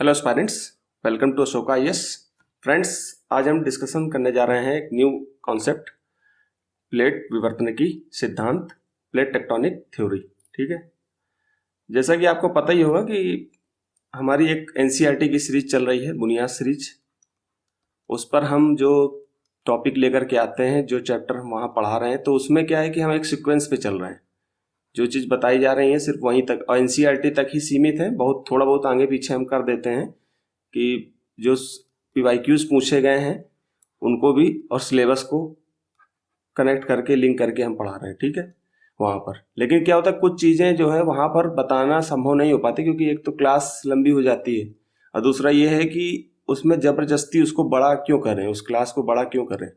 Hello aspirants, welcome to Ashoka IAS. Friends, आज हम discussion करने जा रहे हैं एक न्यू कॉन्सेप्ट, प्लेट विवर्तनिकी सिद्धांत, प्लेट टेक्टोनिक थ्योरी। ठीक है, जैसा कि आपको पता ही होगा कि हमारी एक एनसीईआरटी की सीरीज चल रही है, बुनियाद सीरीज। उस पर हम जो टॉपिक लेकर के आते हैं, जो चैप्टर हम वहाँ पढ़ा रहे हैं, तो उसमें क्या है कि हम एक सीक्वेंस पे चल रहे हैं। जो चीज़ बताई जा रही है सिर्फ वहीं तक और एनसीईआरटी तक ही सीमित है। बहुत थोड़ा बहुत आगे पीछे हम कर देते हैं कि जो पीवाईक्यूज पूछे गए हैं उनको भी और सिलेबस को कनेक्ट करके लिंक करके हम पढ़ा रहे हैं। ठीक है, वहाँ पर लेकिन क्या होता है, कुछ चीज़ें जो है वहाँ पर बताना संभव नहीं हो पाती, क्योंकि एक तो क्लास लंबी हो जाती है और दूसरा ये है कि उसमें ज़बरदस्ती उसको बड़ा क्यों करें, उस क्लास को बड़ा क्यों करें,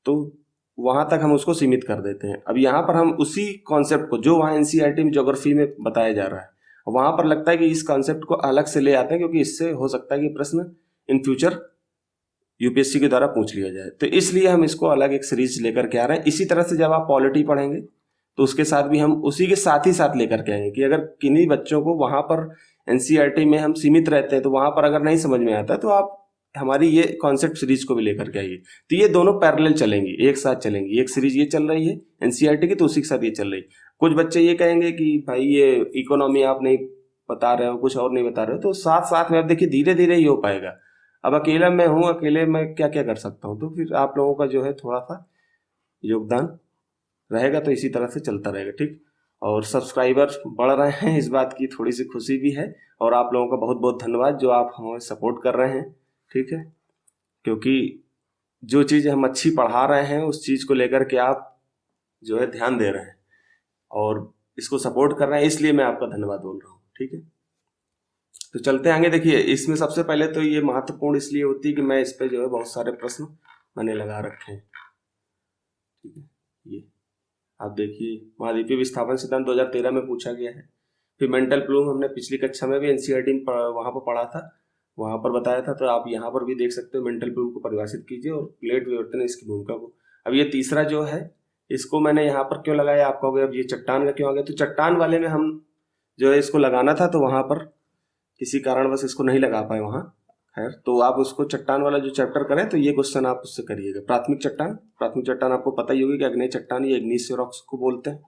तो वहाँ तक हम उसको सीमित कर देते हैं। अब यहाँ पर हम उसी कॉन्सेप्ट को जो वहाँ एनसीईआरटी में ज्योग्राफी में बताया जा रहा है, वहाँ पर लगता है कि इस कॉन्सेप्ट को अलग से ले आते हैं, क्योंकि इससे हो सकता है कि प्रश्न इन फ्यूचर यूपीएससी के द्वारा पूछ लिया जाए, तो इसलिए हम इसको अलग एक सीरीज लेकर के आ रहे हैं। इसी तरह से जब आप पॉलिटी पढ़ेंगे तो उसके साथ भी हम उसी के साथ ही साथ लेकर के आएंगे कि अगर किन्हीं बच्चों को वहाँ पर एनसीईआरटी में हम सीमित रहते हैं तो वहाँ पर अगर नहीं समझ में आता तो आप हमारी ये कॉन्सेप्ट सीरीज को भी लेकर के आइए। तो ये दोनों पैरेलल चलेंगी, एक साथ चलेंगी। एक सीरीज ये चल रही है एनसीईआरटी की, तो उसी के साथ ये चल रही है। कुछ बच्चे ये कहेंगे कि भाई ये इकोनॉमी आप नहीं बता रहे हो, कुछ और नहीं बता रहे हो, तो साथ साथ में अब देखिए धीरे धीरे ही हो पाएगा। अब अकेला मैं हूँ, अकेले मैं क्या क्या कर सकता हूँ, तो फिर आप लोगों का जो है थोड़ा सा योगदान रहेगा, तो इसी तरह से चलता रहेगा। ठीक, और सब्सक्राइबर बढ़ रहे हैं, इस बात की थोड़ी सी खुशी भी है, और आप लोगों का बहुत बहुत धन्यवाद जो आप हमें सपोर्ट कर रहे हैं। ठीक है, क्योंकि जो चीज़ हम अच्छी पढ़ा रहे हैं उस चीज़ को लेकर के आप जो है ध्यान दे रहे हैं और इसको सपोर्ट कर रहे हैं, इसलिए मैं आपका धन्यवाद बोल रहा हूँ। ठीक है, तो चलते हैं आगे। देखिए, इसमें सबसे पहले तो ये महत्वपूर्ण इसलिए होती है कि मैं इस पे जो है बहुत सारे प्रश्न मैंने लगा रखे हैं। ठीक है, ये आप देखिए, महाद्वीपीय विस्थापन सिद्धांत 2013 में पूछा गया है। फिर मेंटल प्लूम हमने पिछली कक्षा में भी एनसीईआरटी में वहाँ पर पढ़ा था, वहाँ पर बताया था, तो आप यहाँ पर भी देख सकते हो। मेंटल प्लूम को परिभाषित कीजिए और प्लेट विवर्तन इसकी भूमिका को। अब ये तीसरा जो है, इसको मैंने यहाँ पर क्यों लगाया, आप कहोगे अब ये चट्टान का क्यों आ गया, तो चट्टान वाले में हम जो है इसको लगाना था, तो वहाँ पर किसी कारणवश इसको नहीं लगा पाए वहाँ। खैर, तो आप उसको चट्टान वाला जो चैप्टर करें तो ये क्वेश्चन आप उससे करिएगा। प्राथमिक चट्टान आपको पता ही होगी कि अग्नेय चट्टान, ये इग्नीशियस रॉक्स को बोलते हैं।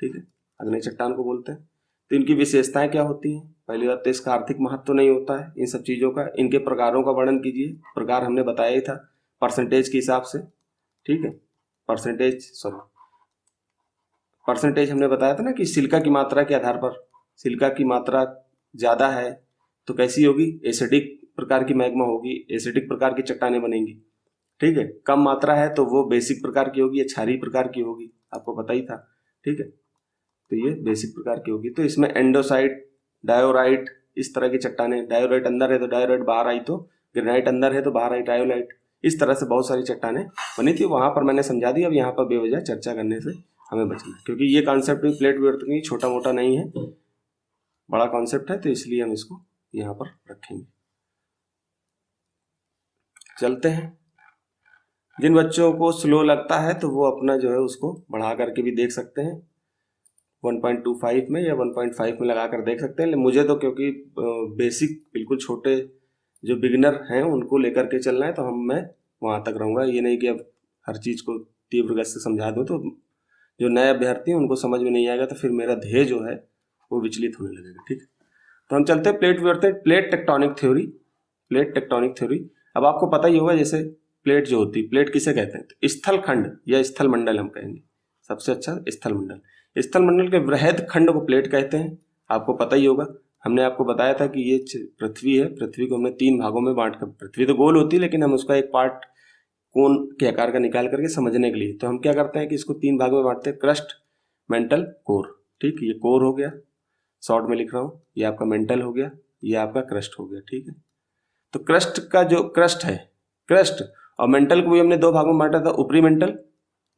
ठीक है, अग्नेय चट्टान को बोलते हैं। तो इनकी विशेषताएं क्या होती हैं? पहली बात तो इसका आर्थिक महत्व नहीं होता है इन सब चीज़ों का। इनके प्रकारों का वर्णन कीजिए। प्रकार हमने बताया ही था परसेंटेज के हिसाब से। ठीक है, परसेंटेज हमने बताया था ना कि सिलिका की मात्रा के आधार पर, सिलिका की मात्रा ज़्यादा है तो कैसी होगी, एसिडिक प्रकार की मैग्मा होगी, एसिडिक प्रकार की चट्टानें बनेंगी। ठीक है, कम मात्रा है तो वो बेसिक प्रकार की होगी या क्षारीय प्रकार की होगी, आपको पता ही था। ठीक है, तो ये बेसिक प्रकार की होगी। तो इसमें एंडोसाइट, डायोराइट, इस तरह की चट्टानें, डायोराइट अंदर है तो डायोराइट बाहर आई, तो ग्रेनाइट अंदर है तो बाहर आई डायोलाइट। इस तरह से बहुत सारी चट्टानें बनी थी, वहां पर मैंने समझा दी। अब यहाँ पर बेवजह चर्चा करने से हमें बचना है, क्योंकि ये कॉन्सेप्ट भी प्लेट विवर्तन छोटा मोटा नहीं है, बड़ा कॉन्सेप्ट है, तो इसलिए हम इसको यहाँ पर रखेंगे। चलते हैं। जिन बच्चों को स्लो लगता है तो वो अपना जो है उसको बढ़ा करके भी देख सकते हैं, 1.25 में या 1.5 में लगा कर देख सकते हैं। मुझे तो क्योंकि बेसिक बिल्कुल छोटे जो बिगिनर हैं उनको लेकर के चलना है, तो मैं वहाँ तक रहूँगा। ये नहीं कि अब हर चीज़ को तीव्र गति से समझा दूँ, तो जो नए अभ्यर्थी हैं उनको समझ में नहीं आएगा, तो फिर मेरा ध्येय जो है वो विचलित होने लगेगा। ठीक है, तो हम चलते हैं प्लेट विवर्तन, प्लेट टेक्टोनिक थ्योरी। अब आपको पता ही होगा, जैसे प्लेट जो होती है, प्लेट किसे कहते हैं, तो स्थल खंड या स्थल मंडल हम कहेंगे, सबसे अच्छा स्थल मंडल। स्थल मंडल के वृहद खंड को प्लेट कहते हैं, आपको पता ही होगा। हमने आपको बताया था कि ये पृथ्वी है, पृथ्वी को हमने 3 भागों में बांट कर, पृथ्वी तो गोल होती है लेकिन हम उसका एक पार्ट कोन के आकार का निकाल करके समझने के लिए, तो हम क्या करते हैं कि इसको 3 भागों में बांटते हैं, क्रस्ट, मेंटल, कोर। ठीक, ये कोर हो गया, शॉर्ट में लिख रहा हूँ, ये आपका मेंटल हो गया, ये आपका क्रस्ट हो गया। ठीक है, तो क्रस्ट का जो क्रस्ट है, क्रस्ट और मेंटल को भी हमने 2 भागों में बांटा था, ऊपरी मेंटल,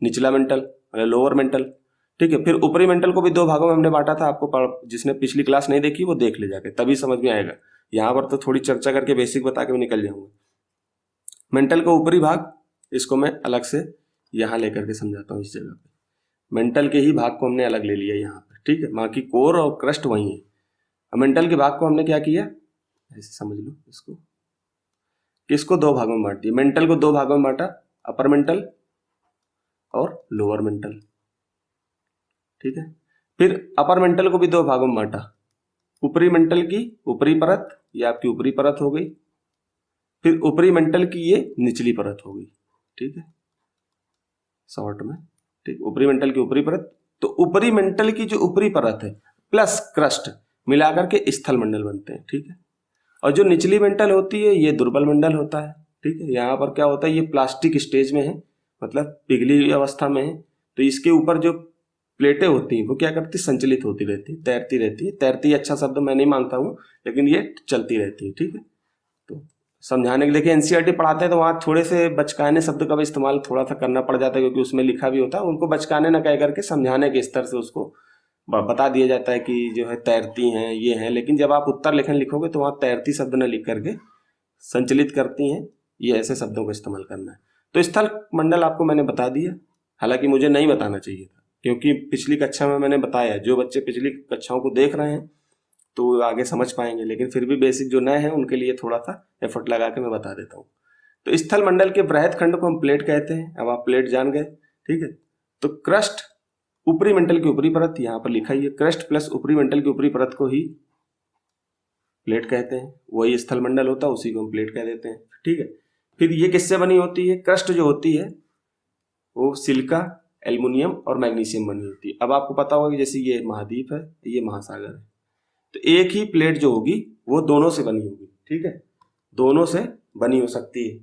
निचला मेंटल, लोअर मेंटल। ठीक है, फिर ऊपरी मेंटल को भी 2 भागों में हमने बांटा था, आपको जिसने पिछली क्लास नहीं देखी वो देख ले जाके, तभी समझ में आएगा। यहाँ पर तो थोड़ी चर्चा करके बेसिक बता के भी निकल जाऊंगा। मेंटल का ऊपरी भाग, इसको मैं अलग से यहाँ लेकर के समझाता हूँ। इस जगह पे मेंटल के ही भाग को हमने अलग ले लिया यहाँ पर। ठीक है, बाकी कोर और क्रस्ट वही है। मेंटल के भाग को हमने क्या किया, ऐसे समझ लो इसको, किसको दो भागों में बांट दिया, मेंटल को दो भागों में बांटा, अपर मेंटल और लोअर मेंटल, ठीक है। फिर अपर मेंटल को भी दो भागों में बांटा, ऊपरी मेंटल की ऊपरी परत, ये आपकी ऊपरी परत हो गई, फिर ऊपरी मेंटल की ये निचली परत हो गई, ठीक है, शॉर्ट में, ठीक। ऊपरी मेंटल की ऊपरी परत, तो ऊपरी मेंटल की जो ऊपरी परत है प्लस क्रस्ट मिलाकर के स्थल मंडल बनते हैं, ठीक है। और जो निचली मेंटल होती है ये दुर्बल मंडल होता है, ठीक है। यहाँ पर क्या होता है, ये प्लास्टिक स्टेज में है, मतलब पिघली हुई अवस्था में है, तो इसके ऊपर जो प्लेटें होती हैं वो क्या करती, संचलित होती रहती है, तैरती रहती है। तैरती अच्छा शब्द मैं नहीं मानता हूँ, लेकिन ये चलती रहती है, ठीक है। तो समझाने के लिए एनसीईआरटी पढ़ाते हैं तो वहाँ थोड़े से बचकाने शब्द का भी इस्तेमाल थोड़ा सा करना पड़ जाता है, क्योंकि उसमें लिखा भी होता है, उनको बचकाने ना कह करके समझाने के स्तर से उसको बता दिया जाता है कि जो है तैरती हैं ये हैं, लेकिन जब आप उत्तर लेखन लिखोगे तो वहाँ तैरती शब्द न लिख करके संचलित करती हैं, ये ऐसे शब्दों का इस्तेमाल करना है। तो स्थल मंडल आपको मैंने बता दिया, हालांकि मुझे नहीं बताना चाहिए था, क्योंकि पिछली कक्षा में मैंने बताया, जो बच्चे पिछली कक्षाओं को देख रहे हैं तो आगे समझ पाएंगे, लेकिन फिर भी बेसिक जो नए हैं उनके लिए थोड़ा सा एफर्ट लगा के मैं बता देता हूँ। तो स्थल मंडल के बृहद खंड को हम प्लेट कहते हैं, अब आप प्लेट जान गए, ठीक है। तो क्रस्ट ऊपरी मेंटल की ऊपरी परत, यहाँ पर लिखा ही है, क्रस्ट प्लस ऊपरी मेंटल की ऊपरी परत को ही प्लेट कहते हैं, वही स्थल मंडल होता है, उसी को हम प्लेट कह देते हैं, ठीक है। फिर ये किससे बनी होती है, क्रस्ट जो होती है वो सिलिका, एल्युमिनियम और मैग्नीशियम बनी होती है। अब आपको पता होगा कि जैसे ये महाद्वीप है, ये महासागर है, तो एक ही प्लेट जो होगी वो दोनों से बनी होगी, ठीक है, दोनों से बनी हो सकती है,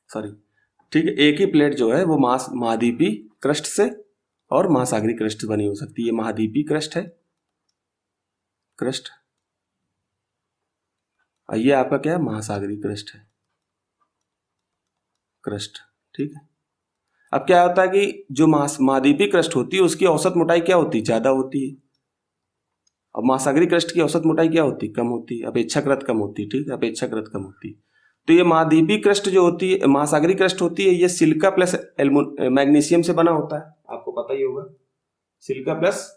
सॉरी, ठीक है। एक ही प्लेट जो है वो महाद्वीपी क्रस्ट से और महासागरी क्रस्ट से बनी हो सकती है। महाद्वीपी क्रस्ट है, क्रस्ट, और ये आपका क्या है, महासागरी क्रस्ट है, क्रस्ट, ठीक है। अब क्या होता है कि जो महाद्वीपी क्रस्ट होती है उसकी औसत मोटाई क्या होती है, ज्यादा होती है, और महासागरी क्रस्ट की औसत मोटाई क्या होती है, कम होती है, अपेक्षाकृत कम होती है, ठीक है, अपेक्षाकृत कम होती है। तो ये महाद्वीपी क्रस्ट जो होती है, महासागरी क्रस्ट होती है, ये सिलिका प्लस मैग्नीशियम से बना होता है, आपको पता ही होगा, सिलिका प्लस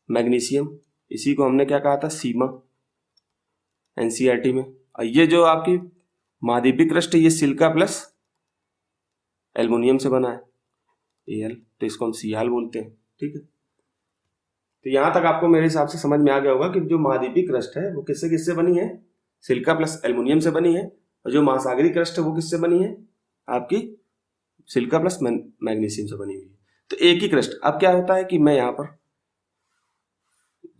मैग्नीशियम, इसी को हमने क्या कहा था, सीमा, एनसीईआरटी में। और ये जो आपकी महाद्वीपी क्रस्ट है ये सिलिका प्लस एल्युमिनियम से बना है, Al, तो इसको हम Cl बोलते हैं, ठीक है। तो यहां तक आपको मेरे हिसाब से समझ में आ गया होगा कि जो महाद्वीपी क्रस्ट है वो किससे किससे बनी है, सिलिका प्लस एल्युमिनियम से बनी है, और जो महासागरी क्रस्ट है वो किससे बनी है, आपकी सिलिका प्लस मैग्नीशियम से बनी हुई है। तो एक ही क्रस्ट। अब क्या होता है कि मैं यहाँ पर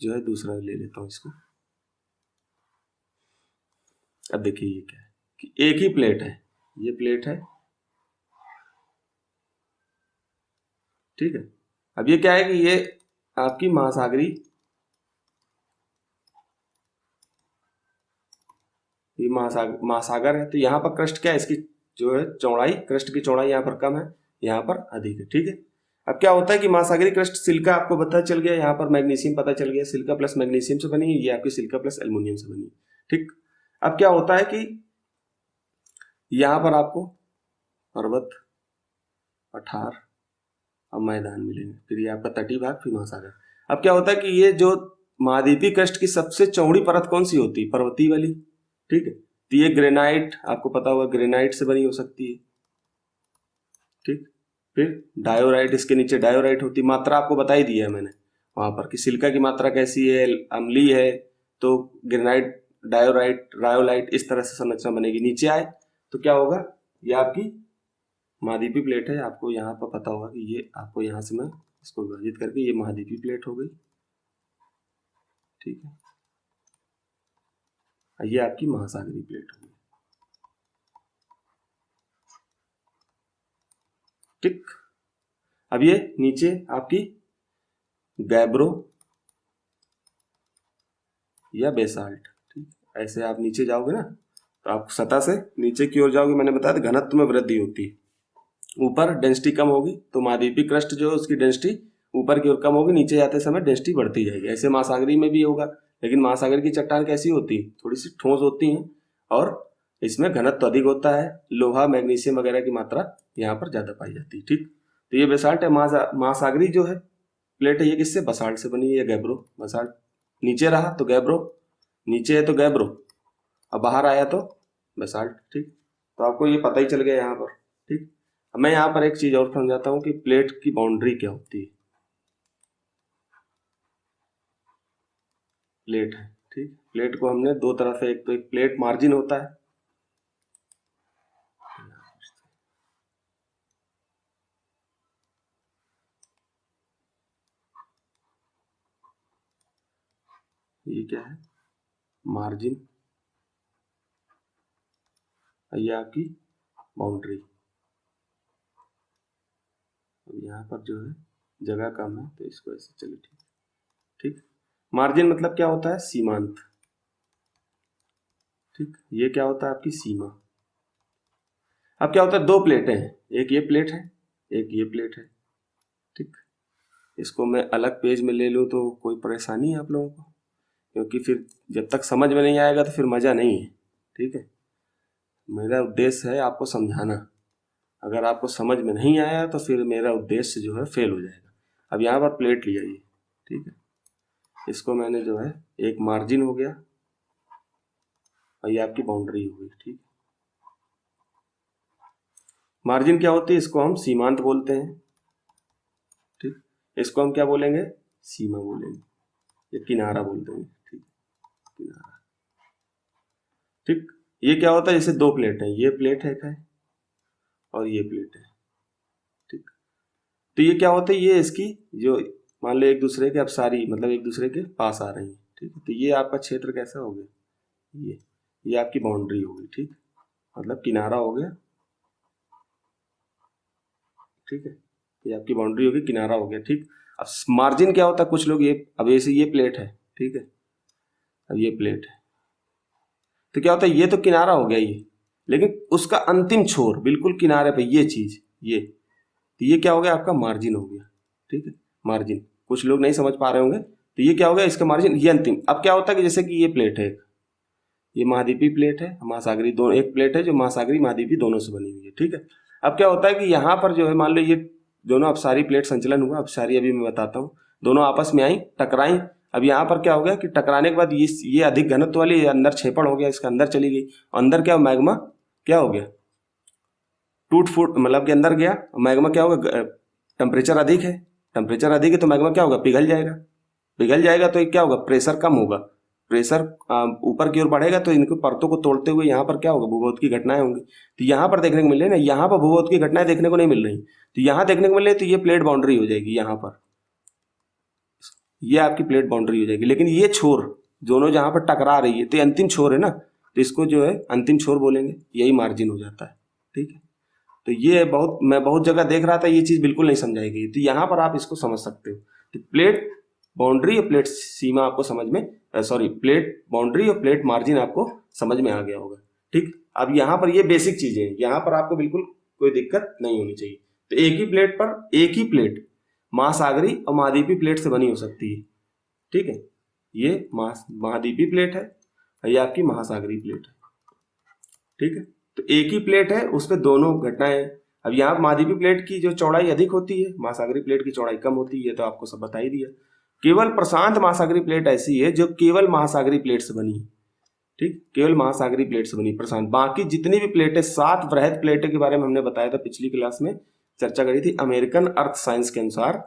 जो है दूसरा ले लेता हूँ इसको। अब देखिए ये क्या है कि एक ही प्लेट है, ये प्लेट है, ठीक है। अब ये क्या है कि ये आपकी महासागरी, ये महासागर है, तो यहाँ पर क्रस्ट क्या है, इसकी जो है चौड़ाई, क्रस्ट की चौड़ाई यहाँ पर कम है, यहाँ पर अधिक है, ठीक है। अब क्या होता है कि महासागरी क्रस्ट सिलिका आपको पता चल गया, यहाँ पर मैग्नीशियम पता चल गया, सिलिका प्लस मैग्नीशियम से बनी है, ये आपकी सिलिका प्लस एल्युमिनियम से बनी है, ठीक। अब क्या होता है कि यहाँ पर आपको पर्वत, पठार और मैदान मिलेंगे, फिर ये आपका तटीय भाग, फिर महासागर। अब क्या होता है कि ये जो महाद्वीपीय क्रस्ट की सबसे चौड़ी परत कौन सी होती है, पर्वतीय वाली, ठीक है। तो ये ग्रेनाइट, आपको पता होगा ग्रेनाइट से बनी हो सकती है, ठीक। फिर डायोराइट, इसके नीचे डायोराइट होती है, मात्रा आपको बता ही दिया है मैंने वहां पर कि सिलिका की मात्रा कैसी है, अम्लीय है, तो ग्रेनाइट, डायोराइट, रायोलाइट, इस तरह से संरचना बनेगी। नीचे आए तो क्या होगा, ये आपकी महाद्वीपीय प्लेट है, आपको यहाँ पर पता होगा कि ये आपको यहाँ से मैं इसको विभाजित करके ये महाद्वीपीय प्लेट हो गई, ठीक है, ये आपकी महासागरीय प्लेट होगी, ठीक। अब ये नीचे आपकी गैब्रो या बेसाल्ट, ठीक। ऐसे आप नीचे जाओगे ना तो आप सतह से नीचे की ओर जाओगे, मैंने बताया था घनत्व में वृद्धि होती है, ऊपर डेंसिटी कम होगी, तो महाद्वीपीय क्रस्ट जो है उसकी डेंसिटी ऊपर की ओर कम होगी, नीचे जाते समय डेंसिटी बढ़ती जाएगी। ऐसे महासागरी में भी होगा, लेकिन महासागर की चट्टान कैसी होती है, थोड़ी सी ठोस होती हैं, और इसमें घनत्व अधिक होता है, लोहा, मैग्नीशियम वगैरह की मात्रा यहाँ पर ज्यादा पाई जाती है, ठीक। तो ये बेसाल्ट है, महासागरी जो है प्लेट है, ये किससे, बसाल्ट से बनी है, गैब्रो बसाल्ट। नीचे रहा तो गैब्रो, नीचे है तो गैब्रो, अब बाहर आया तो बेसाल्ट। ठीक, तो आपको ये पता ही चल गया यहाँ पर। ठीक, अब मैं यहाँ पर एक चीज और समझाता हूँ कि प्लेट की बाउंड्री क्या होती है। प्लेट है, ठीक, प्लेट को हमने दो तरह से, एक तो एक प्लेट मार्जिन होता है, ये क्या है, मार्जिन, ये आपकी बाउंड्री। अब यहाँ पर जो है जगह कम है तो इसको ऐसे, चलिए ठीक। ठीक, मार्जिन मतलब क्या होता है, सीमांत। ठीक, ये क्या होता है, आपकी सीमा। अब क्या होता है, दो प्लेटें हैं, एक ये प्लेट है, एक ये प्लेट है। ठीक, इसको मैं अलग पेज में ले लूँ तो कोई परेशानी है आप लोगों को, क्योंकि फिर जब तक समझ में नहीं आएगा तो फिर मज़ा नहीं है। ठीक है, मेरा उद्देश्य है आपको समझाना। अगर आपको समझ में नहीं आया तो फिर मेरा उद्देश्य जो है फेल हो जाएगा। अब यहाँ पर प्लेट लिया ये, ठीक है, इसको मैंने जो है एक मार्जिन हो गया और ये आपकी बाउंड्री हो गई। ठीक, मार्जिन क्या होती है, इसको हम सीमांत बोलते हैं। ठीक, इसको हम क्या बोलेंगे, सीमा बोलेंगे, या किनारा बोल देंगे। ठीक, किनारा। ठीक, ये क्या होता है, जैसे दो प्लेट है, ये प्लेट है और ये प्लेट है। ठीक, तो ये क्या होता है, ये इसकी जो, मान लो एक दूसरे के, अब सारी मतलब एक दूसरे के पास आ रही है। ठीक है, तो ये आपका क्षेत्र कैसा हो गया, ये आपकी बाउंड्री हो गई। ठीक, मतलब किनारा हो गया। ठीक है, ये आपकी बाउंड्री होगी, किनारा हो गया। ठीक, अब मार्जिन क्या होता है, कुछ लोग ये, अब ऐसे ये प्लेट है, ठीक है, अब ये प्लेट है, तो क्या होता है, ये तो किनारा हो गया ये, लेकिन उसका अंतिम छोर बिल्कुल किनारे पे ये चीज, ये, तो ये क्या हो गया, आपका मार्जिन हो गया। ठीक है, मार्जिन, कुछ लोग नहीं समझ पा रहे होंगे, तो ये क्या हो गया, इसका मार्जिन, ये अंतिम। अब क्या होता है कि जैसे कि ये प्लेट है, ये महाद्वीपीय प्लेट है, महासागरी, दोनों एक प्लेट है जो महासागरी महाद्वीपीय दोनों से बनी हुई है। ठीक है, अब क्या होता है कि यहाँ पर जो है, मान लो ये दोनों, अब सारी प्लेट संचलन हुआ, अब सारी अभी मैं बताता हूँ, दोनों आपस में आई, टकराई। अब यहाँ पर क्या हो गया कि टकराने के बाद ये अधिक घनत्व वाली अंदर छेपड़ हो गया, इसके अंदर चली गई, अंदर क्या, मैग्मा क्या हो गया, टूट फूट, मतलब कि अंदर गया। मैग्मा क्या होगा, टेम्परेचर अधिक है, टेम्परेचर अधिक है तो मैग्मा क्या होगा, पिघल जाएगा, पिघल जाएगा तो क्या होगा, प्रेशर कम होगा, प्रेशर ऊपर की ओर बढ़ेगा, तो इनको परतों को तोड़ते हुए यहाँ पर क्या होगा, भूभोत की घटनाएं होंगी। तो यहाँ पर देखने को मिल रही है ना, यहाँ पर भूभोत की घटनाएं देखने को नहीं मिल रही, तो यहाँ देखने को मिल रही है, तो ये प्लेट बाउंड्री हो जाएगी, यहाँ पर ये आपकी प्लेट बाउंड्री हो जाएगी। लेकिन ये छोर दोनों जहाँ पर टकरा रही है, तो ये अंतिम छोर है ना, तो इसको जो है अंतिम छोर बोलेंगे, यही मार्जिन हो जाता है। ठीक है, तो ये बहुत, मैं बहुत जगह देख रहा था ये चीज बिल्कुल नहीं समझाई गई, तो यहाँ पर आप इसको समझ सकते हो। तो प्लेट बाउंड्री और प्लेट सीमा आपको समझ में, सॉरी, प्लेट बाउंड्री और प्लेट मार्जिन आपको समझ में आ गया होगा। ठीक, अब यहाँ पर ये बेसिक चीजें हैं, यहाँ पर आपको बिल्कुल कोई दिक्कत नहीं होनी चाहिए। तो एक ही प्लेट पर, एक ही प्लेट महासागरी और महाद्वीपीय प्लेट से बनी हो सकती है। ठीक है, ये महाद्वीपीय प्लेट है और ये आपकी महासागरी प्लेट है। ठीक है, तो एक ही प्लेट है, उस पर दोनों घटनाएं। अब यहाँ महाद्वीपीय प्लेट की जो चौड़ाई अधिक होती है, महासागरी प्लेट की चौड़ाई कम होती है, तो आपको सब बता ही दिया। केवल प्रशांत महासागरी प्लेट ऐसी है जो केवल महासागरी प्लेट से बनी है। ठीक, केवल महासागरी प्लेट से बनी प्रशांत। बाकी जितनी भी प्लेटें, 7 वृहद प्लेटों के बारे में हमने बताया था, पिछली क्लास में चर्चा करी थी। अमेरिकन अर्थ साइंस के अनुसार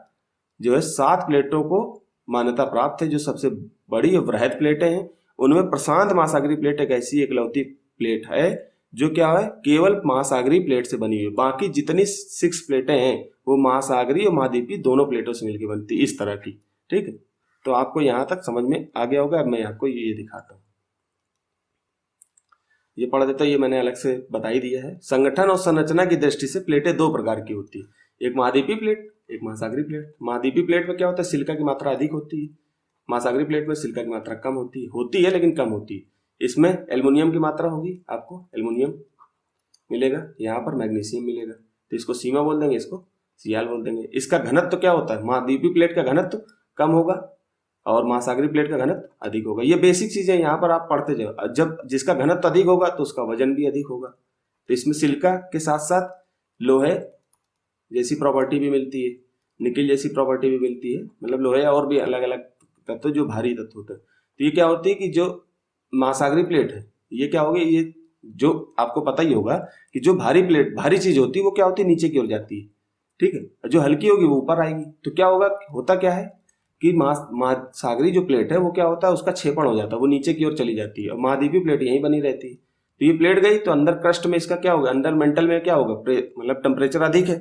जो है 7 प्लेटों को मान्यता प्राप्त है जो सबसे बड़ी वृहद प्लेटें हैं। उनमें प्रशांत महासागरी प्लेट एक ऐसी एकलौती प्लेट है जो क्या है, केवल महासागरी प्लेट से बनी हुई। बाकी जितनी 6 प्लेटें हैं वो महासागरी और महाद्वीपीय दोनों प्लेटों से मिलकर बनती, इस तरह की। ठीक है, तो आपको यहां तक समझ में आ गया होगा। अब मैं आपको ये दिखाता हूं, ये पढ़ देता हूं, ये मैंने अलग से बता ही दिया है। संगठन और संरचना की दृष्टि से प्लेटें 2 प्रकार की होती है, एक महाद्वीपीय प्लेट, एक महासागरी प्लेट। महाद्वीपीय प्लेट में क्या होता है, सिलिका की मात्रा अधिक होती है। महासागरी प्लेट में सिलिका की मात्रा कम होती है लेकिन कम होती है। इसमें एल्युमिनियम की मात्रा होगी, आपको एल्युमिनियम मिलेगा, यहाँ पर मैग्नीशियम मिलेगा। तो इसको सीमा बोल देंगे, इसको सियाल बोल देंगे। इसका घनत्व क्या होता है, महाद्वीपीय प्लेट का घनत्व कम होगा और महासागरी प्लेट का घनत्व अधिक होगा। ये बेसिक चीजें यहाँ पर आप पढ़ते जाओ। जब जिसका घनत्व अधिक होगा तो उसका वजन भी अधिक होगा। तो इसमें सिलिका के साथ साथ लोहे जैसी प्रॉपर्टी भी मिलती है, निकेल जैसी प्रॉपर्टी भी मिलती है, मतलब लोहे और भी अलग अलग तत्व जो भारी तत्व होते हैं। तो ये क्या होती है कि जो महासागरीय प्लेट है ये क्या होगी, ये जो आपको पता ही होगा कि जो भारी प्लेट भारी चीज होती है वो क्या होती है, नीचे की ओर जाती है, ठीक है। जो हल्की होगी वो ऊपर आएगी। तो क्या होगा, होता क्या है कि महासागरीय जो प्लेट है वो क्या होता है, उसका क्षेपण हो जाता है, वो नीचे की ओर चली जाती है और महाद्वीपीय प्लेट यहीं बनी रहती है। तो ये प्लेट गई तो अंदर क्रस्ट में इसका क्या होगा, अंदर मेंटल में क्या होगा, मतलब टेम्परेचर अधिक है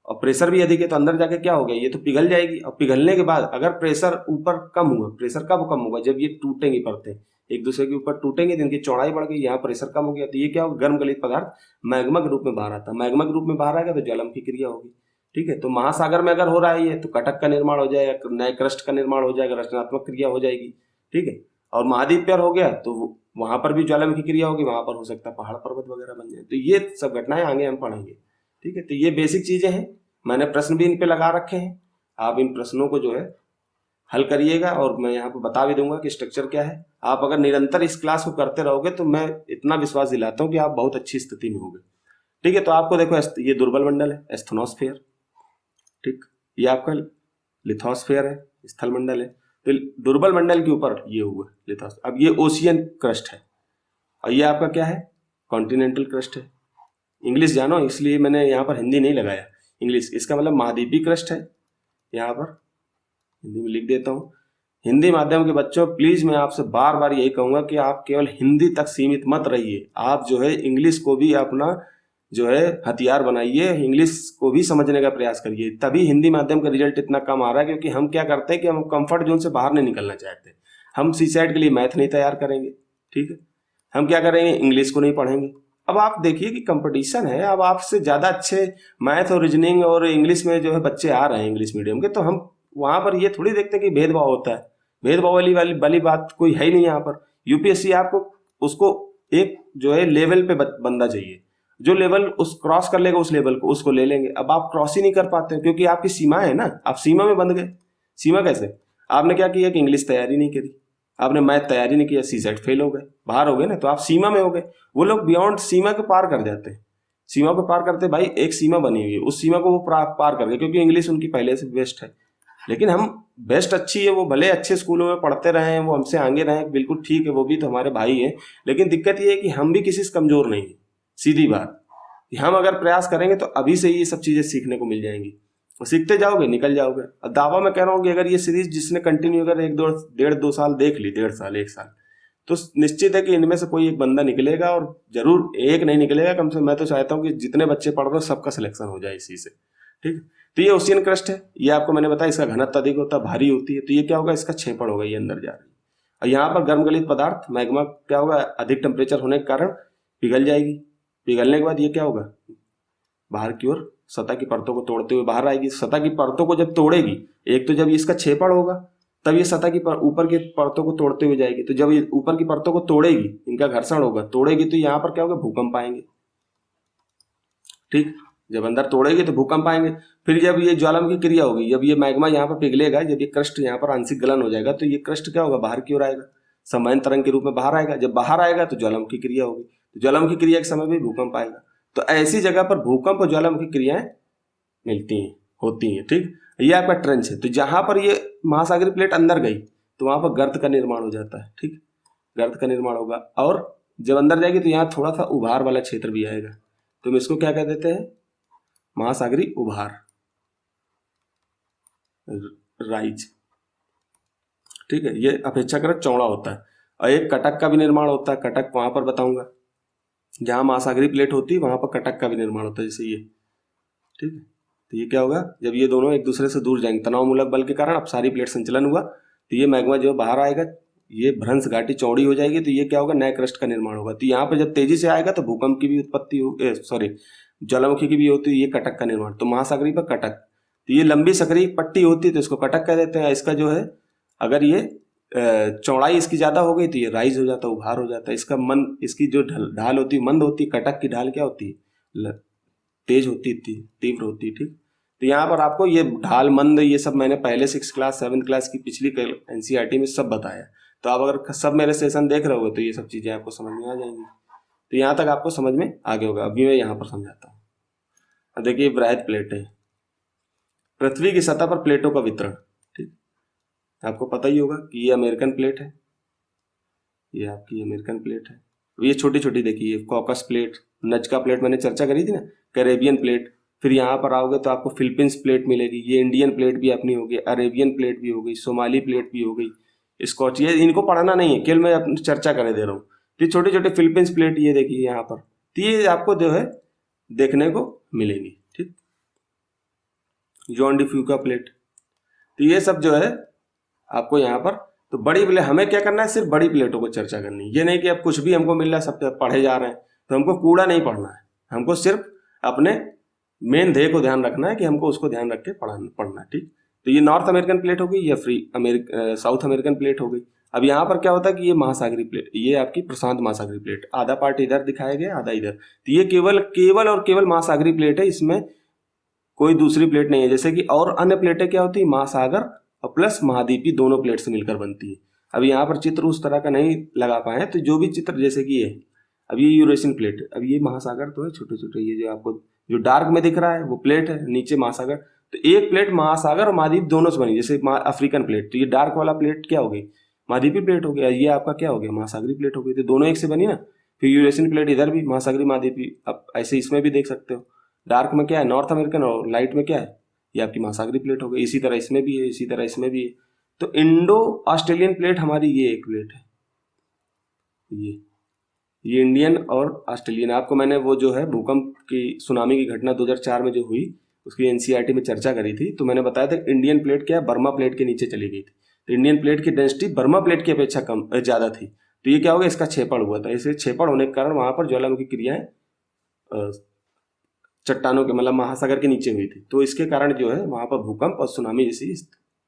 और प्रेशर भी अधिक है, तो अंदर जाके क्या हो गया, ये तो पिघल जाएगी। और पिघलने के बाद अगर प्रेशर ऊपर कम हुआ, प्रेशर कब कम होगा, जब ये टूटेंगी परतें एक दूसरे के ऊपर टूटेंगे, जिनकी चौड़ाई बढ़ गई, यहाँ प्रेशर कम हो गया, तो ये क्या होगा, गर्म गलित पदार्थ मैग्मा के रूप में बाहर आता है। मैग्मा के रूप में बाहर आएगा तो ज्वालामुखी क्रिया होगी, ठीक है। तो महासागर में अगर हो रहा है ये, तो कटक का निर्माण हो जाएगा, नए क्रस्ट का निर्माण हो जाएगा, रचनात्मक क्रिया हो जाएगी, ठीक है। और महाद्वीप पर हो गया तो वहां पर भी ज्वालामुखी क्रिया होगी, वहां पर हो सकता है पहाड़ पर्वत वगैरह बन जाए। तो ये सब घटनाएं आगे हम पढ़ेंगे, ठीक है। तो ये बेसिक चीजें हैं, मैंने प्रश्न भी इन पे लगा रखे हैं, आप इन प्रश्नों को जो है हल करिएगा और मैं यहाँ पे बता भी दूंगा कि स्ट्रक्चर क्या है। आप अगर निरंतर इस क्लास को करते रहोगे तो मैं इतना विश्वास दिलाता हूँ कि आप बहुत अच्छी स्थिति में होंगे, ठीक है। तो आपको देखो ये दुर्बल मंडल है, एस्थनोस्फेयर, ठीक, ये आपका लिथोस्फेयर है, स्थल मंडल है। तो दुर्बल मंडल के ऊपर ये हुआ लिथोस। अब ये ओशियन क्रस्ट है और ये आपका क्या है, कॉन्टिनेंटल क्रस्ट है। इंग्लिश जानो इसलिए मैंने यहाँ पर हिंदी नहीं लगाया, इंग्लिश, इसका मतलब महाद्वीपीय क्रस्ट है। यहाँ पर हिंदी में लिख देता हूँ। हिंदी माध्यम के बच्चों प्लीज मैं आपसे बार बार यही कहूंगा कि आप केवल हिंदी तक सीमित मत रहिए, आप जो है इंग्लिश को भी अपना जो है हथियार बनाइए, इंग्लिश को भी समझने का प्रयास करिए। तभी हिंदी माध्यम का रिजल्ट इतना कम आ रहा है क्योंकि हम क्या करते हैं कि हम कंफर्ट जोन से बाहर नहीं निकलना चाहते। हम सीसैट के लिए मैथ नहीं तैयार करेंगे, ठीक है, हम क्या करेंगे, इंग्लिश को नहीं पढ़ेंगे। अब आप देखिए कि कंपटीशन है, अब आपसे ज्यादा अच्छे मैथ और रीजनिंग और इंग्लिश में जो है बच्चे आ रहे हैं इंग्लिश मीडियम के, तो हम वहां पर ये थोड़ी देखते हैं कि भेदभाव होता है। भेदभाव वाली बात कोई है ही नहीं यहाँ पर। यूपीएससी आपको उसको एक जो है लेवल पे बंदा चाहिए, जो लेवल उस क्रॉस कर लेगा उस लेवल को, उसको ले लेंगे। अब आप क्रॉस ही नहीं कर पाते क्योंकि आपकी सीमा है ना, आप सीमा में बंध गए। सीमा कैसे, आपने क्या किया कि इंग्लिश तैयारी नहीं करी, आपने मैथ तैयारी नहीं किया, सीसेट फेल हो गए, बाहर हो गए ना, तो आप सीमा में हो गए। वो लोग बियॉन्ड सीमा के पार कर जाते हैं, सीमा को पार करते भाई, एक सीमा बनी हुई है, उस सीमा को वो पार कर गए क्योंकि इंग्लिश उनकी पहले से बेस्ट है। लेकिन हम बेस्ट अच्छी है, वो भले अच्छे स्कूलों में पढ़ते रहे हैं, वो हमसे आगे रहे हैं, बिल्कुल ठीक है, वो भी तो हमारे भाई हैं। लेकिन दिक्कत ये है कि हम भी किसी से कमजोर नहीं है, सीधी बात। हम अगर प्रयास करेंगे तो अभी से ये सब चीजें सीखने को मिल जाएंगी, सीखते जाओगे निकल जाओगे। अब दावा मैं कह रहा हूँ कि अगर ये सीरीज जिसने कंटिन्यू अगर 1-2 साल देख ली, 1.5 साल, तो निश्चित है कि इनमें से कोई एक बंदा निकलेगा, और जरूर एक नहीं निकलेगा, कम से कम मैं तो चाहता हूँ कि जितने बच्चे पढ़ रहे हो सबका सिलेक्शन हो जाए इसी से, ठीक। तो ये ओशियन क्रस्ट है, ये आपको मैंने बताया इसका घनत्व अधिक होता है, भारी होती है, तो ये क्या होगा, इसका क्षेपण होगा, ये अंदर जा रही है। और यहाँ पर गर्म गलित पदार्थ मैग्मा क्या होगा, अधिक टेम्परेचर होने के कारण पिघल जाएगी। पिघलने के बाद ये क्या होगा, बाहर की ओर सतह की परतों को तोड़ते हुए बाहर आएगी। सतह की परतों को जब तोड़ेगी, एक तो जब इसका क्षेपण होगा तब ये सतह की ऊपर की परतों को तोड़ते हुए जाएगी। तो जब ये ऊपर की परतों को तोड़ेगी, इनका घर्षण होगा, तोड़ेगी, तो यहाँ पर क्या होगा, भूकंप आएंगे, ठीक। जब अंदर तोड़ेगी तो भूकंप आएंगे। फिर जब ये ज्वालामुखी क्रिया होगी, जब ये मैग्मा यहाँ पर पिघलेगा, जब ये क्रस्ट यहाँ पर आंशिक गलन हो जाएगा, तो ये क्रस्ट क्या होगा, बाहर की ओर आएगा, समान तरंग के रूप में बाहर आएगा। जब बाहर आएगा तो ज्वालामुखी क्रिया होगी, तो ज्वालामुखी क्रिया के समय भी भूकंप आएगा। तो ऐसी जगह पर भूकंप और ज्वालामुखी क्रियाएं मिलती हैं, होती हैं, ठीक। ये आपका ट्रेंच है। तो जहां पर ये महासागरीय प्लेट अंदर गई तो वहां पर गर्त का निर्माण हो जाता है, ठीक, गर्त का निर्माण होगा। और जब अंदर जाएगी तो यहाँ थोड़ा सा उभार वाला क्षेत्र भी आएगा, तो हम इसको क्या कह देते हैं, महासागरीय उभार, राइज, ठीक है। ये अपेक्षाकृत चौड़ा होता है। और एक कटक का भी निर्माण होता है, कटक वहां पर बताऊंगा, जहां महासागरीय प्लेट होती है वहां पर कटक का भी निर्माण होता है, जैसे ये, ठीक है। तो ये क्या होगा, जब ये दोनों एक दूसरे से दूर जाएंगे, तनाव मूलक बल के कारण अब सारी प्लेट संचलन हुआ, तो ये मैग्मा जो बाहर आएगा, ये भ्रंश घाटी चौड़ी हो जाएगी, तो ये क्या होगा, नए क्रस्ट का निर्माण होगा। तो यहाँ पर जब तेजी से आएगा तो भूकंप की भी उत्पत्ति हो, सॉरी ज्वालामुखी की भी होती है, ये कटक का निर्माण। तो महासागरीय पर कटक, तो ये लंबी सक्रिय पट्टी होती है तो इसको कटक कह देते हैं। इसका जो है अगर ये चौड़ाई इसकी ज्यादा हो गई तो ये राइज हो जाता है, उभार हो जाता है। इसका मंद, इसकी जो ढाल होती है मंद होती है, कटक की ढाल क्या होती है, तेज होती है, तीव्र होती है, ठीक। तो यहाँ पर आपको ये ढाल मंद, ये सब मैंने पहले 6 क्लास 7 क्लास की पिछली एनसीईआरटी में सब बताया। तो आप अगर सब मेरे सेशन देख रहे हो तो ये सब चीजें आपको समझ में आ जाएंगी। तो यहाँ तक आपको समझ में आगे होगा। अभी मैं यहाँ पर समझाता हूँ। अब देखिए, वृहद प्लेट है, पृथ्वी की सतह पर प्लेटों का वितरण, ठीक। आपको पता ही होगा कि ये अमेरिकन प्लेट है, ये आपकी अमेरिकन प्लेट है। ये छोटी छोटी देखिए, कॉकस प्लेट, नजका प्लेट मैंने चर्चा करी थी ना, कैरेबियन प्लेट। फिर यहाँ पर आओगे तो आपको फिलीपींस प्लेट मिलेगी, ये इंडियन प्लेट भी अपनी होगी, अरेबियन प्लेट भी हो गई, सोमाली प्लेट भी हो गई, स्कॉच। ये इनको पढ़ाना नहीं है, केवल मैं अपनी चर्चा करने दे रहा हूँ। ये छोटे छोटे फिलीपींस प्लेट ये देखिए यहाँ पर, तो ये आपको जो है देखने को मिलेंगी। ठीक, जॉन डी फ्यूका प्लेट, तो ये सब जो है आपको यहाँ पर। तो बड़ी प्लेट हमें क्या करना है, सिर्फ बड़ी प्लेटों को चर्चा करनी है। ये नहीं कि अब कुछ भी हमको मिल रहा है सब पढ़े जा रहे हैं, तो हमको कूड़ा नहीं पढ़ना है। हमको सिर्फ अपने मेन ध्येय को ध्यान रखना है कि हमको उसको ध्यान रख के पढ़ना है। ठीक, तो ये नॉर्थ अमेरिकन प्लेट हो गई, या साउथ अमेरिकन प्लेट हो गई। अब यहाँ पर क्या होता है कि ये महासागरीय प्लेट, ये आपकी प्रशांत महासागरीय प्लेट, आधा पार्ट इधर दिखाया गया, आधा इधर। तो ये केवल और केवल महासागरीय प्लेट है, इसमें कोई दूसरी प्लेट नहीं है। जैसे कि और अन्य प्लेटें क्या होती है, महासागर और प्लस महाद्वीपी दोनों प्लेट से मिलकर बनती है। अब यहाँ पर चित्र उस तरह का नहीं लगा पाए हैं, तो जो भी चित्र जैसे कि ये, अब ये यूरेशियन प्लेट है, अब ये महासागर तो है छोटे छोटे, ये जो आपको जो डार्क में दिख रहा है वो प्लेट है, नीचे महासागर। तो एक प्लेट महासागर और महाद्वीप दोनों से बनी, जैसे अफ्रीकन प्लेट, तो ये डार्क वाला प्लेट क्या हो गई, महाद्वीपी प्लेट हो गया, ये आपका क्या हो गया, महासागरीय प्लेट हो गई। तो दोनों एक से बनी ना। फिर यूरेशियन प्लेट इधर भी महासागरीय महाद्वीपी, अब ऐसे इसमें भी देख सकते हो, डार्क में क्या है नॉर्थ अमेरिकन और लाइट में क्या है, ये आपकी महासागरीय प्लेट हो गई। इसी तरह इसमें भी है, इसी तरह इसमें भी है। तो इंडो ऑस्ट्रेलियन प्लेट हमारी ये एक प्लेट है, ये इंडियन और ऑस्ट्रेलियन। आपको मैंने वो जो है भूकंप की, सुनामी की घटना 2004 में जो हुई, उसकी एनसीईआरटी में चर्चा करी थी। तो मैंने बताया था इंडियन प्लेट क्या है, बर्मा प्लेट के नीचे चली गई थी। तो इंडियन प्लेट की डेंसिटी बर्मा प्लेट की अपेक्षा कम ज़्यादा थी। तो ये क्या होगा, इसका छेपड़ हुआ था। इसे छेपड़ होने के कारण वहाँ पर ज्वालामुखी क्रियाएं चट्टानों के मतलब महासागर के नीचे हुई थी। तो इसके कारण जो है वहाँ पर भूकंप और सुनामी जैसी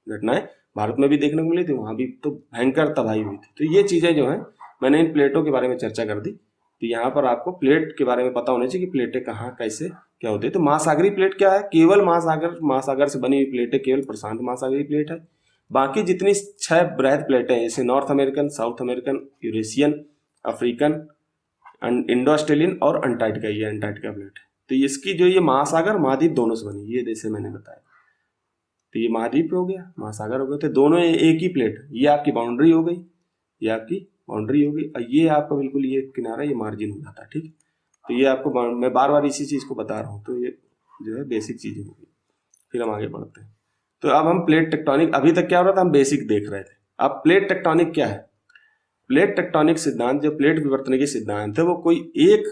घटनाएं भारत में भी देखने को मिली थी, वहाँ भी तो भयंकर तबाही हुई थी। तो ये चीज़ें जो हैं मैंने इन प्लेटों के बारे में चर्चा कर दी। तो यहाँ पर आपको प्लेट के बारे में पता होना चाहिए कि प्लेटें कहाँ कैसे क्या होती है। तो महासागरीय प्लेट क्या है, केवल महासागर से बनी हुई प्लेटें केवल प्रशांत महासागरीय प्लेट है। बाकी जितनी 6 बृहद प्लेटें हैं, जैसे north American, south American, Eurasian, African, Indo Australian और अंटार्कटिका, ये अंटार्कटिका प्लेट है। तो इसकी जो ये महासागर महाद्वीप दोनों से बनी, ये जैसे मैंने बताया। तो ये महाद्वीप हो गया, महासागर हो गया, तो दोनों एक ही प्लेट, ये आपकी बाउंड्री हो गई, ये आपकी बाउंड्री हो गई, और ये आपका बिल्कुल ये किनारा, ये मार्जिन हो जाता है। ठीक, तो ये आपको मैं बार बार इसी चीज़ को बता रहा हूँ। तो ये जो है बेसिक चीज़ें होगी। फिर हम आगे बढ़ते हैं। तो अब हम प्लेट टेक्टोनिक, अभी तक क्या हो रहा था, हम बेसिक देख रहे थे। अब प्लेट टेक्टोनिक क्या है, प्लेट टेक्टोनिक सिद्धांत, जो प्लेट विवर्तन के सिद्धांत है, वो कोई एक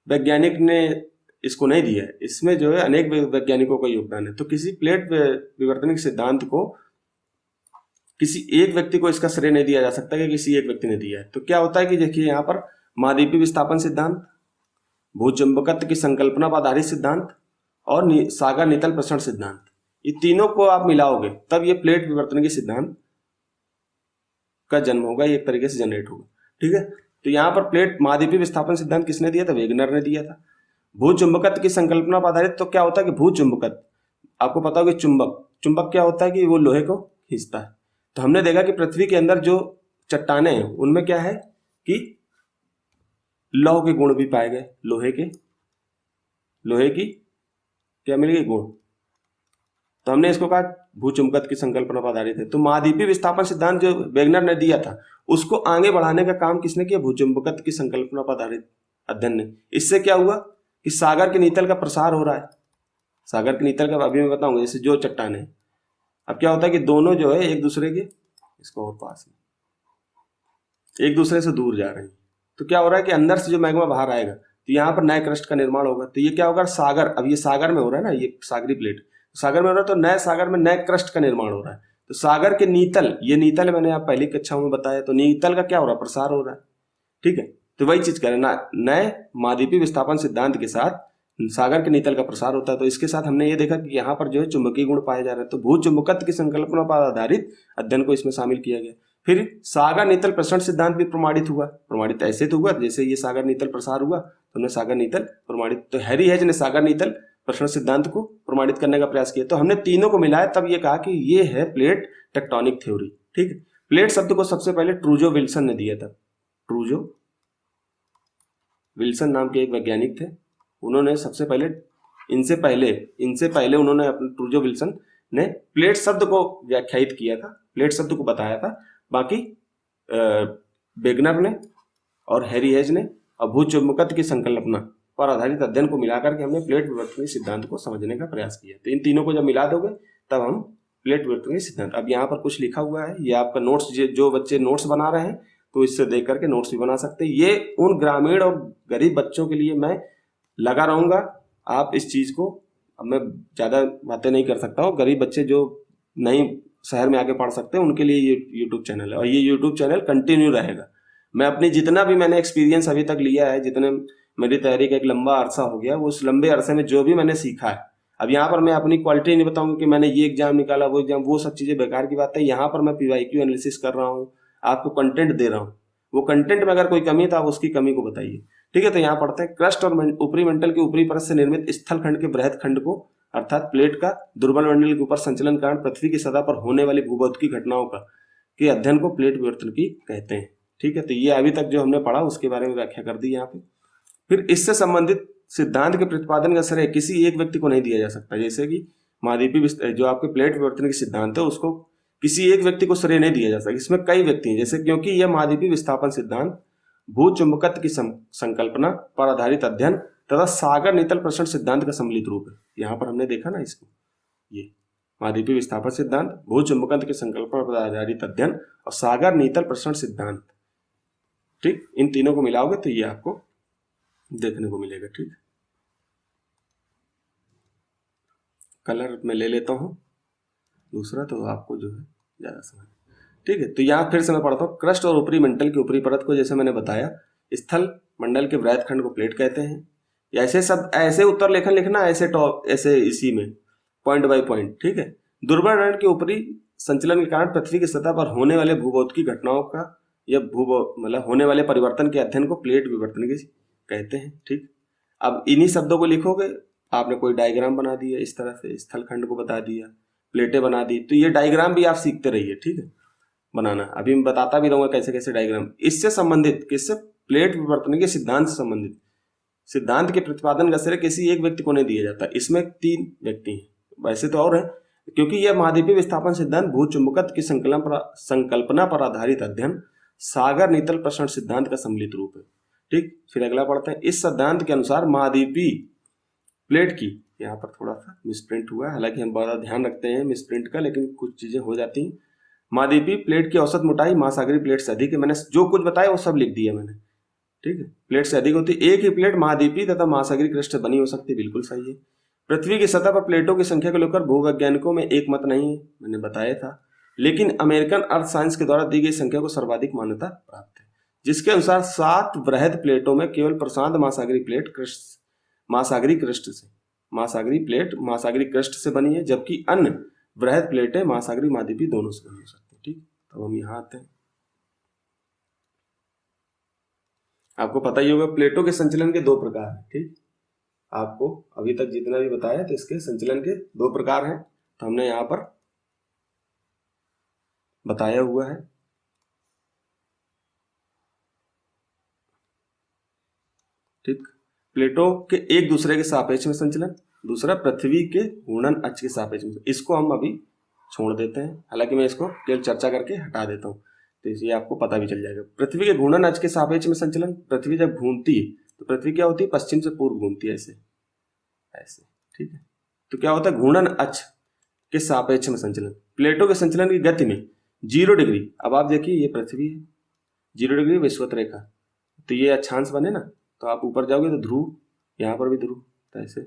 वैज्ञानिक ने इसको नहीं दिया है, इसमें जो है अनेक वैज्ञानिकों का योगदान है। तो किसी प्लेट विवर्तनिक सिद्धांत को किसी एक व्यक्ति को इसका श्रेय नहीं दिया जा सकता कि किसी एक व्यक्ति ने दिया है। तो क्या होता है कि देखिए यहाँ पर महाद्वीपीय विस्थापन सिद्धांत, भूचुंबकत्व की संकल्पना पर आधारित सिद्धांत और सागर नितल प्रसरण सिद्धांत, ये तीनों को आप मिलाओगे तब ये प्लेट विवर्तन के सिद्धांत का जन्म होगा, एक तरीके से जनरेट होगा। ठीक है, तो यहाँ पर प्लेट महाद्वीपीय विस्थापन सिद्धांत किसने दिया था, वेगनर ने दिया था। भूचुंबकत्व की संकल्पना पर आधारित, तो क्या होता है कि भूचुंबकत्व, आपको पता होगा चुंबक क्या होता है कि वो लोहे को खींचता है। तो हमने देखा कि पृथ्वी के अंदर जो चट्टाने हैं उनमें क्या है कि लौह के गुण भी पाए गए, लोहे की क्या मिल गई, गुण। तो हमने इसको कहा भूचुंबकत्व की संकल्पना पर आधारित है। तो महाद्वीपीय विस्थापन सिद्धांत जो वेगनर ने दिया था, उसको आगे बढ़ाने का काम किसने किया, भूचुंबकत्व की संकल्पना पर आधारित अध्ययन ने। इससे क्या हुआ कि सागर के नीतल का प्रसार हो रहा है। सागर के नीतल का अभी मैं बताऊंगा, जैसे जो चट्टाने हैं, अब क्या होता है कि दोनों जो है एक दूसरे के, इसको और पास में, एक दूसरे से दूर जा रहे हैं। तो क्या हो रहा है कि अंदर से जो मैग्मा बाहर आएगा, तो यहाँ पर नए क्रस्ट का निर्माण होगा। तो ये क्या होगा, सागर, अब ये सागर में हो रहा है ना, ये सागरी प्लेट सागर में हो रहा है, तो नए सागर में नए क्रस्ट का निर्माण हो रहा है। तो सागर के नीतल, ये नीतल है, मैंने आप पहली कक्षाओं में बताया, तो नीतल का क्या हो रहा है, प्रसार हो रहा है। ठीक है, तो वही चीज करें ना, नए महाद्वीपीय विस्थापन सिद्धांत के साथ सागर के नीतल का प्रसार होता है। तो इसके साथ हमने ये देखा कि यहाँ पर जो है चुंबकीय गुण पाए जा रहे हैं। तो भूचुंबकत्व की संकल्पना पर आधारित अध्ययन को इसमें शामिल किया गया। फिर सागर नीतल प्रसरण सिद्धांत भी प्रमाणित हुआ। प्रमाणित ऐसे तो हुआ जैसे ये सागर नीतल प्रसार हुआ, तो हमने सागर नीतल प्रमाणित, तो हैरी हेज ने सागर नीतल प्रसरण सिद्धांत को प्रमाणित करने का प्रयास किया। तो हमने तीनों को मिलाया, तब ये कहा कि ये है प्लेट टेक्टोनिक थ्योरी। ठीक है, प्लेट शब्द को सबसे पहले ट्रूजो विल्सन ने दिया था। ट्रूजो विल्सन नाम के एक वैज्ञानिक थे, उन्होंने सबसे पहले, इनसे पहले उन्होंने अपने ट्रूजो विल्सन ने प्लेट शब्द को व्याख्यायित किया था, प्लेट शब्द को बताया था। बाकी वेगनर ने और हैरी हेज ने और भूचुंबकत्व की संकल्पना पर आधारित अध्ययन को मिलाकर के हमने प्लेट विवर्तन सिद्धांत को समझने का प्रयास किया। तो इन तीनों को जब मिला दोगे तब हम प्लेट विवर्तन सिद्धांत। अब यहाँ पर कुछ लिखा हुआ है, ये आपका नोट्स, जो बच्चे नोट्स बना रहे हैं तो इससे देख करके नोट्स भी बना सकते हैं। ये उन ग्रामीण और गरीब बच्चों के लिए मैं लगा रहूंगा। आप इस चीज को, अब मैं ज्यादा बातें नहीं कर सकता हूँ, गरीब बच्चे जो नहीं शहर में आके पढ़ सकते हैं उनके लिए ये यूट्यूब चैनल है और ये यूट्यूब चैनल कंटिन्यू रहेगा। मैं अपनी जितना भी मैंने एक्सपीरियंस अभी तक लिया है, जितने मेरी तैयारी का एक लंबा अरसा हो गया, उस लंबे अरसे में जो भी मैंने सीखा है, अब यहाँ पर मैं अपनी क्वालिटी नहीं बताऊंगा कि मैंने ये एग्जाम निकाला, वो एग्जाम, वो सब चीजें बेकार की बात है। यहाँ पर मैं पीवाईक्यू एनालिसिस कर रहा हूँ, आपको कंटेंट दे रहा हूँ। वो कंटेंट में अगर कोई कमी है तो आप उसकी कमी को बताइए, ठीक है। तो यहाँ पढ़ते हैं, क्रस्ट और ऊपरी मंडल के ऊपरी परत से निर्मित स्थल खंड के बृहद खंड को अर्थात प्लेट का दुर्बल मंडल के ऊपर संचलन कारण पृथ्वी की सतह पर होने वाली भूभौतिक घटनाओं का के अध्ययन को प्लेट विवर्तन की कहते हैं, ठीक है। तो ये अभी तक जो हमने पढ़ा उसके बारे में व्याख्या कर दी यहाँ पे। फिर इससे संबंधित सिद्धांत के प्रतिपादन का श्रेय किसी एक व्यक्ति को नहीं दिया जा सकता। जैसे कि महाद्वीपीय जो आपके प्लेट विवर्तन के सिद्धांत है उसको किसी एक व्यक्ति को श्रेय नहीं दिया जा सकता, इसमें कई व्यक्ति हैं। जैसे क्योंकि यह महाद्वीपीय विस्थापन सिद्धांत, भूचुंबकत्व की संकल्पना पर आधारित अध्ययन तथा सागर नीतल प्रसरण सिद्धांत का सम्मिलित रूप है। यहाँ पर हमने देखा ना इसको, ये महाद्वीपीय विस्थापन सिद्धांत, भूचुंबकत्व की संकल्पना पर आधारित अध्ययन और सागर नीतल प्रसरण सिद्धांत, ठीक। इन तीनों को मिलाओगे तो ये आपको देखने को मिलेगा, ठीक। कलर में ले लेता हूं दूसरा तो आपको जो है ज्यादा समझ, ठीक है। तो यहाँ फिर से मैं पढ़ता हूँ, क्रस्ट और ऊपरी मंडल की ऊपरी परत को जैसे मैंने बताया स्थल मंडल के बृहद खंड को प्लेट कहते हैं। ऐसे सब ऐसे उत्तर लेखन लिखना, ऐसे टॉप, ऐसे इसी में पॉइंट बाय पॉइंट, ठीक है। दुर्बल मंडल के ऊपरी संचलन के कारण पृथ्वी की सतह पर होने वाले भूभौतिक घटनाओं का या मतलब होने वाले परिवर्तन के अध्ययन को प्लेट विवर्तन की कहते हैं, ठीक। अब इन्हीं शब्दों को लिखोगे, आपने कोई डायग्राम बना दिया इस तरह से, स्थल खंड को बता दिया, प्लेटें बना दी, तो ये डायग्राम भी आप सीखते रहिए, ठीक है, बनाना। अभी मैं बताता भी रहूंगा कैसे कैसे डायग्राम। इससे संबंधित, किससे, प्लेट विवर्तन के सिद्धांत से संबंधित सिद्धांत के प्रतिपादन का श्रेय किसी एक व्यक्ति को नहीं दिया जाता। इसमें 3 व्यक्ति हैं, वैसे तो और है, क्योंकि यह महाद्वीपीय विस्थापन सिद्धांत, भूचुंबकत्व की संकल्पना पर आधारित अध्ययन, सागर नीतल प्रसरण सिद्धांत का सम्मिलित रूप है, ठीक। फिर अगला पढ़ते हैं, इस सिद्धांत के अनुसार महाद्वीपीय प्लेट की, यहाँ पर थोड़ा सा मिसप्रिंट हुआ है, हालांकि हम बड़ा ध्यान रखते हैं मिसप्रिंट का, लेकिन कुछ चीजें हो जाती हैं। महाद्वीपीय प्लेट की औसत मोटाई महासागरीय प्लेट से अधिक है। मैंने जो कुछ बताया वो सब लिख दिया मैंने, ठीक है। प्लेट से अधिक होती है। एक ही प्लेट महाद्वीपीय तथा महासागरीय क्रस्ट से बनी हो सकती है, बिल्कुल सही है। पृथ्वी की सतह पर प्लेटों की संख्या को लेकर भूवैज्ञानिकों में एक मत नहीं है, मैंने बताया था, लेकिन अमेरिकन अर्थ साइंस के द्वारा दी गई संख्या को सर्वाधिक मान्यता प्राप्त है, जिसके अनुसार 7 बृहद प्लेटों में केवल प्रशांत महासागरीय प्लेट महासागरीय क्रस्ट से बनी है, जबकि अन्य बृहद प्लेटें महासागरीय महाद्वीपीय दोनों से बनी हो सकती है, ठीक। तो हम यहाँ आते हैं, आपको पता ही होगा प्लेटों के संचलन के 2 प्रकार हैं, ठीक। आपको अभी तक जितना भी बताया तो इसके संचलन के 2 प्रकार हैं, तो हमने यहाँ पर बताया हुआ है, ठीक। प्लेटों के एक दूसरे के सापेक्ष में संचलन, दूसरा पृथ्वी के घूर्णन अक्ष के सापेक्ष में। इसको हम अभी छोड़ देते हैं, हालांकि मैं इसको केवल चर्चा करके हटा देता हूँ, तो इसलिए आपको पता भी चल जाएगा। पृथ्वी के घूर्णन अक्ष के सापेक्ष में संचलन, पृथ्वी जब घूमती है तो पृथ्वी क्या होती है, पश्चिम से पूर्व घूमती है, ऐसे ऐसे, ठीक है। तो क्या होता है, घूर्णन अक्ष के सापेक्ष में संचलन। प्लेटों के संचलन की गति में 0 डिग्री, अब आप देखिए ये पृथ्वी है, 0 डिग्री विषुवत रेखा, तो ये अक्षांश बने ना, तो आप ऊपर जाओगे तो ध्रुव, यहाँ पर भी ध्रुव, तो ऐसे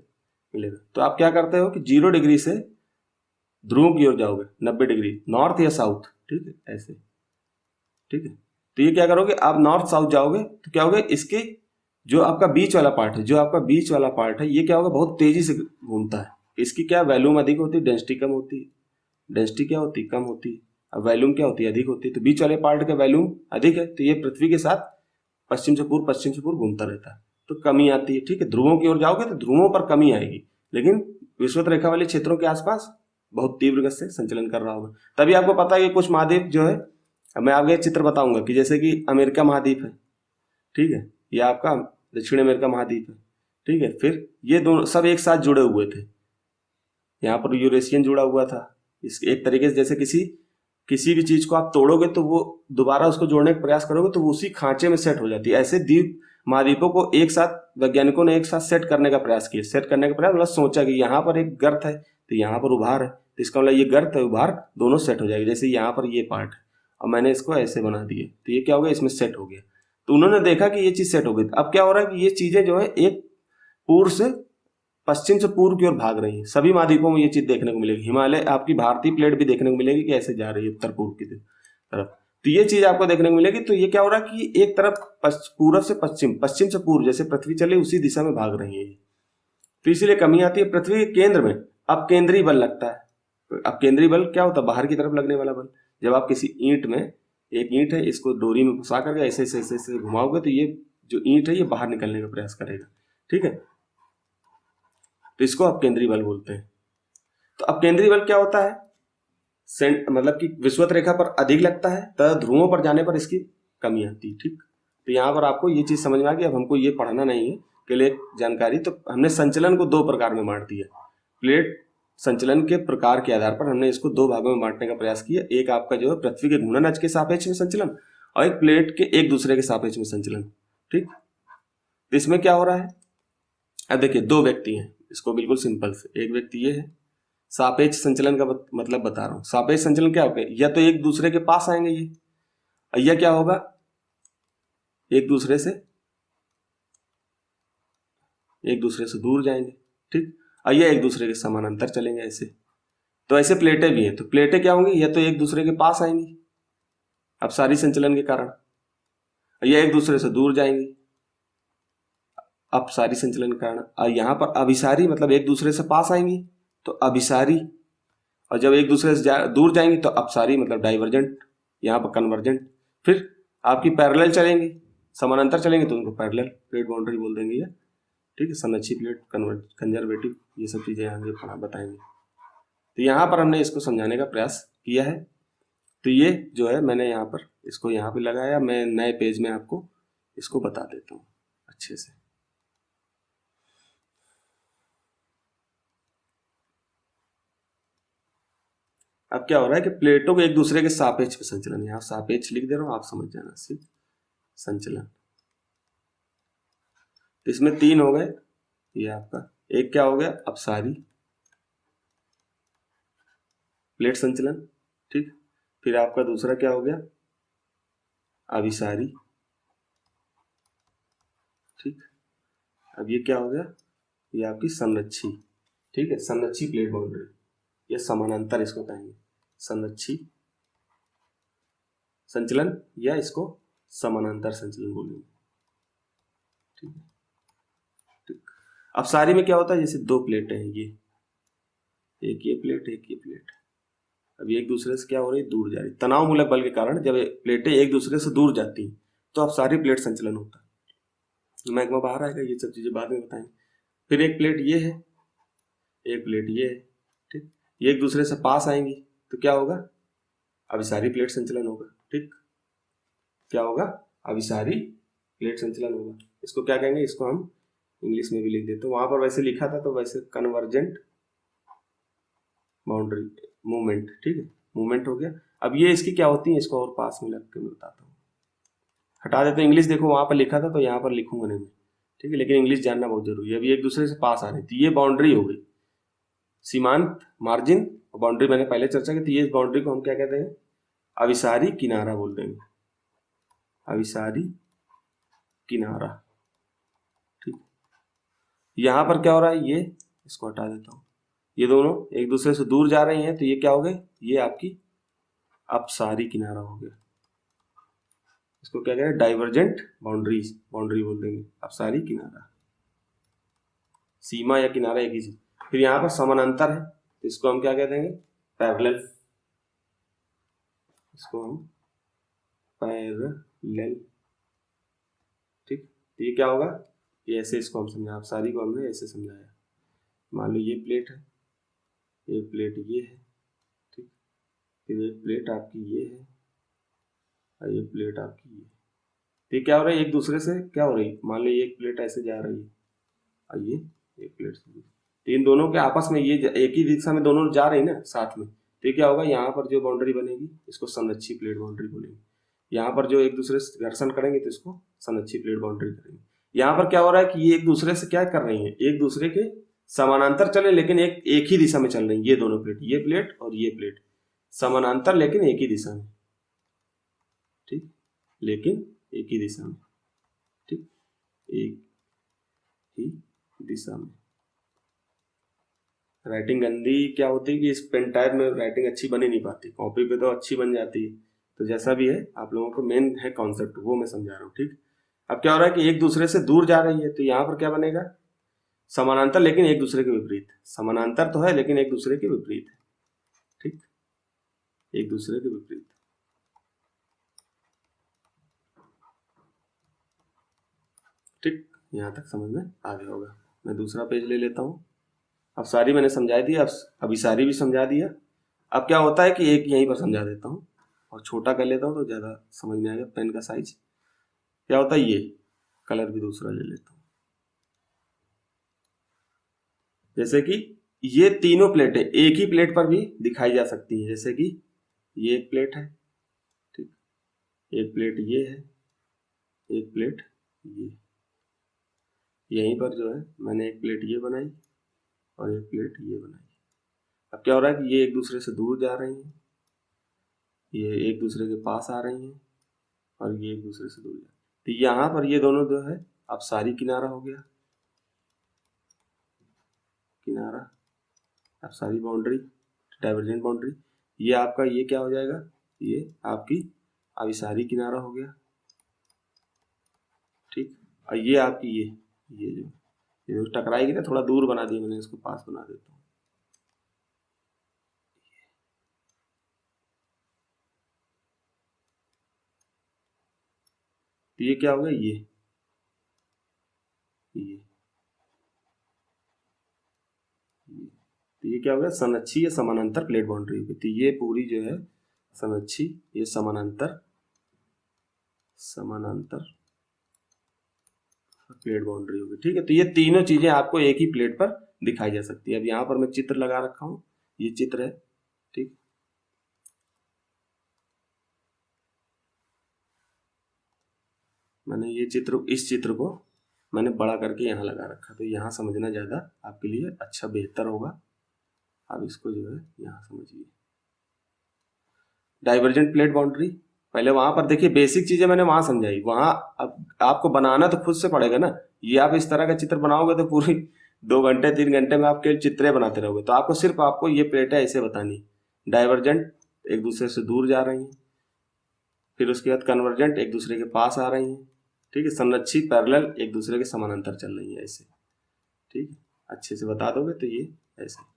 मिलेगा। तो आप क्या करते हो कि 0 डिग्री से ध्रुव की ओर जाओगे, 90 डिग्री नॉर्थ या साउथ, ठीक है, ऐसे, ठीक है। तो ये क्या करोगे, आप नॉर्थ साउथ जाओगे तो क्या होगा, इसके जो आपका बीच वाला पार्ट है, ये क्या होगा, बहुत तेजी से घूमता है। इसकी क्या वैल्यूम अधिक होती है, डेंसिटी कम होती है, डेंसिटी क्या होती है, कम होती है, अब वैल्यूम क्या होती है, अधिक होती है। तो बीच वाले पार्ट का वैल्यूम अधिक है, तो ये पृथ्वी के साथ पश्चिम से पूर्व घूमता रहता है, तो कमी आती है, ठीक है। ध्रुवों की ओर जाओगे तो ध्रुवों पर कमी आएगी, लेकिन विषुवत रेखा वाले क्षेत्रों के आसपास बहुत तीव्र गति से संचलन कर रहा होगा। तभी आपको पता है कि कुछ महाद्वीप जो है, मैं आगे चित्र बताऊंगा कि जैसे कि अमेरिका महाद्वीप है, ठीक है, ये आपका दक्षिण अमेरिका महाद्वीप है, ठीक है। फिर ये दोनों सब एक साथ जुड़े हुए थे, यहाँ पर यूरेशियन जुड़ा हुआ था, इस एक तरीके से जैसे किसी भी चीज को आप तोड़ोगे तो वो दोबारा उसको जोड़ने का प्रयास करोगे तो वो उसी खांचे में सेट हो जाती है। ऐसे द्वीप महाद्वीपों को एक साथ वैज्ञानिकों ने एक साथ सेट करने का प्रयास किया। सेट करने का प्रयास मतलब सोचा कि यहाँ पर एक गर्त है तो यहाँ पर उभार है, तो इसका मतलब ये गर्त है उभार दोनों सेट हो जाएगी। जैसे यहाँ पर ये पार्ट है और मैंने इसको ऐसे बना दिए तो ये क्या हो गया, इसमें सेट हो गया। तो उन्होंने देखा कि ये चीज सेट हो गई। अब क्या हो रहा है कि ये चीजें जो है एक पूर्व से पश्चिम से पूर्व की ओर भाग रही है। सभी महाद्वीपों में ये चीज देखने को मिलेगी। हिमालय आपकी भारतीय प्लेट भी देखने को मिलेगी कि ऐसे जा रही है उत्तर पूर्व की तरफ, तो ये चीज आपको देखने को मिलेगी। तो ये क्या हो रहा है कि एक तरफ पूर्व से पश्चिम, पश्चिम से पूर्व, जैसे पृथ्वी चले उसी दिशा में भाग रही है। तो इसीलिए कमी आती है। पृथ्वी के केंद्र में अब केंद्रीय बल लगता है। अब केंद्रीय बल क्या होता है, बाहर की तरफ लगने वाला बल। जब आप किसी ईंट में, एक ईंट है इसको डोरी में फंसा करके ऐसे ऐसे ऐसे ऐसे घुमाओगे तो ये जो ईंट है ये बाहर निकलने का प्रयास करेगा, ठीक है। तो इसको अब केंद्रीय बल बोलते हैं। तो अब केंद्रीय बल क्या होता है, मतलब कि विषुवत रेखा पर अधिक लगता है तथा ध्रुवों पर जाने पर इसकी कमी आती है, ठीक। तो यहाँ पर आपको ये चीज समझ में आ गई। अब हमको ये पढ़ना नहीं है के लिए जानकारी। तो हमने संचलन को दो प्रकार में बांट दिया। प्लेट संचलन के प्रकार के आधार पर हमने इसको दो भागों में बांटने का प्रयास किया। एक आपका जो है पृथ्वी के घूर्णन अक्ष के सापेक्ष में संचलन और एक प्लेट के एक दूसरे के सापेक्ष में संचलन, ठीक। तो इसमें क्या हो रहा है, अब देखिए दो व्यक्ति हैं, इसको बिल्कुल सिंपल से, एक व्यक्ति ये है। सापेक्ष संचलन का मतलब बता रहा हूं। सापेक्ष संचलन क्या होगा, या तो एक दूसरे के पास आएंगे ये, या क्या होगा एक दूसरे से दूर जाएंगे, ठीक। और ये एक दूसरे के समानांतर चलेंगे ऐसे। तो ऐसे प्लेटें भी हैं। तो प्लेटें क्या होंगी, या तो एक दूसरे के पास आएंगी अपसारी संचलन के कारण, या एक दूसरे से दूर जाएंगी अपसारी संचलन के कारण। और यहाँ पर अभिसारी मतलब एक दूसरे से पास आएंगी तो अभिसारी, और जब एक दूसरे से दूर जाएंगी तो अपसारी मतलब डाइवर्जेंट, यहाँ पर कन्वर्जेंट। फिर आपकी पैरेलल चलेंगी, समानांतर चलेंगे तो उनको पैरेलल प्लेट बाउंड्री बोल देंगे, या ठीक है। संरक्षी प्लेट, कंजर्वेटिव, ये सब चीजें आगे बताएंगे। तो यहाँ पर हमने इसको समझाने का प्रयास किया है। तो ये जो है मैंने यहाँ पर इसको यहाँ पे लगाया। मैं नए पेज में आपको इसको बता देता हूँ अच्छे से। अब क्या हो रहा है कि प्लेटों को एक दूसरे के सापेक्ष में संचलन, यहाँ सापेक्ष लिख दे रहा हूँ, आप समझ जाना, सिर्फ संचलन। तो इसमें तीन हो गए, ये आपका एक क्या हो गया अपसारी प्लेट संचलन, ठीक। फिर आपका दूसरा क्या हो गया अभिसारी, ठीक। अब ये क्या हो गया, ये आपकी संरक्षी, ठीक है, संरक्षी प्लेट बाउंड्री, या समानांतर इसको कहेंगे, संरक्षी संचलन, या इसको समानांतर संचलन बोलेंगे, ठीक है, ठीक। अपसारी में क्या होता है, जैसे दो प्लेटें हैं, ये एक ये प्लेट एक ये प्लेट, अब एक दूसरे से क्या हो रही है दूर जा रही। तनाव मूलक बल के कारण जब प्लेटें एक दूसरे से दूर जाती हैं तो अपसारी प्लेट संचलन होता है। मैग्मा बाहर आएगा, ये सब चीजें बाद में बताएंगे। फिर एक प्लेट ये है, एक प्लेट ये है, ठीक। ये एक दूसरे से पास आएंगी तो क्या होगा अभिसारी प्लेट संचलन होगा, ठीक। क्या होगा अभिसारी प्लेट संचलन होगा। इसको क्या कहेंगे, इसको हम इंग्लिश में भी लिख देते हैं, वहां पर वैसे लिखा था तो वैसे कन्वर्जेंट बाउंड्री मूवमेंट, ठीक है, मूवमेंट हो गया। अब ये इसकी क्या होती है, इसको और पास में लग के मैं बताता हूँ, हटा देते हैं इंग्लिश। देखो वहां पर लिखा था तो यहाँ पर लिखूंगा नहीं मैं, ठीक है, लेकिन इंग्लिश जानना बहुत जरूरी है। अभी एक दूसरे से पास आ रहे थे, ये बाउंड्री हो गई, सीमांत मार्जिन बाउंड्री मैंने पहले चर्चा की थी। ये बाउंड्री को हम क्या कहते हैं अभिसारी किनारा बोल देंगे, अभिसारी किनारा, ठीक। यहां पर क्या हो रहा है, ये इसको हटा देता हूं, ये दोनों एक दूसरे से दूर जा रही हैं तो ये क्या हो गए, ये आपकी अपसारी किनारा हो गया। इसको क्या कहेंगे डाइवर्जेंट बाउंड्री बोल देंगे, अपसारी किनारा, सीमा या किनारा एक ही चीज। फिर यहाँ पर समानांतर है तो इसको हम क्या कह देंगे पैरेलल, इसको हम पैरेलल, ठीक। तो ये क्या होगा, ये ऐसे इसको हम समझा, अपसारी को हमने ऐसे समझाया। मान लो ये प्लेट है, एक प्लेट ये है, ठीक। फिर एक प्लेट आपकी ये है और ये प्लेट आपकी ये। तो क्या हो रहा है, एक दूसरे से क्या हो रही है, मान लो ये एक प्लेट ऐसे जा रही है और ये एक प्लेट से, तो इन दोनों के आपस में ये एक ही दिशा में दोनों जा रही है ना साथ में, तो ये क्या होगा, यहाँ पर जो बाउंड्री बनेगी इसको समअच्छी प्लेट बाउंड्री बोलेंगे। यहाँ पर जो एक दूसरे से घर्षण करेंगे तो इसको समअच्छी प्लेट बाउंड्री करेंगे। यहाँ पर क्या हो रहा है कि ये एक दूसरे से क्या कर रही है, एक दूसरे के समानांतर चले लेकिन एक ही दिशा में चल रही है। ये दोनों प्लेट, ये प्लेट और ये प्लेट समानांतर लेकिन एक ही दिशा में, ठीक, लेकिन एक ही दिशा में, ठीक, एक ही दिशा में। राइटिंग गंदी क्या होती है कि इस पेन टाइप में राइटिंग अच्छी बन ही नहीं पाती, कॉपी पे तो अच्छी बन जाती है। तो जैसा भी है आप लोगों को मेन है कॉन्सेप्ट वो मैं समझा रहा हूँ, ठीक। अब क्या हो रहा है कि एक दूसरे से दूर जा रही है तो यहाँ पर क्या बनेगा, समानांतर लेकिन एक दूसरे के विपरीत। समानांतर तो है लेकिन एक दूसरे के विपरीत है, ठीक, एक दूसरे के विपरीत, ठीक। यहाँ तक समझ में आ गया होगा। मैं दूसरा पेज ले लेता हूँ। अब सारी मैंने समझा दी, अब अभी सारी भी समझा दिया। अब क्या होता है कि एक यहीं पर समझा देता हूँ और छोटा कर लेता हूँ तो ज़्यादा समझ में आएगा। पेन का साइज क्या होता है, ये कलर भी दूसरा ले लेता हूँ। जैसे कि ये तीनों प्लेटें एक ही प्लेट पर भी दिखाई जा सकती हैं। जैसे कि ये एक प्लेट है, ठीक, एक प्लेट ये है, एक प्लेट ये। यहीं पर जो है मैंने एक प्लेट ये बनाई और एक प्लेट ये बनाई। अब क्या हो रहा है कि ये एक दूसरे से दूर जा रही हैं, ये एक दूसरे के पास आ रही हैं और ये एक दूसरे से दूर जा रही हैं। तो यहाँ पर ये दोनों जो है अब सारी किनारा हो गया, किनारा, अब सारी बाउंड्री, डाइवर्जेंट बाउंड्री। ये आपका ये क्या हो जाएगा, ये आपकी अभिसारी किनारा हो गया, ठीक। और ये आपकी ये जो टकराएगी ना, थोड़ा दूर बना दिया मैंने, इसको पास बना देता हूँ। तो ये क्या होगा, ये तो ये क्या होगा, समअच्छी या समानांतर प्लेट बाउंड्री होगी। तो ये पूरी जो है समअच्छी, ये समानांतर प्लेट बाउंड्री होगी, ठीक है। तो ये तीनों चीजें आपको एक ही प्लेट पर दिखाई जा सकती है। अब यहाँ पर मैं चित्र लगा रखा हूँ, ये चित्र है, ठीक। मैंने ये चित्र, इस चित्र को मैंने बड़ा करके यहाँ लगा रखा, तो यहाँ समझना ज़्यादा आपके लिए अच्छा बेहतर होगा। अब इसको जो है यहाँ समझिए, डाइवर्जेंट प्लेट बाउंड्री। पहले वहां पर देखिए बेसिक चीजें मैंने वहां समझाई, वहां अब आपको बनाना तो खुद से पड़ेगा ना। ये आप इस तरह का चित्र बनाओगे तो पूरी 2 घंटे 3 घंटे में आप केवल चित्रें बनाते रहोगे। तो आपको सिर्फ आपको ये प्लेटें ऐसे बतानी, डाइवर्जेंट एक दूसरे से दूर जा रही हैं, फिर उसके बाद कन्वर्जेंट एक दूसरे के पास आ रही हैं, ठीक है। संरक्षी पैरेलल एक दूसरे के समानांतर चल रही है ऐसे, ठीक है। अच्छे से बता दोगे तो ये ऐसे,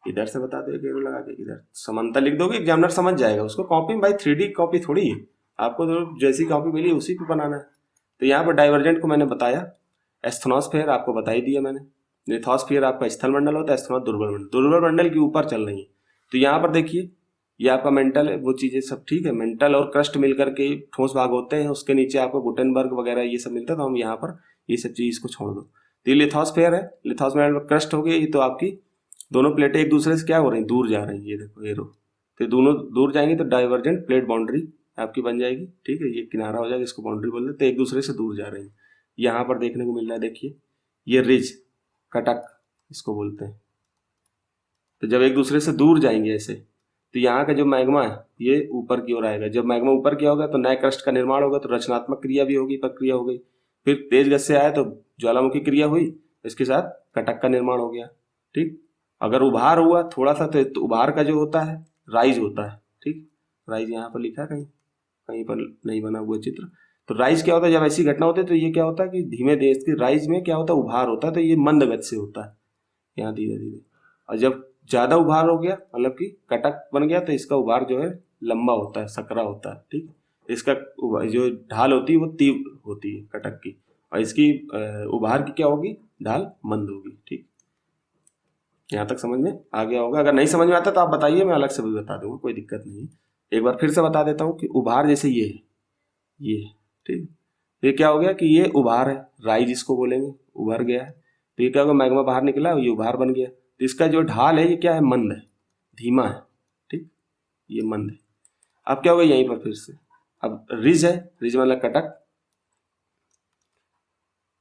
इधर से बता दो एक एरो लगा के, इधर समांतर लिख दोगे, एग्जामिनर समझ जाएगा। उसको कॉपी में भाई 3D कॉपी थोड़ी है, आपको तो जैसी कॉपी मिली उसी पे बनाना है। तो यहाँ पर डाइवर्जेंट को मैंने बताया, एस्थनोस्फेयर आपको बता ही दिया मैंने। लिथोस्फियर आपका स्थल मंडल होता है, एस्थनोस दुर्बल मंडल के ऊपर चल रही है। तो यहाँ पर देखिए ये आपका मेंटल है, वो चीजें सब ठीक है। मेंटल और क्रस्ट मिलकर के ठोस भाग होते हैं, उसके नीचे आपको गुटेनबर्ग वगैरह ये सब मिलता है। तो हम यहाँ पर ये सब चीज को छोड़ दो। तो ये लिथोस्फेयर है, लिथोस्फेयर में क्रस्ट हो गई। तो आपकी दोनों प्लेटें एक दूसरे से क्या हो रही हैं, दूर जा रही हैं। ये देखो एरो, तो दोनों दूर जाएंगी तो डाइवर्जेंट प्लेट बाउंड्री आपकी बन जाएगी, ठीक है। ये किनारा हो जाएगा, इसको बाउंड्री बोल देते हैं। एक दूसरे से दूर जा रही हैं। यहाँ पर देखने को मिल रहा है, देखिए ये रिज, कटक इसको बोलते हैं। तो जब एक दूसरे से दूर जाएंगे ऐसे, तो यहाँ का जो मैग्मा है ये ऊपर की ओर आएगा। जब मैग्मा ऊपर की होगा तो नए क्रस्ट का निर्माण होगा, तो रचनात्मक क्रिया भी होगी, प्रक्रिया हो गई। फिर तेज गति से आया तो ज्वालामुखी क्रिया हुई, इसके साथ कटक का निर्माण हो गया, ठीक। अगर उभार हुआ थोड़ा सा तो उभार का जो होता है राइज होता है, ठीक। राइज यहाँ पर लिखा है, कहीं कहीं पर नहीं बना हुआ चित्र। तो राइज क्या होता है, जब ऐसी घटना होती है तो ये क्या होता है कि धीमे देश की राइज में क्या होता है, उभार होता है। तो ये मंद गति से होता है यहाँ धीरे धीरे। और जब ज्यादा उभार हो गया, मतलब कि कटक बन गया, तो इसका उभार जो है लंबा होता है, सकरा होता है, ठीक। इसका जो ढाल होती है वो तीव्र होती है कटक की, और इसकी उभार की क्या होगी, ढाल मंद होगी, ठीक। यहाँ तक समझ में आ गया होगा। अगर नहीं समझ में आता तो आप बताइए, मैं अलग से भी बता दूंगा, कोई दिक्कत नहीं। एक बार फिर से बता देता हूँ कि उभार जैसे ये है, ये ठीक, ये क्या हो गया कि ये उभार है, राइज इसको बोलेंगे, उभर गया है। तो ये क्या होगा, मैग्मा बाहर निकला, ये उभार बन गया। तो इसका जो ढाल है ये क्या है, मंद है, धीमा है, ये मंद है। अब क्या होगा यहीं पर फिर से, अब रिज है, रिज मतलब कटक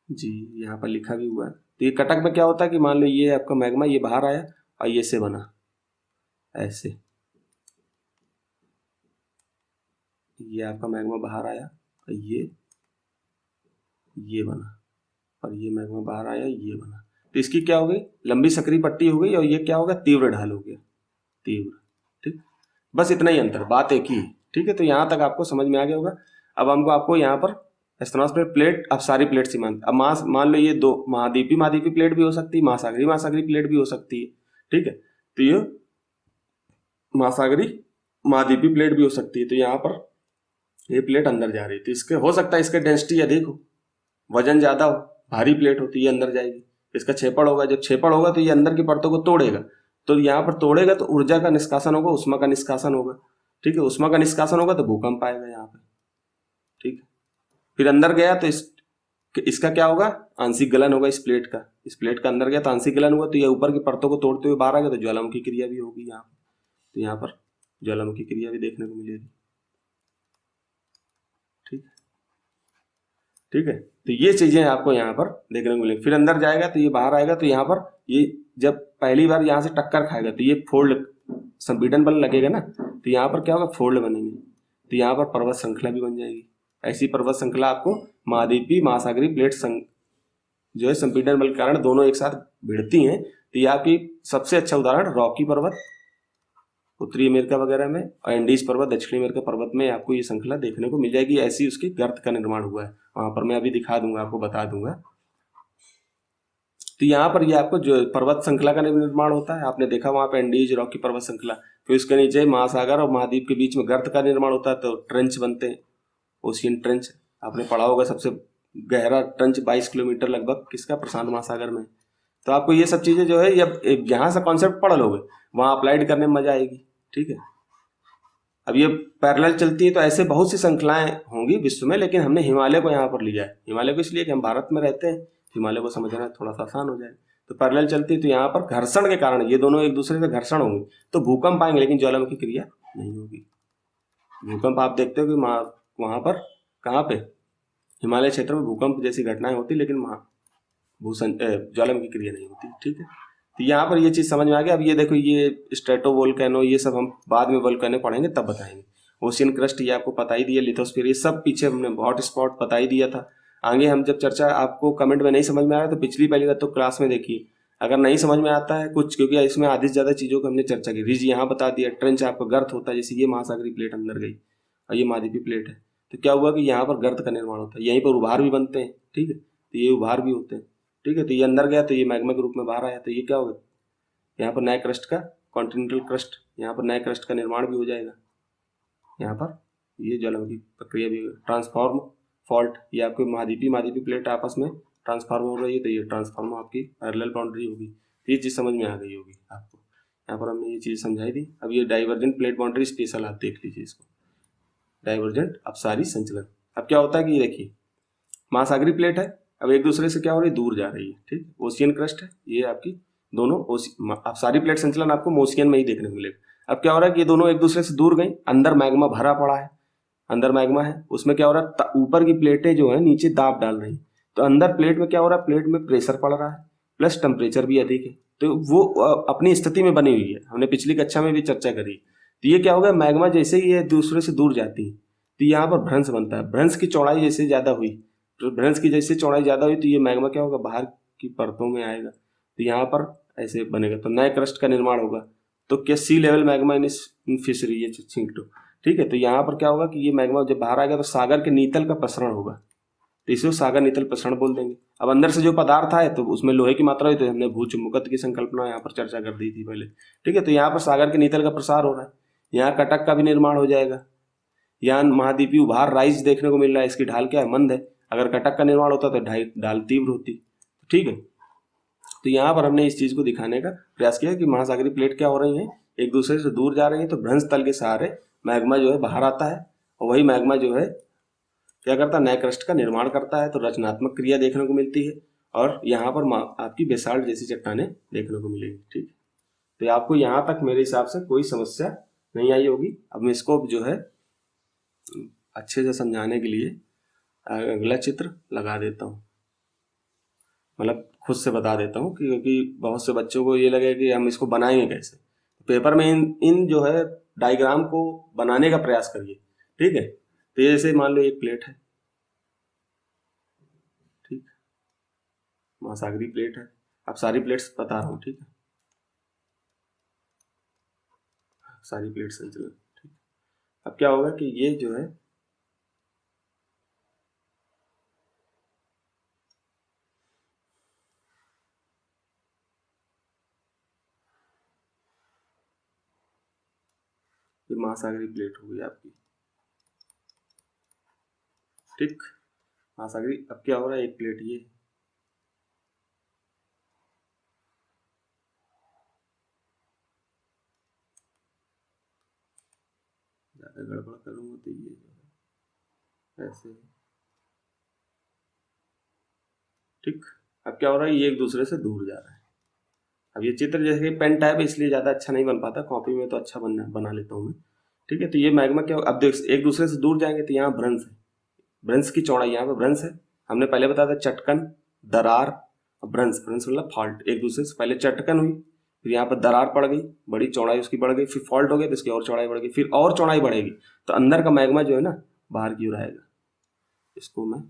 जी, यहाँ पर लिखा भी हुआ है। तो ये कटक में क्या होता है कि मान लो ये आपका मैग्मा ये बाहर आया और ये से बना ऐसे, ये आपका मैग्मा बाहर आया और ये बना, और ये मैग्मा बाहर आया ये बना। तो इसकी क्या हो गई, लंबी सकरी पट्टी हो गई, और ये क्या होगा, तीव्र ढाल हो गया, तीव्र। ठीक, बस इतना ही अंतर, बात एक ही है। ठीक है, तो यहाँ तक आपको समझ में आ गया होगा। अब हमको आपको यहाँ पर एस्टेनॉस प्लेट, अब सारी प्लेट सीमांत, अब मान लो ये दो महाद्वीपीय प्लेट भी हो सकती है, महासागरीय प्लेट भी हो सकती है। ठीक है, तो ये महासागरीय महाद्वीपीय प्लेट भी हो सकती है। तो यहाँ पर ये प्लेट अंदर जा रही है, तो इसके हो सकता है इसके डेंसिटी अधिक हो, वजन ज्यादा हो, भारी प्लेट होती है, अंदर जाएगी। इसका छेपड़ होगा, जब छेपड़ होगा तो ये अंदर की परतों को तोड़ेगा, तो यहाँ पर तोड़ेगा तो ऊर्जा का निष्कासन होगा, उष्मा का निष्कासन होगा। ठीक है, उष्मा का निष्कासन होगा तो भूकंप आएगा यहाँ पे। ठीक है, फिर अंदर गया तो इसका क्या होगा, आंशिक गलन होगा इस प्लेट का अंदर गया तो आंशिक गलन हुआ, तो ये ऊपर की परतों को तोड़ते हुए बाहर आ गया, तो ज्वालामुखी क्रिया भी होगी यहाँ पर। तो यहाँ पर ज्वालामुखी क्रिया भी देखने को मिलेगी। ठीक है, ठीक है, तो ये चीजें आपको यहाँ पर देखने को मिलेगी। फिर अंदर जाएगा तो ये बाहर आएगा, तो यहाँ पर ये जब पहली बार यहाँ से टक्कर खाएगा तो ये फोल्ड, संपीड़न बल लगेगा ना, तो यहाँ पर क्या होगा, फोल्ड बनेंगे, तो यहाँ पर पर्वत श्रृंखला भी बन जाएगी। ऐसी पर्वत श्रृंखला आपको महाद्वीपीय महासागरीय प्लेट जो है संपीड़न बल के कारण दोनों एक साथ भिड़ती हैं। तो ये आपकी सबसे अच्छा उदाहरण रॉकी पर्वत उत्तरी अमेरिका वगैरह में, और एंडीज पर्वत दक्षिणी अमेरिका पर्वत में आपको ये श्रृंखला देखने को मिल जाएगी। ऐसी उसकी गर्त का निर्माण हुआ है, वहां पर मैं अभी दिखा दूंगा, आपको बता दूंगा। तो यहाँ पर ये आपको जो पर्वत श्रृंखला का निर्माण होता है, आपने देखा वहां पे एंडीज रॉकी पर्वत श्रृंखला, फिर उसके नीचे महासागर और महाद्वीप के बीच में गर्त का निर्माण होता है, तो ट्रेंच बनते हैं, ओशियन ट्रेंच आपने पढ़ा होगा। सबसे गहरा ट्रेंच 22 किलोमीटर लगभग किसका, प्रशांत महासागर में। तो आपको ये सब चीजें जो है यहाँ से कॉन्सेप्ट पढ़ लोगे, वहां अप्लाइड करने में मजा आएगी। ठीक है, अब ये पैरेलल चलती है तो ऐसे बहुत सी श्रृंखलाएं होंगी विश्व में, लेकिन हमने हिमालय को यहाँ पर लिया है। हिमालय को इसलिए कि हम भारत में रहते हैं, हिमालय को समझना थोड़ा सा आसान हो जाए। तो पैरेलल चलती है तो यहाँ पर घर्षण के कारण ये दोनों एक दूसरे से घर्षण होंगे तो भूकंप आएंगे, लेकिन ज्वालामुखी क्रिया नहीं होगी। भूकंप आप देखते हो कि वहां पर कहाँ पे, हिमालय क्षेत्र में भूकंप जैसी घटनाएं होती, लेकिन ज्वालामुखी क्रिया नहीं होती। ठीक है, तो यहाँ पर ये चीज समझ में आ गया। अब ये देखो, ये स्ट्रेटोवोल्केनो, ये सब हम बाद में वोल्केनो पढ़ेंगे तब बताएंगे। ओशियन क्रस्ट ये आपको पता ही दिया, लिथोस्फीयर ये सब पीछे हमने हॉट स्पॉट बता ही दिया था। आगे हम जब चर्चा, आपको कमेंट में नहीं समझ में आ रहा तो पिछली पहली बार तो क्लास में देखिए, अगर नहीं समझ में आता है कुछ, क्योंकि इसमें आधी से ज्यादा चीजों को हमने चर्चा की। रिज यहाँ बता दिया, ट्रेंच आपको गर्त होता है, जैसे ये महासागरीय प्लेट अंदर गई और ये महाद्वीपीय प्लेट है, तो क्या हुआ कि यहाँ पर गर्त का निर्माण होता है, यहीं पर उभार भी बनते हैं। ठीक है, तो ये उभार भी होते हैं। ठीक है, तो ये अंदर गया तो ये मैग्मा के रूप में बाहर आया, तो ये क्या होगा, यहाँ पर नए क्रस्ट का, कॉन्टिनेंटल क्रस्ट, यहाँ पर नए क्रस्ट का निर्माण भी हो जाएगा। यहाँ पर ये ज्वालामुखी प्रक्रिया भी, ट्रांसफॉर्म फॉल्ट, ये आपके महाद्वीपीय प्लेट आपस में ट्रांसफॉर्म हो रही है, तो ये ट्रांसफॉर्म आपकी पैरेलल बाउंड्री होगी। ये चीज़ समझ में आ गई होगी आपको, यहाँ पर हमने ये चीज़ समझाई दी। अब ये डाइवर्जेंट प्लेट बाउंड्री स्पेशल आप देख लीजिए इसको, डाइवर्जेंट अपसारी संचलन। अब क्या होता है कि देखिए, महासागरीय प्लेट है, अब एक दूसरे से क्या हो रही है, दूर जा रही है। ठीक, ओशियन क्रस्ट है, ये आपकी दोनों अपसारी प्लेट संचलन आपको मोशियन में ही देखने को मिलेगा। अब क्या हो रहा है कि ये दोनों एक दूसरे से दूर गई, अंदर मैग्मा भरा पड़ा है, अंदर मैग्मा है, उसमें क्या हो रहा है, ऊपर की प्लेटें जो है नीचे दाब डाल रही, तो अंदर प्लेट में क्या हो रहा है, प्लेट में प्रेशर पड़ रहा है, प्लस टेम्परेचर भी अधिक है, तो वो अपनी स्थिति में बनी हुई है। हमने पिछली कक्षा में भी चर्चा करी। तो ये क्या होगा, मैग्मा जैसे ही ये दूसरे से दूर जाती है तो यहाँ पर भ्रंश बनता है, भ्रंश की चौड़ाई जैसे ज्यादा हुई, तो भ्रंश की जैसे चौड़ाई ज्यादा हुई तो ये मैग्मा क्या होगा, बाहर की परतों में आएगा, तो यहाँ पर ऐसे बनेगा, तो नए क्रस्ट का निर्माण होगा। तो क्या सी लेवल मैग्मा इन फिशरी, ये चिंकटो। ठीक है, तो यहाँ पर क्या होगा कि ये मैग्मा जब बाहर आएगा तो सागर के नीतल का प्रसरण होगा, तो इसे सागर नीतल प्रसरण बोल देंगे। अब अंदर से जो पदार्थ आए तो उसमें लोहे की मात्रा हुई, तो हमने भूचुम्बकत्व की संकल्पना यहाँ पर चर्चा कर दी थी पहले। ठीक है, तो यहाँ पर सागर के नीतल का प्रसार हो रहा है, यहाँ कटक का भी निर्माण हो जाएगा, यहाँ महाद्वीपीय उभार राइज देखने को मिल रहा है, इसकी ढाल क्या है, मंद है। अगर कटक का निर्माण होता तो ढाल तीव्र होती। ठीक है, तो यहाँ पर हमने इस चीज को दिखाने का प्रयास किया कि महासागरीय प्लेट क्या हो रही है, एक दूसरे से दूर जा रही है, तो भ्रंश तल के सहारे मैग्मा जो है बाहर आता है, और वही मैग्मा जो है क्या करता है, नए क्रस्ट का निर्माण करता है, तो रचनात्मक क्रिया देखने को मिलती है, और यहाँ पर आपकी बेसाल्ट जैसी चट्टानें देखने को मिलेगी। ठीक, तो आपको यहाँ तक मेरे हिसाब से कोई समस्या नहीं आई होगी। अब मैं इसको जो है अच्छे से समझाने के लिए अगला चित्र लगा देता हूँ, मतलब खुद से बता देता हूँ, क्योंकि बहुत से बच्चों को ये लगे कि हम इसको बनाएंगे कैसे। पेपर में इन जो है डायग्राम को बनाने का प्रयास करिए, ठीक है। तो ये जैसे मान लो एक प्लेट है, ठीक, महासागरीय प्लेट है। अब सारी प्लेट्स बता रहा हूँ, ठीक है, सारी प्लेट संचलन, ठीक। अब क्या होगा कि ये जो है ये महासागरीय प्लेट हो गई आपकी, ठीक, महासागरीय। अब क्या हो रहा है, एक प्लेट ये, ज्यादा गड़बड़ करूंगा तो ये जो है ऐसे, ठीक। अब क्या हो रहा है, ये एक दूसरे से दूर जा रहा है। अब ये चित्र जैसे पेन टाइप है इसलिए ज़्यादा अच्छा नहीं बन पाता, कॉपी में तो अच्छा बना लेता हूँ मैं, ठीक है। तो ये मैग्मा क्या, अब देख एक दूसरे से दूर जाएंगे तो यहाँ भ्रंश है, भ्रंश की चौड़ाई, यहाँ पर भ्रंश है। हमने पहले बताया था चटकन, दरार, भ्रंश, भ्रंश मतलब फॉल्ट। एक दूसरे से पहले चटकन हुई, फिर यहाँ पर दरार पड़ गई, बड़ी चौड़ाई उसकी बढ़ गई, फिर फॉल्ट हो गया तो इसकी और चौड़ाई बढ़ गई, फिर और चौड़ाई बढ़ेगी, तो अंदर का मैग्मा जो है ना बाहर की ओर आएगा। इसको मैं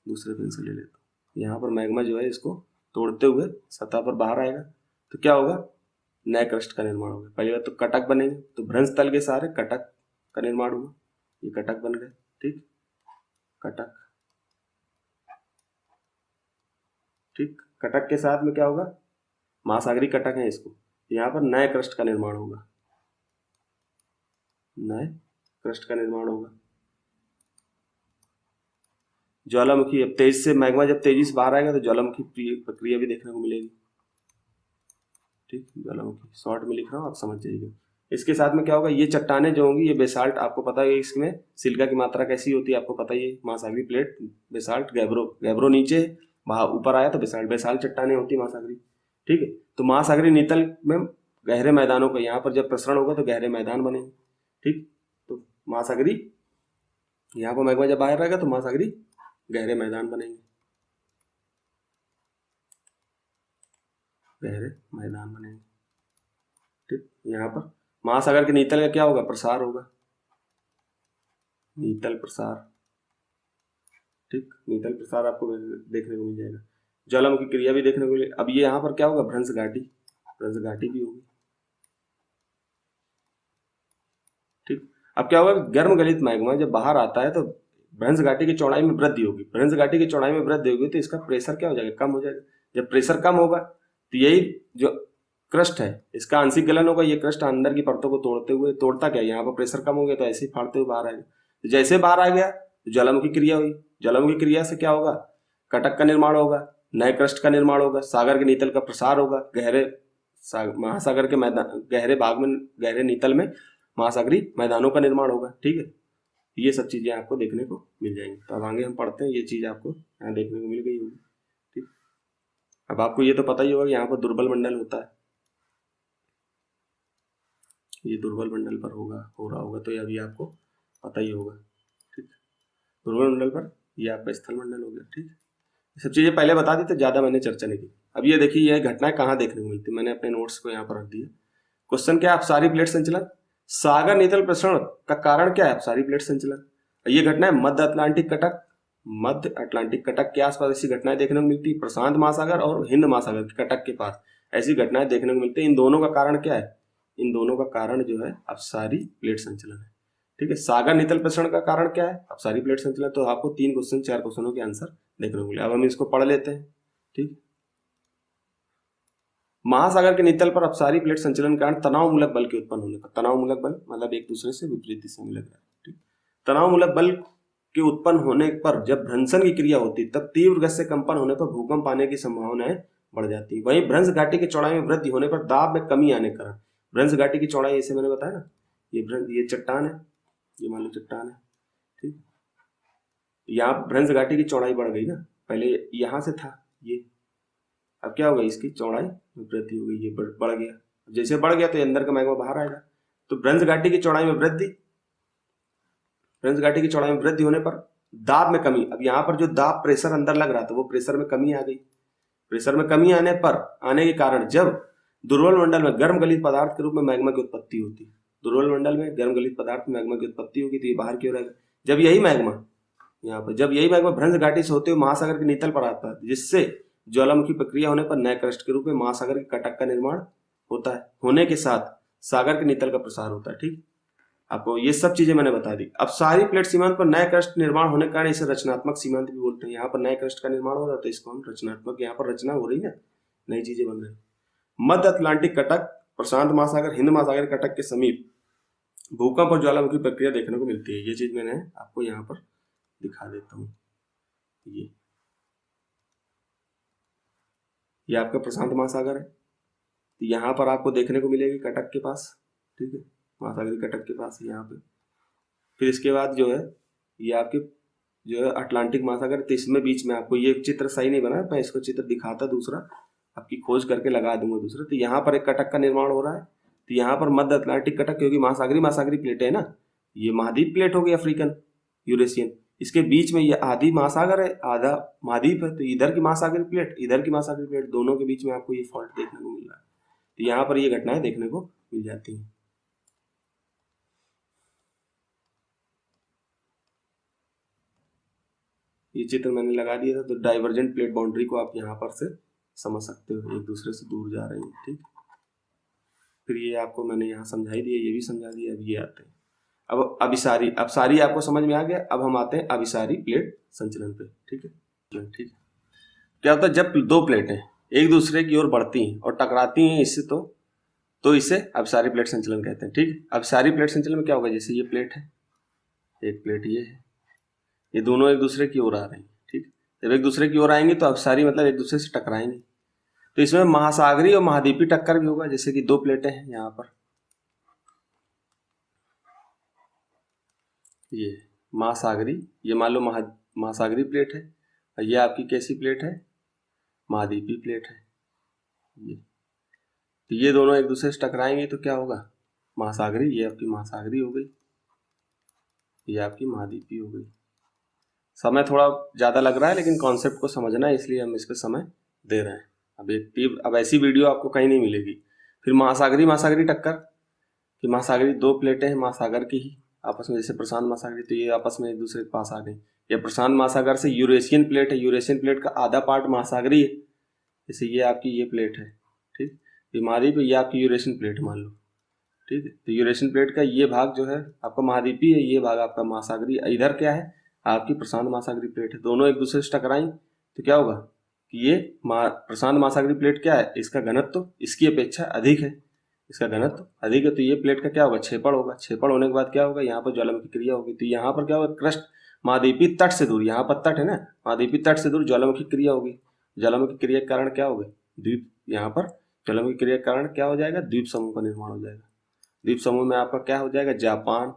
दूसरे पेन से ले लेता हूँ। यहाँ पर मैग्मा जो है इसको तोड़ते हुए सतह पर बाहर आएगा, तो क्या होगा, नए क्रस्ट का निर्माण होगा। पहली बात तो कटक बनेंगे, तो भ्रंश तल के सारे कटक का निर्माण होगा। ये कटक बन गए, ठीक, कटक, ठीक। कटक के साथ में क्या होगा, महासागरीय कटक है इसको, यहाँ पर नए क्रस्ट का निर्माण होगा, नए क्रस्ट का निर्माण होगा। ज्वालामुखी, अब तेज से मैग्मा जब तेजी से बाहर आएगा तो ज्वालामुखी प्रक्रिया भी देखने को मिलेगी, ठीक। ज्वालामुखी शॉर्ट में लिख रहा हूँ, आप समझ जाइएगा। इसके साथ में क्या होगा, ये चट्टाने जो होंगी, ये बेसाल्ट, आपको पता है इसमें सिलिका की मात्रा कैसी होती है, आपको पता ही है। महासागरीय प्लेट, बेसाल्ट, गैब्रो, गैब्रो नीचे, वहां ऊपर आया तो बेसाल्ट, बेसाल्ट चट्टाने होती है महासागरीय, ठीक है। तो महासागरीय नितल में गहरे मैदानों का, यहाँ पर जब प्रसरण होगा तो गहरे मैदान बनेंगे, ठीक। तो महासागरीय, यहाँ पर मैग्मा जब बाहर रहेगा तो महासागरीय गहरे मैदान बनेंगे, गहरे मैदान बनेंगे, ठीक। यहाँ पर महासागर के नीतल का क्या होगा, प्रसार होगा, नीतल प्रसार, ठीक। नीतल प्रसार आपको देखने को मिल जाएगा। ज्वालामुखी क्रिया भी देखने को मिले। अब ये यहाँ पर क्या होगा, भ्रंश घाटी, भ्रंश घाटी भी होगी, ठीक। अब क्या होगा, गर्म गलित मैग्मा जब बाहर आता है तो भ्रंश घाटी की चौड़ाई में वृद्धि होगी, भ्रंश घाटी की चौड़ाई में वृद्धि होगी तो इसका प्रेशर क्या हो जाएगा, कम हो जाएगा। जब प्रेशर कम होगा तो यही जो क्रस्ट है इसका आंशिक गलन होगा, ये क्रस्ट अंदर की परतों को तोड़ते हुए, तोड़ता क्या, यहाँ पर प्रेशर कम हो गया तो ऐसे ही फाड़ते हुए बाहर आएगा। तो जैसे बाहर आ गया तो ज्वालामुखी क्रिया हुई, ज्वालामुखी क्रिया से क्या होगा, कटक का निर्माण होगा, नए क्रस्ट का निर्माण होगा, सागर के नीतल का प्रसार होगा, गहरे महासागर के मैदान, गहरे भाग में, गहरे नीतल में महासागरीय मैदानों का निर्माण होगा, ठीक है। ये सब चीजें आपको देखने को मिल जाएंगी। तो अब आगे हम पढ़ते हैं, ये चीज आपको यहाँ देखने को मिल गई होगी, ठीक। अब आपको ये तो पता ही होगा कि यहाँ पर दुर्बल मंडल होता है, ये दुर्बल मंडल पर होगा, हो रहा होगा, तो ये अभी आपको पता ही होगा, ठीक। दुर्बल मंडल पर ये आपका स्थल मंडल हो गया, ठीक। ये सब चीजें पहले बता दी तो ज्यादा मैंने चर्चा नहीं की। अब ये देखिए यह घटनाएं कहाँ देखने को मिलती है, मैंने अपने नोट्स को यहाँ पर रख दिया। क्वेश्चन क्या है, अपसारी प्लेट संचलन, सागर नीतल प्रसरण का कारण क्या है, अपसारी प्लेट संचलन। ये घटना है मध्य अटलांटिक कटक, मध्य अटलांटिक कटक के आसपास ऐसी घटनाएं देखने को मिलती है, प्रशांत महासागर और हिंद महासागर के कटक के पास ऐसी घटनाएं देखने को मिलती है। इन दोनों का कारण क्या है, इन दोनों का कारण जो है अपसारी प्लेट संचलन है, ठीक है। सागर नीतल प्रसरण का कारण क्या है, अपसारी प्लेट संचलन। तो आपको 3 क्वेश्चन 4 क्वेश्चनों के आंसर देखने को मिले। अब हम इसको पढ़ लेते हैं, ठीक। महासागर के नितल पर अपसारी प्लेट संचलन के कारण तनाव मूलक बल के उत्पन्न होने पर, तनाव मूलक बल मतलब एक दूसरे से विपरीत दिशा में लग रहा है, ठीक। तनाव मूलक बल के उत्पन्न होने पर जब भ्रंशन की क्रिया होती है तब तीव्र गति से कंपन होने पर भूकंप आने की संभावनाएं बढ़ जाती है। वहीं भ्रंश घाटी की चौड़ाई में वृद्धि होने पर दाब में कमी आने का, भ्रंश घाटी की चौड़ाई जैसे मैंने बताया ना, ये चट्टान है, ये मान लो चट्टान है, ठीक। यहाँ भ्रंश घाटी की चौड़ाई बढ़ गई ना, पहले यहाँ से था ये, अब क्या होगा, इसकी चौड़ाई में वृद्धि हो गई, ये बढ़ गया। जैसे बढ़ गया तो अंदर का मैग्मा बाहर आएगा, तो भ्रंश घाटी की चौड़ाई में वृद्धि, भ्रंश घाटी की चौड़ाई में वृद्धि होने पर दाब में कमी। अब यहाँ पर जो दाब प्रेशर अंदर लग रहा था वो प्रेशर में कमी आ गई। प्रेशर में कमी आने के कारण जब दुर्बल मंडल में गर्म गलित पदार्थ के रूप में मैग्मा की उत्पत्ति होती है, दुर्बल मंडल में गर्म गलित पदार्थ मैग्मा की उत्पत्ति होगी, तो ये बाहर की ओर आएगा। जब यही मैग्मा यहाँ पर जब यही मैग्मा भ्रंश घाटी से होते हुए महासागर के नितल पर आता है, जिससे ज्वालामुखी प्रक्रिया होने पर नए क्रस्ट के रूप में महासागर के कटक का निर्माण होता है, होने के साथ सागर के नितल का प्रसार होता है। ठीक, आपको ये सब चीजें मैंने बता दी। अब सारी प्लेट सीमांत पर नए क्रस्ट निर्माण होने के कारण इसे रचनात्मक सीमांत भी बोलते हैं। यहाँ पर नए क्रस्ट का निर्माण हो रहा है तो इसको हम रचनात्मक, यहाँ पर रचना हो रही है, नई चीजें बन रही। मध्य अटलांटिक कटक, प्रशांत महासागर, हिंद महासागर कटक के समीप भूकंप और ज्वालामुखी प्रक्रिया देखने को मिलती है। ये चीज मैंने आपको यहाँ पर दिखा देता हूँ। ये आपका प्रशांत महासागर है, तो यहाँ पर आपको देखने को मिलेगी कटक के पास। ठीक है, महासागरी कटक के पास है यहाँ पे। फिर इसके बाद जो है ये आपके जो है अटलांटिक महासागर, तो इसमें बीच में आपको ये चित्र सही नहीं बना, मैं इसको चित्र दिखाता दूसरा, आपकी खोज करके लगा दूंगा दूसरा। तो यहाँ पर एक कटक का निर्माण हो रहा है, तो यहाँ पर मध्य अटलांटिक कटक, क्योंकि महासागरी प्लेट है ना, ये महाद्वीप प्लेट होगी अफ्रीकन यूरेशियन, इसके बीच में ये आधी महासागर है, आधा महाद्वीप है, तो इधर की महासागरी प्लेट, इधर की महासागरी प्लेट, दोनों के बीच में आपको ये फॉल्ट देखने को मिल रहा है। तो यहाँ पर ये घटनाएं देखने को मिल जाती हैं। ये चित्र मैंने लगा दिया था, तो डाइवर्जेंट प्लेट बाउंड्री को आप यहाँ पर से समझ सकते हो, एक दूसरे से दूर जा रहे हैं। ठीक, फिर ये आपको मैंने यहाँ समझाई दिया, ये भी समझा दिया। अब ये आते हैं अब अभिसारी। अब सारी आपको समझ में आ गया। अब हम आते हैं अभिसारी प्लेट संचलन पे। ठीक है, ठीक है। क्या होता है जब दो प्लेटें एक दूसरे की ओर बढ़ती हैं और टकराती हैं इससे, तो इसे अभिसारी प्लेट संचलन कहते हैं। ठीक, अभिसारी प्लेट संचलन में क्या होगा, जैसे ये प्लेट है, एक प्लेट ये है, ये दोनों एक दूसरे की ओर आ रही हैं। ठीक, जब एक दूसरे की ओर आएंगे तो अभिसारी मतलब एक दूसरे से टकराएंगे। तो इसमें महासागरी और महाद्वीपी टक्कर भी होगा। जैसे कि दो प्लेटें हैं यहाँ पर, ये महासागरी, ये मान लो महासागरी प्लेट है, और ये आपकी कैसी प्लेट है, महाद्वीपी प्लेट है। ये तो ये दोनों एक दूसरे से टकराएंगे तो क्या होगा, महासागरी, ये आपकी महासागरी हो गई, ये आपकी महाद्वीपी हो गई। समय थोड़ा ज़्यादा लग रहा है, लेकिन कॉन्सेप्ट को समझना है, इसलिए हम इस पर समय दे रहे हैं। अब ऐसी वीडियो आपको कहीं नहीं मिलेगी। फिर महासागरी टक्कर, कि महासागरी दो प्लेटें हैं महासागर की ही आपस में, जैसे प्रशांत महासागरी, तो ये आपस में एक दूसरे के पास आ गई। ये प्रशांत महासागर से यूरेशियन प्लेट है, यूरेशियन प्लेट का आधा पार्ट महासागरी है, जैसे ये आपकी ये प्लेट है। ठीक, ये महाद्वीप, ये आपकी यूरेशियन प्लेट मान लो। ठीक है, तो यूरेशियन प्लेट का ये भाग जो है आपका महाद्वीपी है, ये भाग आपका महासागरी। इधर क्या है, आपकी प्रशांत महासागरी प्लेट है। दोनों एक दूसरे से टकराई तो क्या होगा कि ये प्रशांत महासागरी प्लेट क्या है, इसका घनत्व तो इसकी अपेक्षा अधिक है, इसका घनत्व अधिक है, तो ये प्लेट का क्या होगा, क्षेपण होगा। क्षेपण होने के बाद क्या होगा, यहाँ पर ज्वालामुखी क्रिया होगी। तो यहाँ पर क्या होगा, क्रस्ट महाद्वीपी तट से दूर, यहाँ पर तट है ना, महाद्वीपी तट से दूर ज्वालामुखी क्रिया होगी। ज्वालामुखी क्रिया के कारण क्या होगा, द्वीप, यहाँ पर ज्वालामुखी क्रिया के कारण क्या हो जाएगा, द्वीप समूह का निर्माण हो जाएगा। द्वीप समूह में आपका क्या हो जाएगा, जापान,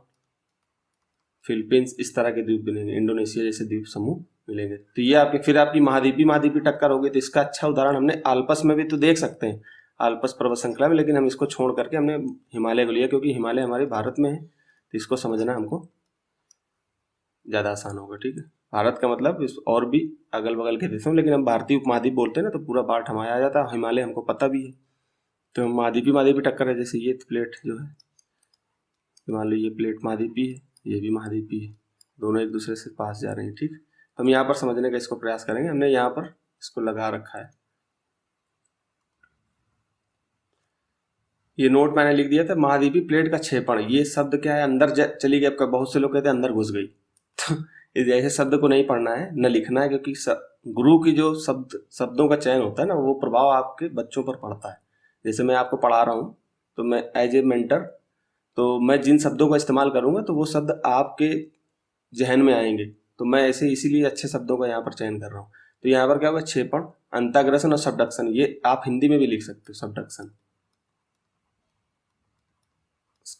फिलीपींस, इस तरह के द्वीप मिलेंगे, इंडोनेशिया जैसे द्वीप समूह मिलेंगे। तो ये आपके फिर आपकी महाद्वीपी टक्कर होगी। तो इसका अच्छा उदाहरण हमने आल्पस में भी तो देख सकते हैं, आल्पस पर्वत श्रृंखला में, लेकिन हम इसको छोड़ करके हमने हिमालय को लिया, क्योंकि हिमालय हमारे भारत में है, तो इसको समझना हमको ज़्यादा आसान होगा। ठीक है, भारत का मतलब इस और भी अगल बगल के देशों में, लेकिन हम भारतीय उपमहाद्वीप बोलते हैं ना, तो पूरा पार्ट हमारा आ जाता है, हिमालय हमको पता भी है। तो महाद्वीपी टक्कर है, जैसे ये प्लेट जो है, मान लो ये प्लेट महाद्वीपी है, ये भी महाद्वीपी है, दोनों एक दूसरे से पास जा रहे हैं। ठीक, हम यहाँ पर समझने का इसको प्रयास करेंगे। हमने यहाँ पर इसको लगा रखा है, ये नोट मैंने लिख दिया था, महाद्वीपी प्लेट का क्षेपण। ये शब्द क्या है, अंदर चली गई, आपका बहुत से लोग कहते हैं अंदर घुस गई, तो ऐसे शब्द को नहीं पढ़ना है, न लिखना है, क्योंकि गुरु की जो शब्दों का चयन होता है ना, वो प्रभाव आपके बच्चों पर पड़ता है। जैसे मैं आपको पढ़ा रहा हूँ, तो मैं एज ए मेंटर, तो मैं जिन शब्दों का इस्तेमाल करूंगा तो वो शब्द आपके जहन में आएंगे, तो मैं ऐसे इसीलिए अच्छे शब्दों का यहाँ पर चयन कर रहा हूँ। तो यहाँ पर क्या होगा, क्षेपण, अंतःग्रसन और सबडक्शन, ये आप हिंदी में भी लिख सकते हो, सबडक्शन।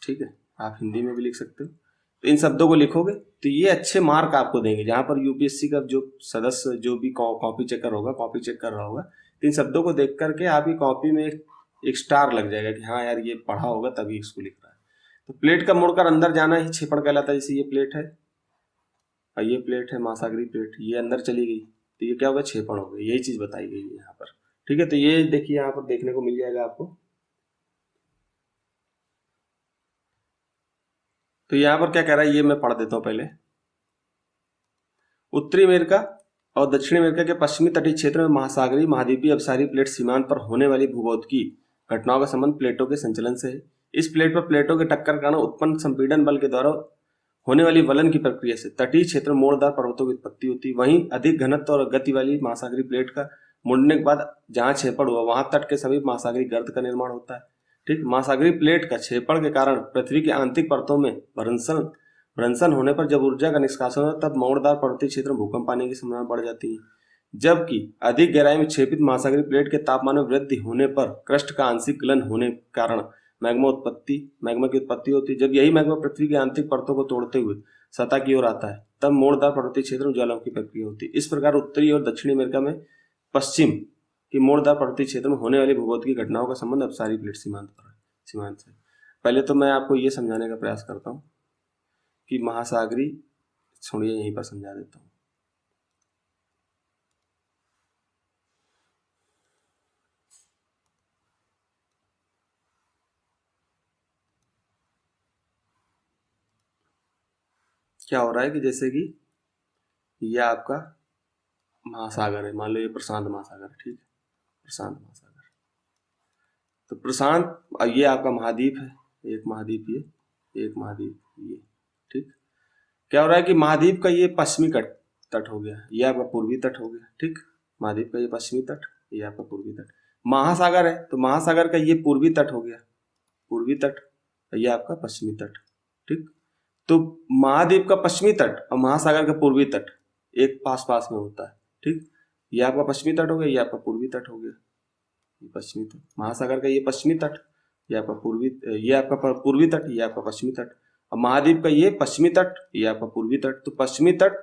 ठीक है, आप हिंदी में भी लिख सकते हो। तो इन शब्दों को लिखोगे तो ये अच्छे मार्क आपको देंगे। जहाँ पर यूपीएससी का जो सदस्य जो भी कॉपी चेकर होगा, कॉपी चेक कर रहा होगा, तो इन शब्दों को देख करके आपकी कॉपी में एक स्टार लग जाएगा कि हाँ यार ये पढ़ा होगा तभी इसको लिख रहा है। तो प्लेट का मुड़कर अंदर जाना ही क्षेपण कहलाता है। जैसे ये प्लेट है और ये प्लेट है महासागरीय प्लेट, ये अंदर चली गई तो ये क्या होगा, क्षेपण हो गया। यही चीज बताई गई है यहाँ पर, ठीक है। तो ये देखिए यहाँ पर देखने को मिल जाएगा आपको। तो यहाँ पर क्या कह रहा है ये मैं पढ़ देता हूँ पहले। उत्तरी अमेरिका और दक्षिणी अमेरिका के पश्चिमी तटीय क्षेत्र में महासागरीय महाद्वीपीय अभिसारी प्लेट सीमांत पर होने वाली भूभौतिकी घटनाओं का संबंध प्लेटों के संचलन से है। इस प्लेट पर प्लेटों के टक्कर के कारण उत्पन्न संपीड़न बल के द्वारा होने वाली वलन की प्रक्रिया से तटीय क्षेत्र में मोड़दार पर्वतों की उत्पत्ति होती है। वहीं अधिक घनत्व और गति वाली महासागरीय प्लेट का मुड़ने के बाद जहां क्षेपण हुआ वहां तट के समीप महासागरीय गर्त का निर्माण होता है। ठीक, महासागरीय प्लेट का क्षेपण के कारण पृथ्वी की आंतरिक परतों में भ्रंशन होने पर जब ऊर्जा का निष्कासन होता है तब मोड़दार पर्वतीय क्षेत्र में भूकंप आने की संभावना बढ़ जाती है। जबकि अधिक गहराई में क्षेपित महासागरीय प्लेट के तापमान में वृद्धि होने पर क्रस्ट का आंशिक गलन होने के कारण मैग्मा की उत्पत्ति होती है। जब यही मैग्मा पृथ्वी की आंतरिक परतों को तोड़ते हुए सतह की ओर आता है तब मोड़दार पर्वतीय क्षेत्र में ज्वालामुखी प्रक्रिया होती है। इस प्रकार उत्तरी और दक्षिणी अमेरिका में पश्चिम की मोड़दार पर्वतीय क्षेत्र में होने वाली भूभौतिक घटनाओं का संबंध अभिसारी प्लेट सीमांत से। पहले तो मैं आपको ये समझाने का प्रयास करता हूँ कि महासागरीय, सुनिए यहीं पर समझा देता हूँ। क्या हो रहा है कि जैसे कि यह आपका महासागर है, मान लो ये प्रशांत महासागर, ठीक है, प्रशांत महासागर। तो प्रशांत, ये आपका महाद्वीप है, एक महाद्वीप ये, एक महाद्वीप ये, ठीक। क्या हो रहा है कि महाद्वीप का ये पश्चिमी तट हो गया, ये आपका पूर्वी तट हो गया, ठीक। महाद्वीप का ये पश्चिमी तट, ये आपका पूर्वी तट। महासागर है तो महासागर का ये पूर्वी तट हो गया, पूर्वी तट, ये आपका पश्चिमी तट, ठीक। तो महाद्वीप का पश्चिमी तट और महासागर का पूर्वी तट एक पास पास में होता है, ठीक। ये आपका पश्चिमी तट हो गया, ये आपका पूर्वी तट हो गया, ये पश्चिमी तट। महासागर का ये पश्चिमी तट, ये आपका ये आपका पूर्वी तट, ये आपका पश्चिमी तट। और महाद्वीप का ये पश्चिमी तट, ये आपका पूर्वी तट। तो पश्चिमी तट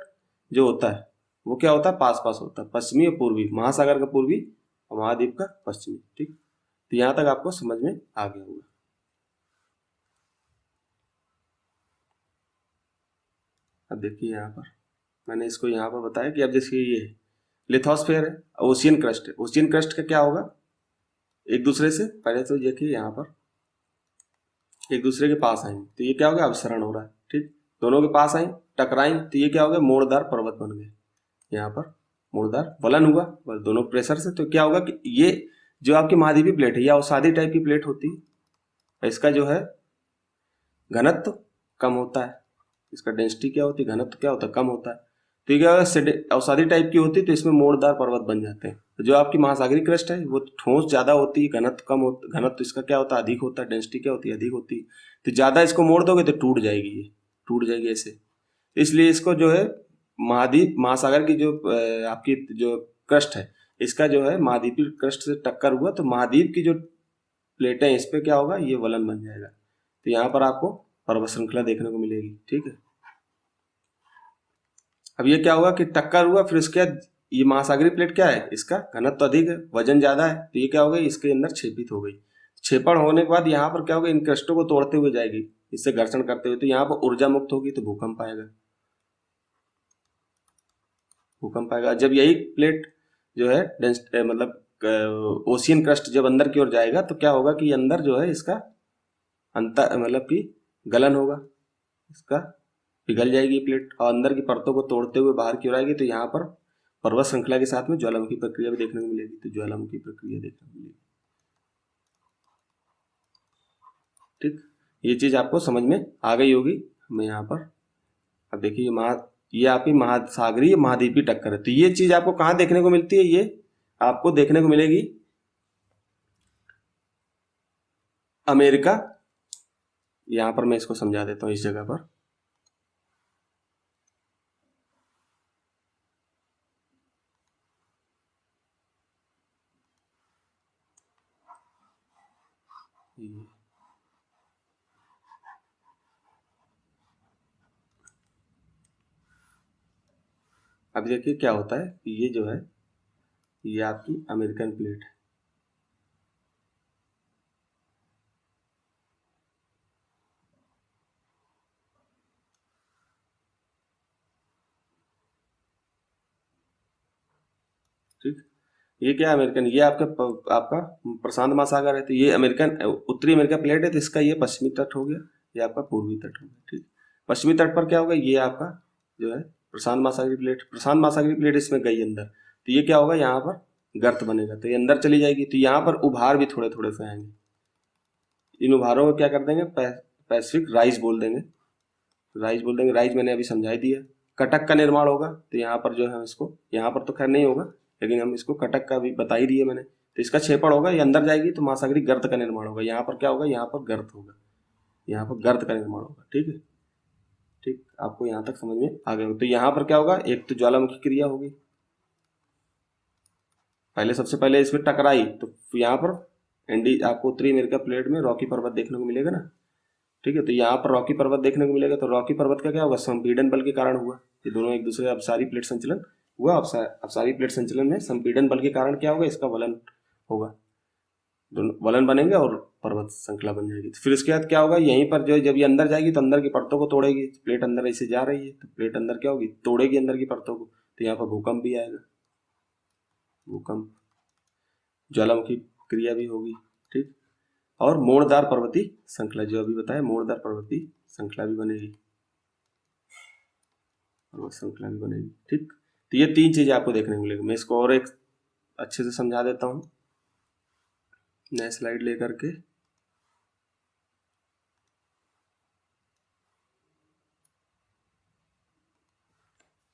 जो होता है वो क्या होता है, पास पास होता है, पश्चिमी और पूर्वी, महासागर का पूर्वी और महाद्वीप का पश्चिमी, ठीक। तो यहां तक आपको समझ में आ गया होगा। अब देखिए यहाँ पर मैंने इसको यहाँ पर बताया कि अब जैसे ये लिथोस्फेयर है, ओशियन क्रस्ट है। ओशियन क्रस्ट का क्या होगा, एक दूसरे से पहले तो देखिए यहाँ पर एक दूसरे के पास आएंगे तो ये क्या होगा, अभिसरण हो रहा है, ठीक। दोनों के पास आई, टकराई तो ये क्या हो गया, मोड़दार पर्वत बन गए। यहाँ पर मोड़दार वलन हुआ दोनों प्रेशर से, तो क्या होगा कि ये जो आपकी महाद्वीपीय प्लेट है या अवसादी टाइप की प्लेट होती है, इसका जो है घनत्व कम होता है, इसका डेंसिटी क्या होती है, घनत्व क्या होता है, कम होता है। तो ये क्या होगा, अवसादी टाइप की होती है तो इसमें मोड़दार पर्वत बन जाते हैं। तो जो आपकी महासागरीय क्रस्ट है वो ठोस ज्यादा होती है, घनत्व कम होता, घनत्व इसका क्या होता है, अधिक होता है, डेंसिटी क्या होती है, अधिक होती है। तो ज्यादा इसको मोड़ दोगे तो टूट जाएगी, ये टूट जाएगी ऐसे। इसलिए इसको जो है महाद्वीप महासागर की जो आपकी जो क्रस्ट है, इसका जो है महाद्वीपीय क्रस्ट से टक्कर हुआ तो महाद्वीप की जो प्लेटें इस पे क्या होगा, ये वलन बन जाएगा। तो यहाँ पर आपको पर्वत श्रृंखला देखने को मिलेगी, ठीक है। अब ये क्या होगा कि टक्कर हुआ, फिर इसके बाद ये महासागरीय प्लेट क्या है, इसका घनत्व अधिक है, वजन ज्यादा है, तो ये क्या हो गई, इसके अंदर क्षेपित हो गई। क्षेपण होने के बाद यहाँ पर क्या होगा, इन क्रस्टों को तोड़ते हुए जाएगी, इससे घर्षण करते हुए, तो यहाँ पर ऊर्जा मुक्त होगी तो भूकंप आएगा, भूकंप आएगा। जब यही प्लेट जो है मतलब ओशियन क्रस्ट जब अंदर की ओर जाएगा तो क्या होगा कि अंदर जो है इसका अंतर मतलब कि गलन होगा, इसका पिघल जाएगी प्लेट और अंदर की परतों को तोड़ते हुए बाहर की ओर आएगी। तो यहाँ पर पर्वत श्रृंखला के साथ में ज्वालामुखी प्रक्रिया भी देखने को मिलेगी, तो ज्वालामुखी प्रक्रिया देखने को मिलेगी, ठीक। ये चीज आपको समझ में आ गई होगी। मैं यहाँ पर अब देखिए ये आपकी महासागरीय महाद्वीपीय टक्कर है। तो ये चीज आपको कहाँ देखने को मिलती है, ये आपको देखने को मिलेगी अमेरिका। यहां पर मैं इसको समझा देता हूं, इस जगह पर अब देखिए क्या होता है कि ये जो है ये आपकी अमेरिकन प्लेट है, ठीक। ये क्या है अमेरिकन, ये आपका प्रशांत महासागर है, तो ये अमेरिकन उत्तरी अमेरिका प्लेट है, तो इसका ये पश्चिमी तट हो गया, ये आपका पूर्वी तट हो गया। ठीक, पश्चिमी तट पर क्या होगा, ये आपका जो है प्रशांत महासागरीय प्लेट, प्रशांत महासागरीय प्लेट इसमें गई अंदर, तो ये क्या होगा, यहाँ पर गर्त बनेगा, तो ये अंदर चली जाएगी, तो यहाँ पर उभार भी थोड़े थोड़े से आएंगे। इन उभारों को क्या कर देंगे, पैसिफिक राइज बोल देंगे, राइज बोल देंगे। राइज मैंने अभी समझा ही दिया। कटक का निर्माण होगा, तो यहाँ पर जो है इसको, यहाँ पर तो खैर नहीं होगा, लेकिन हम इसको कटक का भी बता ही दिए मैंने। तो इसका क्षेपण होगा, ये अंदर जाएगी तो महासागरीय गर्त का निर्माण होगा। यहाँ पर क्या होगा, यहाँ पर गर्त होगा, यहाँ पर गर्त का निर्माण होगा। ठीक है, ठीक, आपको यहाँ तक समझ में आ गया। तो यहाँ पर क्या होगा, एक तो ज्वालामुखी क्रिया होगी, पहले सबसे पहले इसमें टकराई, तो यहाँ पर आपको उत्तरी अमेरिका प्लेट में रॉकी पर्वत देखने को मिलेगा ना। ठीक है, तो यहाँ पर रॉकी पर्वत देखने को मिलेगा, तो रॉकी पर्वत का क्या होगा, संपीड़न बल के कारण हुआ, ये दोनों एक दूसरे अपसारी प्लेट संचलन हुआ। अपसारी प्लेट संचलन में संपीड़न बल के कारण क्या होगा, इसका वलन होगा, दोनों वलन बनेंगे और पर्वत श्रृंखला बन जाएगी। तो फिर इसके बाद क्या होगा, यहीं पर जो जब ये अंदर जाएगी तो अंदर की परतों को तोड़ेगी, प्लेट अंदर ऐसे जा रही है, तो प्लेट अंदर क्या होगी, तोड़ेगी अंदर की परतों को, तो यहाँ पर भूकंप भी आएगा, भूकंप, ज्वालामुखी क्रिया भी होगी। ठीक, और मोड़दार पर्वतीय श्रृंखला, जो अभी बताया, मोड़दार पर्वतीय श्रृंखला भी बनेगी, पर्वत श्रृंखला भी बनेगी। ठीक, तो ये तीन चीजें आपको देखने को मिलेगी। मैं इसको और एक अच्छे से समझा देता हूँ, नया स्लाइड लेकर के।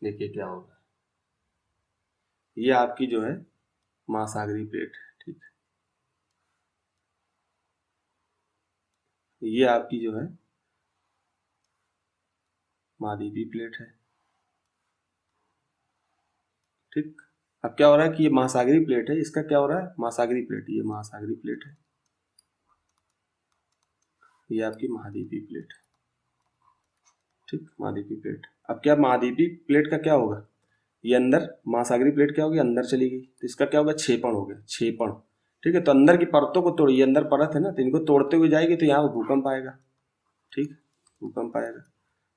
देखिए क्या होगा, ये आपकी जो है महासागरीय प्लेट है। ठीक, ये आपकी जो है महाद्वीपीय प्लेट है। ठीक, अब क्या हो रहा है कि ये महासागरीय प्लेट है, इसका क्या हो रहा है, महासागरीय प्लेट, ये महासागरीय प्लेट है, ये आपकी महाद्वीपीय प्लेट है। ठीक, महाद्वीपीय प्लेट। अब क्या महाद्वीपीय प्लेट का क्या होगा, ये अंदर महासागरीय प्लेट क्या होगी, अंदर चली गई, तो इसका क्या होगा, क्षेपण हो गया, क्षेपण। ठीक है, तो अंदर की परतों को तोड़, ये अंदर परत है ना, तो इनको तोड़ते हुए जाएगी, तो यहाँ भूकंप आएगा। ठीक, भूकंप आएगा।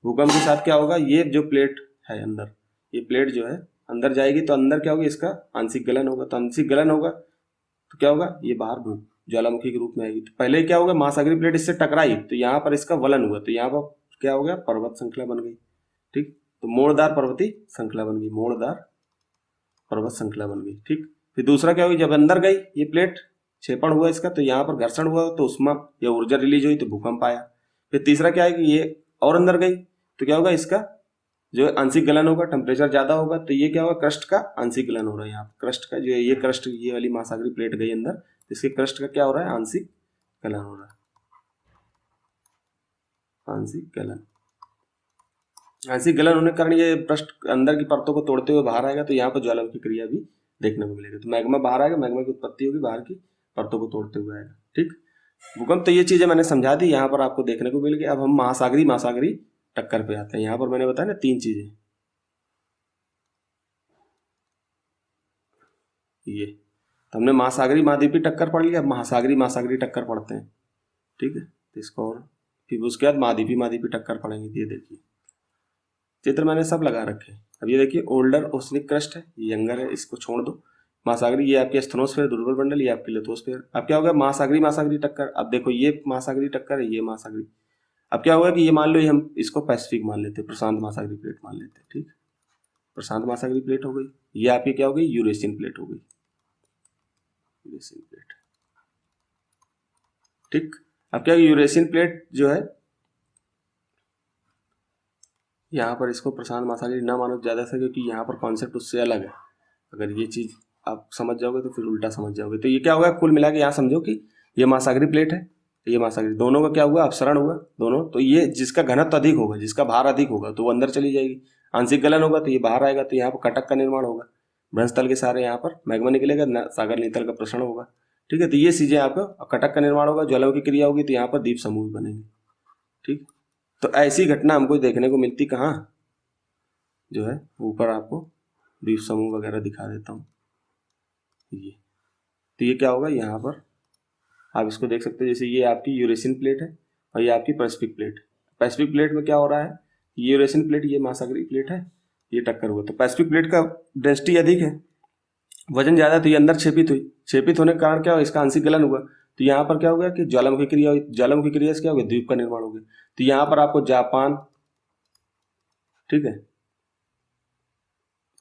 भूकंप के साथ क्या होगा, ये जो प्लेट है अंदर, ये प्लेट जो है अंदर जाएगी, तो अंदर क्या होगा, इसका आंशिक गलन होगा, तो आंशिक गलन होगा तो क्या होगा, ये बाहर ज्वालामुखी के रूप में आएगी। तो पहले क्या होगा, महासागरीय प्लेट इससे टकराई, तो यहाँ पर इसका वलन हुआ, तो यहाँ पर क्या हो गया, पर्वत श्रृंखला बन गई। ठीक, तो मोड़दार पर्वतीय श्रृंखला बन गई, मोड़दार पर्वत श्रृंखला बन गई। ठीक, फिर दूसरा क्या हुई, जब अंदर गई ये प्लेट, क्षेपण हुआ इसका, तो यहाँ पर घर्षण हुआ, तो उष्मा या ऊर्जा रिलीज हुई, तो भूकंप आया। फिर तीसरा क्या है कि ये और अंदर गई, तो क्या होगा, इसका जो आंशिक गलन होगा, टेम्परेचर ज्यादा होगा, तो ये क्या होगा, क्रस्ट का आंशिक गलन हो रहा है। यहाँ क्रस्ट का जो है, ये क्रस्ट, ये वाली महासागरीय प्लेट गई अंदर, तो इसके क्रस्ट का क्या हो रहा है, आंशिक गलन हो रहा है, आंशिक गलन। आंशिक गलन होने के कारण ये पृष्ठ अंदर की परतों को तोड़ते हुए बाहर आएगा, तो यहाँ पर ज्वालामुखी क्रिया भी देखने को मिलेगी। तो मैग्मा बाहर आएगा, मैग्मा की उत्पत्ति होगी, बाहर की परतों को तोड़ते हुए आएगा। ठीक, भूकंप, तो ये चीजें मैंने समझा दी, यहाँ पर आपको देखने को मिल गई। अब हम महासागरीय टक्कर पे आते हैं। यहाँ पर मैंने बताया ना तीन चीजें, ये तो हमने महासागरीय महाद्वीपीय टक्कर पढ़ लिया, अब महासागरीय टक्कर पढ़ते हैं। ठीक है, तो इसको और फिर उसके बाद महाद्वीपीय टक्कर पढ़ेंगे। ये देखिए चित्र मैंने सब लगा रखे हैं। अब ये देखिए, ओल्डर ओसनिक क्रस्ट है, ये यंगर है, इसको छोड़ दो। महासागरीय, ये आपके स्थनोस्फीयर दुर्बल मंडल, ये आपकी लिथोस्फीयर। अब क्या होगा, महासागरीय टक्कर। अब देखो ये महासागरीय टक्कर है, ये महासागरीय। अब क्या होगा कि ये मान लो, ये हम इसको पैसिफिक मान लेते हैं, प्रशांत महासागरीय प्लेट मान लेते हैं। ठीक, प्रशांत महासागरीय प्लेट हो गई, ये आपकी क्या हो गई, यूरेशियन प्लेट हो गई, यूरेशियन प्लेट। ठीक, अब क्या, यूरेशियन प्लेट जो है, यहाँ पर इसको प्रशांत महासागरीय ना मानो ज्यादा से, क्योंकि यहाँ पर कॉन्सेप्ट उससे अलग है। अगर ये चीज आप समझ जाओगे तो फिर उल्टा समझ जाओगे। तो ये क्या होगा, कुल मिला के यहाँ समझो कि ये महासागरीय प्लेट है, ये महासागरीय, दोनों का क्या हुआ, अपसरण हुआ दोनों। तो ये जिसका घनत्व अधिक होगा, जिसका भार अधिक होगा, तो वो अंदर चली जाएगी। आंशिक गलन होगा तो ये बाहर आएगा, तो यहाँ पर कटक का निर्माण होगा, भ्रंश तल के सारे यहाँ पर मैग्मा निकलेगा, सागर नीतल का प्रसरण होगा। ठीक है, तो ये चीजें आपको, कटक का निर्माण होगा, ज्वालामुखी क्रिया होगी, तो यहाँ पर द्वीप समूह बनेंगे। ठीक, तो ऐसी घटना हमको देखने को मिलती कहाँ, जो है ऊपर आपको द्वीप समूह वगैरह दिखा देता हूँ। ये तो ये क्या होगा, यहाँ पर आप इसको देख सकते हो, जैसे ये आपकी यूरेशियन प्लेट है और ये आपकी पैसिफिक प्लेट। पैसिफिक प्लेट में क्या हो रहा है, ये यूरेशियन प्लेट, ये महासागरीय प्लेट है, ये टक्कर हुआ, तो पैसिफिक प्लेट का डेंसिटी अधिक है, वजन ज्यादा तो ये अंदर छेपित हुई, छेपित होने के कारण क्या हुआ, इसका आंशिक गलन हुआ, तो यहाँ पर क्या हो गया कि ज्वालामुखी क्रिया हुई, ज्वालामुखी क्रिया से क्या हो गया, द्वीप का निर्माण हो गया। तो यहाँ पर आपको जापान, ठीक है,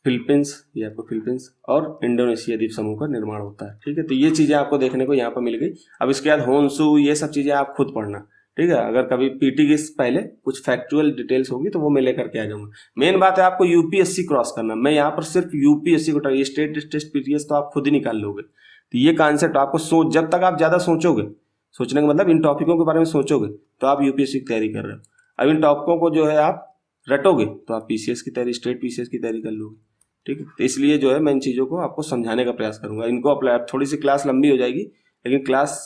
फिलीपींस, ये आपको फिलीपींस और इंडोनेशिया द्वीप समूह का निर्माण होता है। ठीक है, तो ये चीजें आपको देखने को यहाँ पर मिल गई। अब इसके बाद होन्सू, ये सब चीजें आप खुद पढ़ना। ठीक है, अगर कभी पीटी के पहले कुछ फैक्चुअल डिटेल्स होगी तो वो मैं लेकर के आ जाऊंगा। मेन बात है आपको यूपीएससी क्रॉस करना। मैं यहाँ पर सिर्फ यूपीएससी को, ये स्टेट टेस्ट पीटीएस तो आप खुद ही निकाल लोगे। तो ये कॉन्सेप्ट आपको सोच, जब तक आप ज्यादा सोचोगे, सोचने का मतलब इन टॉपिकों के बारे में सोचोगे तो आप यूपीएससी की तैयारी कर रहे हो। अब इन टॉपिकों को जो है आप रटोगे तो आप पीसीएस की तैयारी, स्टेट पीसीएस की तैयारी कर लोगे। ठीक है, तो इसलिए जो है मैं इन चीज़ों को आपको समझाने का प्रयास करूंगा। इनको अप्लाई, थोड़ी सी क्लास लंबी हो जाएगी लेकिन क्लास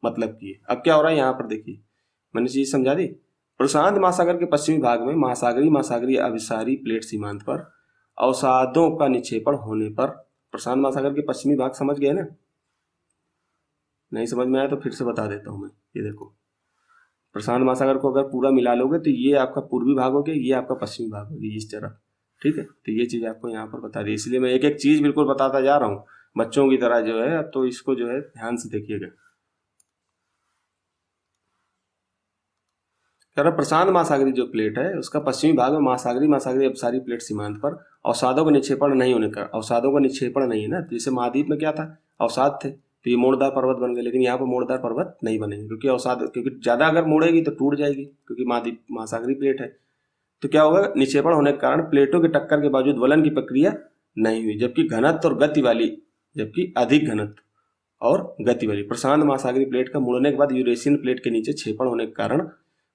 मतलब की है। अब क्या हो रहा है यहाँ पर देखिए, मैंने चीज समझा दी। प्रशांत महासागर के पश्चिमी भाग में महासागरीय महासागरीय अभिसारी प्लेट सीमांत पर अवसादों का निक्षेपण होने पर, प्रशांत महासागर के पश्चिमी भाग समझ गए ना? नहीं समझ में आया तो फिर से बता देता हूँ मैं। ये देखो, प्रशांत महासागर को अगर पूरा मिला लोगे तो ये आपका पूर्वी भाग हो गया, ये आपका पश्चिमी भाग होगी इस तरफ। ठीक है, तो ये चीज आपको यहाँ पर बता दी, इसलिए मैं एक एक चीज बिल्कुल बताता जा रहा हूँ बच्चों की तरह जो है। अब तो इसको जो है ध्यान से देखिएगा। कह रहा प्रशांत महासागरीय जो प्लेट है उसका पश्चिमी भाग में महासागरीय महासागरीय अपसारी प्लेट सीमांत पर अवसादों का निक्षेपण नहीं होने का, अवसादों का निक्षेपण नहीं है ना, जैसे महाद्वीप में क्या था, अवसाद थे, तो ये मोड़दार पर्वत बन गए, लेकिन यहाँ पर मोड़दार पर्वत नहीं बनेंगे क्योंकि अवसाद, क्योंकि ज्यादा अगर मोड़ेगी तो टूट जाएगी क्योंकि महाद्वीप महासागरीय प्लेट है। तो क्या होगा, निक्षेपण होने के कारण प्लेटों की टक्कर के बावजूद वलन की प्रक्रिया नहीं हुई, जबकि घनत्व और गति वाली, जबकि अधिक घनत्व और गति वाली प्रशांत महासागरीय प्लेट का मुड़ने के बाद यूरेशियन प्लेट के नीचे क्षेपण होने के कारण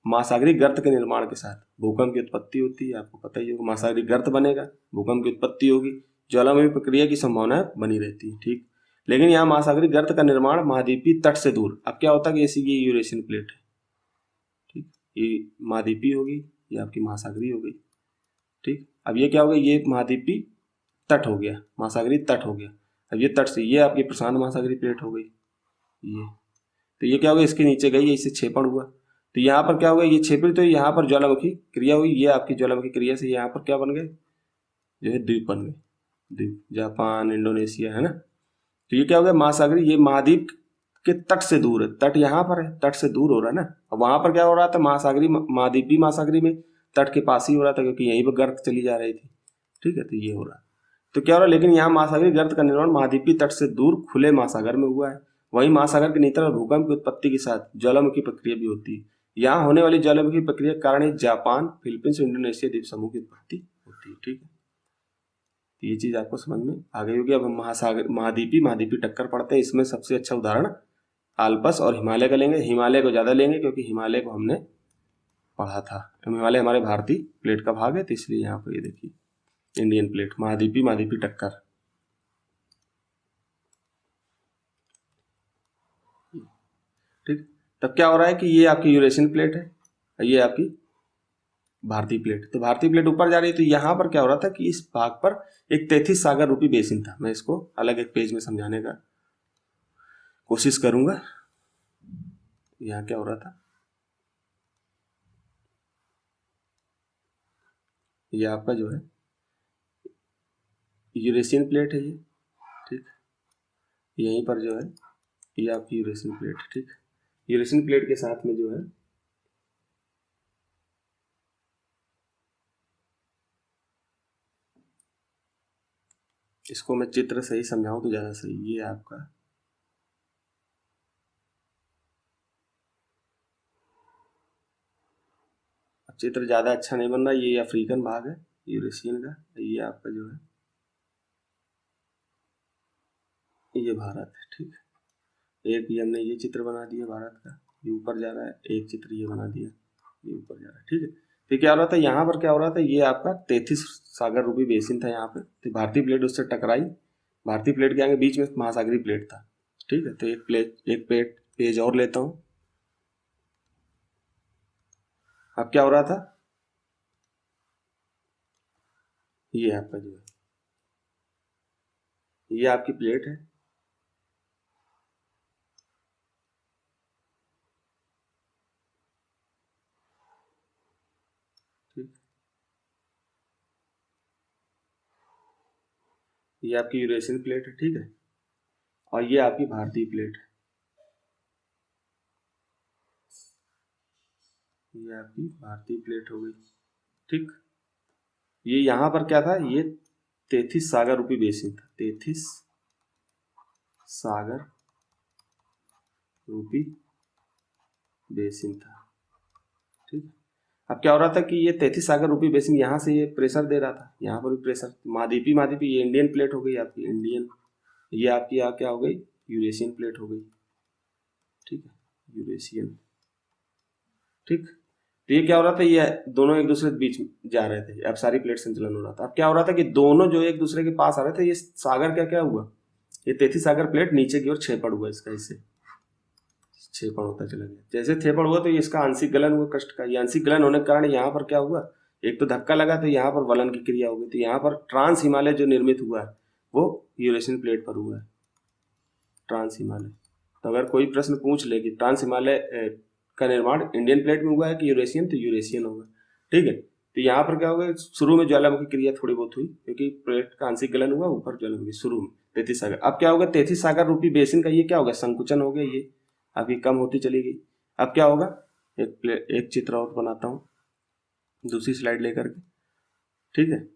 महासागरीय गर्त के निर्माण के साथ भूकंप की उत्पत्ति होती है। आपको पता ही होगा, महासागरीय गर्त बनेगा, भूकंप की उत्पत्ति होगी, ज्वालामुखी प्रक्रिया की संभावना बनी रहती है। ठीक, लेकिन यहाँ महासागरीय गर्त का निर्माण महाद्वीपीय तट से दूर, अब क्या होता है कि ऐसी ये यूरेशियन प्लेट है, ठीक, ये महाद्वीपीय होगी, ये आपकी महासागरीय हो गई। ठीक, अब ये क्या हो गया, ये महाद्वीपी तट हो गया, महासागरीय तट हो गया। अब ये तट से ये आपकी प्रशांत महासागरीय प्लेट हो गई ये, तो ये क्या हो गया, इसके नीचे गई, इससे क्षेपण हुआ, तो यहाँ पर क्या हो गया, ये क्षेपित, तो यहाँ पर ज्वालामुखी क्रिया हुई, ये आपकी ज्वालामुखी क्रिया से यहाँ पर क्या बन गए, जो है द्वीप बन गए, द्वीप, जापान, इंडोनेशिया, है ना। तो ये क्या हो गया, महासागरीय, ये महाद्वीप के तट से दूर है, तट यहाँ पर है, तट से दूर हो रहा है ना। अब वहां पर क्या हो रहा था, महासागरीय महाद्वीपीय महासागरीय में तट के पास ही हो रहा था क्योंकि यहीं पर गर्त चली जा रही थी। ठीक है, तो ये हो रहा है, तो क्या हो रहा है, लेकिन यहाँ महासागरीय गर्त का निर्माण महाद्वीपीय तट से दूर खुले महासागर में हुआ है। वहीं महासागर के नियंत्रण और भूकंप की उत्पत्ति के साथ ज्वालामुखी प्रक्रिया भी होती है। यहाँ होने वाली ज्वालामुखी प्रक्रिया के कारण ही जापान, फिलीपींस, इंडोनेशिया द्वीप समूह की उत्पत्ति होती है। ठीक है, तो ये चीज आपको समझ में आ गई होगी। अब हम महासागर महाद्वीपीय टक्कर पढ़ते हैं, इसमें सबसे अच्छा उदाहरण आल्पस और हिमालय का लेंगे। हिमालय को ज्यादा लेंगे क्योंकि हिमालय को हमने पढ़ा था, हिमालय हमारे भारतीय प्लेट का भाग है, तो इसलिए यहाँ पर ये देखिए इंडियन प्लेट, महाद्वीपीय टक्कर। ठीक, तब क्या हो रहा है कि ये आपकी यूरेशियन प्लेट है, ये आपकी भारतीय प्लेट, तो भारतीय प्लेट ऊपर जा रही है, तो यहाँ पर क्या हो रहा था कि इस भाग पर एक 33 सागर रूपी बेसिन था। मैं इसको अलग एक पेज में समझाने का कोशिश करूंगा। यहाँ क्या हो रहा था, ये आपका जो है यूरेशियन प्लेट है ये, ठीक, यहीं पर जो है ये आपकी यूरेशियन प्लेट, ठीक, यूरेशियन प्लेट के साथ में जो है इसको मैं चित्र से ही समझाऊं तो ज्यादा सही, ये आपका चित्र ज्यादा अच्छा नहीं बन रहा, ये अफ्रीकन भाग है यूरेशियन का, ये आपका जो है ये भारत है। ठीक, एक ये हमने ये चित्र बना दिया भारत का, ये ऊपर जा रहा है, एक चित्र ये बना दिया, ये ऊपर जा रहा है। ठीक है, तो क्या हो रहा था, यहाँ पर क्या हो रहा था, ये आपका 33 सागर रूपी बेसिन था यहाँ पे, तो भारतीय प्लेट उससे टकराई, भारतीय प्लेट के आगे बीच में महासागरीय प्लेट था। ठीक है, तो एक पेज और लेता हूँ। अब क्या हो रहा था, ये आपका जो है ये आपकी प्लेट है, ठीक, ये आपकी यूरेशियन प्लेट है, ठीक है, और ये आपकी भारतीय प्लेट है, ये आपकी भारतीय प्लेट हो गई, ठीक। ये यहाँ पर क्या था, ये तेथिस सागर रूपी बेसिन था, तेथिस सागर रूपी बेसिन था, ठीक। अब क्या हो रहा था कि ये 33 सागर रूपी बेसिन यहाँ से ये प्रेशर दे रहा था, यहाँ पर भी प्रेशर, महाद्वीपी महाद्वीपी, ये इंडियन प्लेट हो गई आपकी इंडियन, ये आपकी यहाँ क्या हो गई, यूरेशियन प्लेट हो गई, ठीक है, यूरेशियन, ठीक। तो ये क्या हो रहा था, ये दोनों एक दूसरे के बीच जा रहे थे, अब सारी प्लेट संचलन हो रहा था। अब क्या हो रहा था कि दोनों जो एक दूसरे के पास आ रहे थे, ये सागर क्या क्या हुआ, ये 33 सागर प्लेट नीचे की ओर छेपड़ हुआ, इसका इससे छेपड़ होता चला गया। जैसे छेपड़ हुआ तो ये इसका आंशिक गलन हुआ क्रस्ट का, ये आंशिक गलन होने के कारण यहाँ पर क्या हुआ, एक तो धक्का लगा तो यहाँ पर वलन की क्रिया हो गई, तो यहाँ पर ट्रांस हिमालय जो निर्मित हुआ है वो यूरेशियन प्लेट पर हुआ है, ट्रांस हिमालय। तो अगर कोई प्रश्न पूछ ले कि ट्रांस हिमालय का निर्माण इंडियन प्लेट में हुआ है कि यूरेशियन, तो यूरेशियन होगा, ठीक है। तो यहाँ पर क्या होगा, शुरू में ज्वालामुखी क्रिया थोड़ी बहुत हुई क्योंकि प्लेट का आंशिक गलन हुआ, ऊपर ज्वालामुखी शुरू में 33 सागर। अब क्या होगा, 33 सागर रूपी बेसिन का ये क्या होगा, संकुचन हो गया, ये अभी कम होती चली गई। अब क्या होगा, एक चित्र और बनाता हूँ दूसरी स्लाइड लेकर के, ठीक है।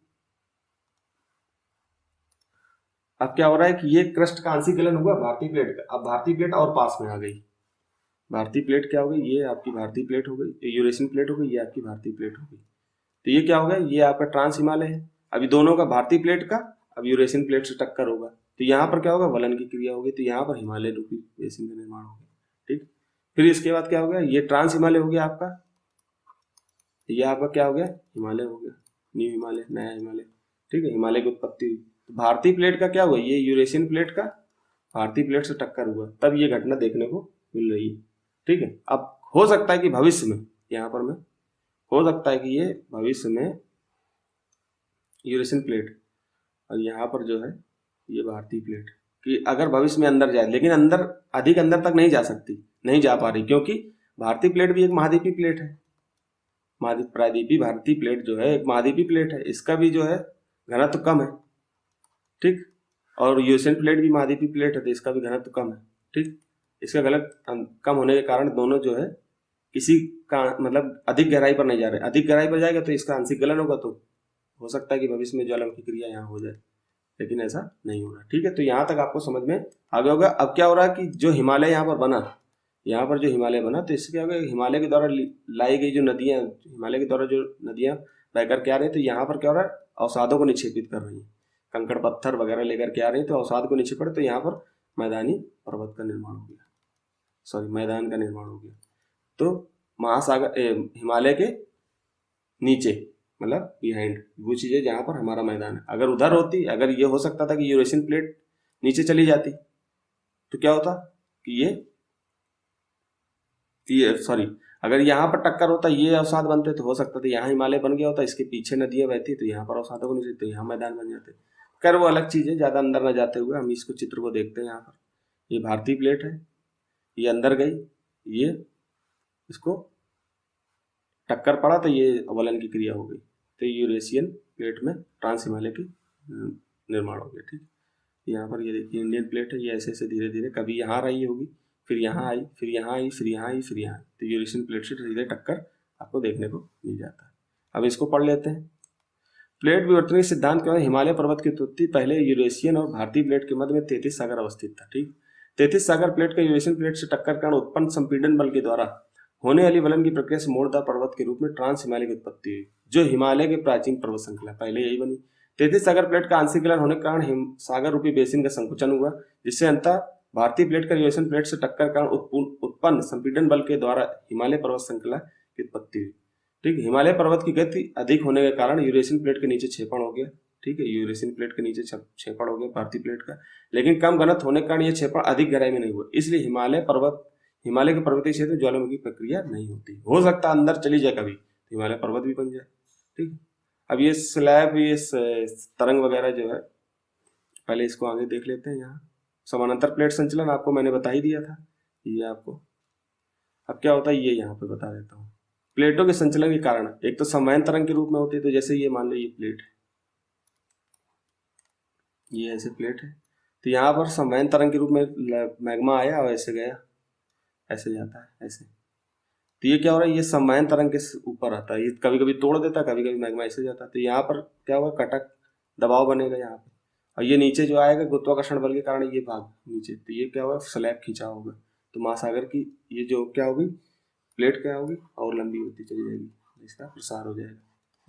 अब क्या हो रहा है कि ये क्रस्ट का आंशिक गलन हुआ भारतीय प्लेट का, अब भारतीय प्लेट और पास में आ गई, भारतीय प्लेट क्या हो गई, ये आपकी भारतीय प्लेट हो गई, ये यूरेशियन प्लेट हो गई, ये आपकी भारतीय प्लेट हो गई। तो ये क्या हो गया, ये आपका ट्रांस हिमालय है, अभी दोनों का भारतीय प्लेट का अब यूरेशियन प्लेट से टक्कर होगा, तो यहाँ पर क्या होगा, वलन की क्रिया होगी, तो यहाँ पर हिमालय रूपी बेसिन का निर्माण हो गया, ठीक। फिर इसके बाद क्या हो गया, ये ट्रांस हिमालय हो गया आपका, ये आपका क्या हो गया, हिमालय हो गया, न्यू हिमालय, नया हिमालय, ठीक है, हिमालय की उत्पत्ति हुई। तो भारतीय प्लेट का क्या हुआ, ये यूरेशियन प्लेट का भारतीय प्लेट से टक्कर हुआ, तब ये घटना देखने को मिल रही है, ठीक है। अब हो सकता है कि भविष्य में, यहाँ पर में हो सकता है कि ये भविष्य में यूरेशियन प्लेट और यहाँ पर जो है ये भारतीय प्लेट कि अगर भविष्य में अंदर जाए, लेकिन अंदर अधिक अंदर तक नहीं जा सकती, नहीं जा पा रही, क्योंकि भारतीय प्लेट भी एक महाद्वीपीय प्लेट है, प्रायद्वीपीय भारतीय प्लेट जो है एक महाद्वीपीय प्लेट है, इसका भी जो है घनत्व कम है, ठीक। और यूरेशियन प्लेट भी महाद्वीपीय प्लेट है तो इसका भी घनत्व कम है, ठीक। इसका गलत कम होने के कारण दोनों जो है किसी का मतलब अधिक गहराई पर नहीं जा रहे, अधिक गहराई पर जाएगा तो इसका आंशिक गलन होगा, तो हो सकता है कि भविष्य में ज्वालामुखी क्रिया यहाँ हो जाए, लेकिन ऐसा नहीं हो रहा, ठीक है। तो यहाँ तक आपको समझ में आ गया होगा। अब क्या हो रहा है कि जो हिमालय यहाँ पर बना, यहाँ पर जो हिमालय बना, तो इससे क्या होगा, हिमालय के द्वारा लाई गई जो नदियाँ, हिमालय के द्वारा जो नदियाँ बह करके आ रही है, तो यहाँ पर क्या हो रहा है, अवसादों को निक्षेपित कर रही है, कंकड़ पत्थर वगैरह लेकर के आ रही है, तो अवसाद को नीचे पड़े, तो यहाँ पर मैदानी पर्वत का निर्माण हो गया, सॉरी मैदान का निर्माण हो गया। तो महासागर हिमालय के नीचे मतलब बिहाइंड वो चीज़ें जहाँ पर हमारा मैदान है, अगर उधर होती, अगर ये हो सकता था कि यूरेशियन प्लेट नीचे चली जाती तो क्या होता कि ये सॉरी, अगर यहाँ पर टक्कर होता, ये अवसाद बनते तो हो सकता था यहाँ हिमालय बन गया होता, इसके पीछे नदियाँ बहती तो यहाँ पर अवसादों को नहीं, तो यहाँ मैदान बन जाते। खैर वो अलग चीज़ है, ज़्यादा अंदर न जाते हुए हम इसको चित्र को देखते हैं। यहाँ पर ये भारतीय प्लेट है, ये अंदर गई, ये इसको टक्कर पड़ा तो ये अवलन की क्रिया हो गई, तो यूरेशियन प्लेट में ट्रांस हिमालय की निर्माण हो गया, ठीक। यहाँ पर ये देखिए इंडियन प्लेट है, ये ऐसे ऐसे धीरे धीरे कभी यहाँ रही होगी, फिर यहाँ आई, फिर यहाँ आई, फिर यहाँ आई, फिर यहाँ आई, तो यूरेशियन प्लेट से सीधे टक्कर आपको देखने को मिल जाता है। अब इसको पढ़ लेते हैं। प्लेट विवर्तन के सिद्धांत के बाद हिमालय पर्वत की उत्पत्ति पहले यूरेशियन और भारतीय प्लेट के मध्य में 33 सागर अवस्थित था, ठीक। 33 सागर प्लेट का यूरेशियन प्लेट से टक्कर कारण उत्पन्न संपीड़न बल के द्वारा होने वाली वलन की प्रक्रिया से मोड़दार पर्वत के रूप में ट्रांस हिमालय की उत्पत्ति हुई, जो हिमालय के प्राचीन पर्वत श्रृंखला पहले यही बनी। 33 सागर प्लेट का आंशिक गलन होने के कारण सागर रूपी बेसिन का संकुचन हुआ, जिससे अंततः भारतीय प्लेट का यूरेशियन प्लेट से टक्कर कारण उत्पन्न संपीड़न बल के द्वारा हिमालय पर्वत श्रृंखला की उत्पत्ति हुई, ठीक। हिमालय पर्वत की गति अधिक होने के कारण यूरेशियन प्लेट के नीचे छेपड़ हो गया, ठीक है, यूरेशियन प्लेट के नीचे छेपड़ हो गया भारतीय प्लेट का, लेकिन कम घनत्व होने के कारण यह छेपड़ अधिक गहराई में नहीं हुआ, इसलिए हिमालय के पर्वतीय क्षेत्र में ज्वालामुखी प्रक्रिया नहीं होती। हो सकता अंदर चली जाए कभी तो हिमालय पर्वत भी बन जाए, ठीक है। अब ये स्लैब, ये तरंग वगैरह जो है, पहले इसको आगे देख लेते हैं। यहाँ समानांतर प्लेट संचलन आपको मैंने बता ही दिया था, ये आपको अब क्या होता है ये यहाँ पे बता देता हूँ। प्लेटों के संचलन के कारण एक तो समवहन तरंग के रूप में होती है, तो जैसे ये मान लो ये प्लेट है, ये ऐसे प्लेट है, तो यहाँ पर समवहन तरंग के रूप में मैग्मा आया और ऐसे गया, ऐसे जाता है ऐसे। तो ये क्या हो रहा है, ये समवहन तरंग के ऊपर आता है, ये कभी कभी तोड़ देता है, कभी कभी मैग्मा ऐसे जाता है। तो यहाँ पर क्या होगा, कटक दबाव बनेगा यहाँ पे, और ये नीचे जो आएगा गुरुत्वाकर्षण बल के कारण ये भाग नीचे, तो ये क्या होगा, स्लैब खींचा होगा। तो महासागर की ये जो क्या होगी, प्लेट क्या होगी, और लंबी होती चली जाएगी, इसका प्रसार हो जाएगा।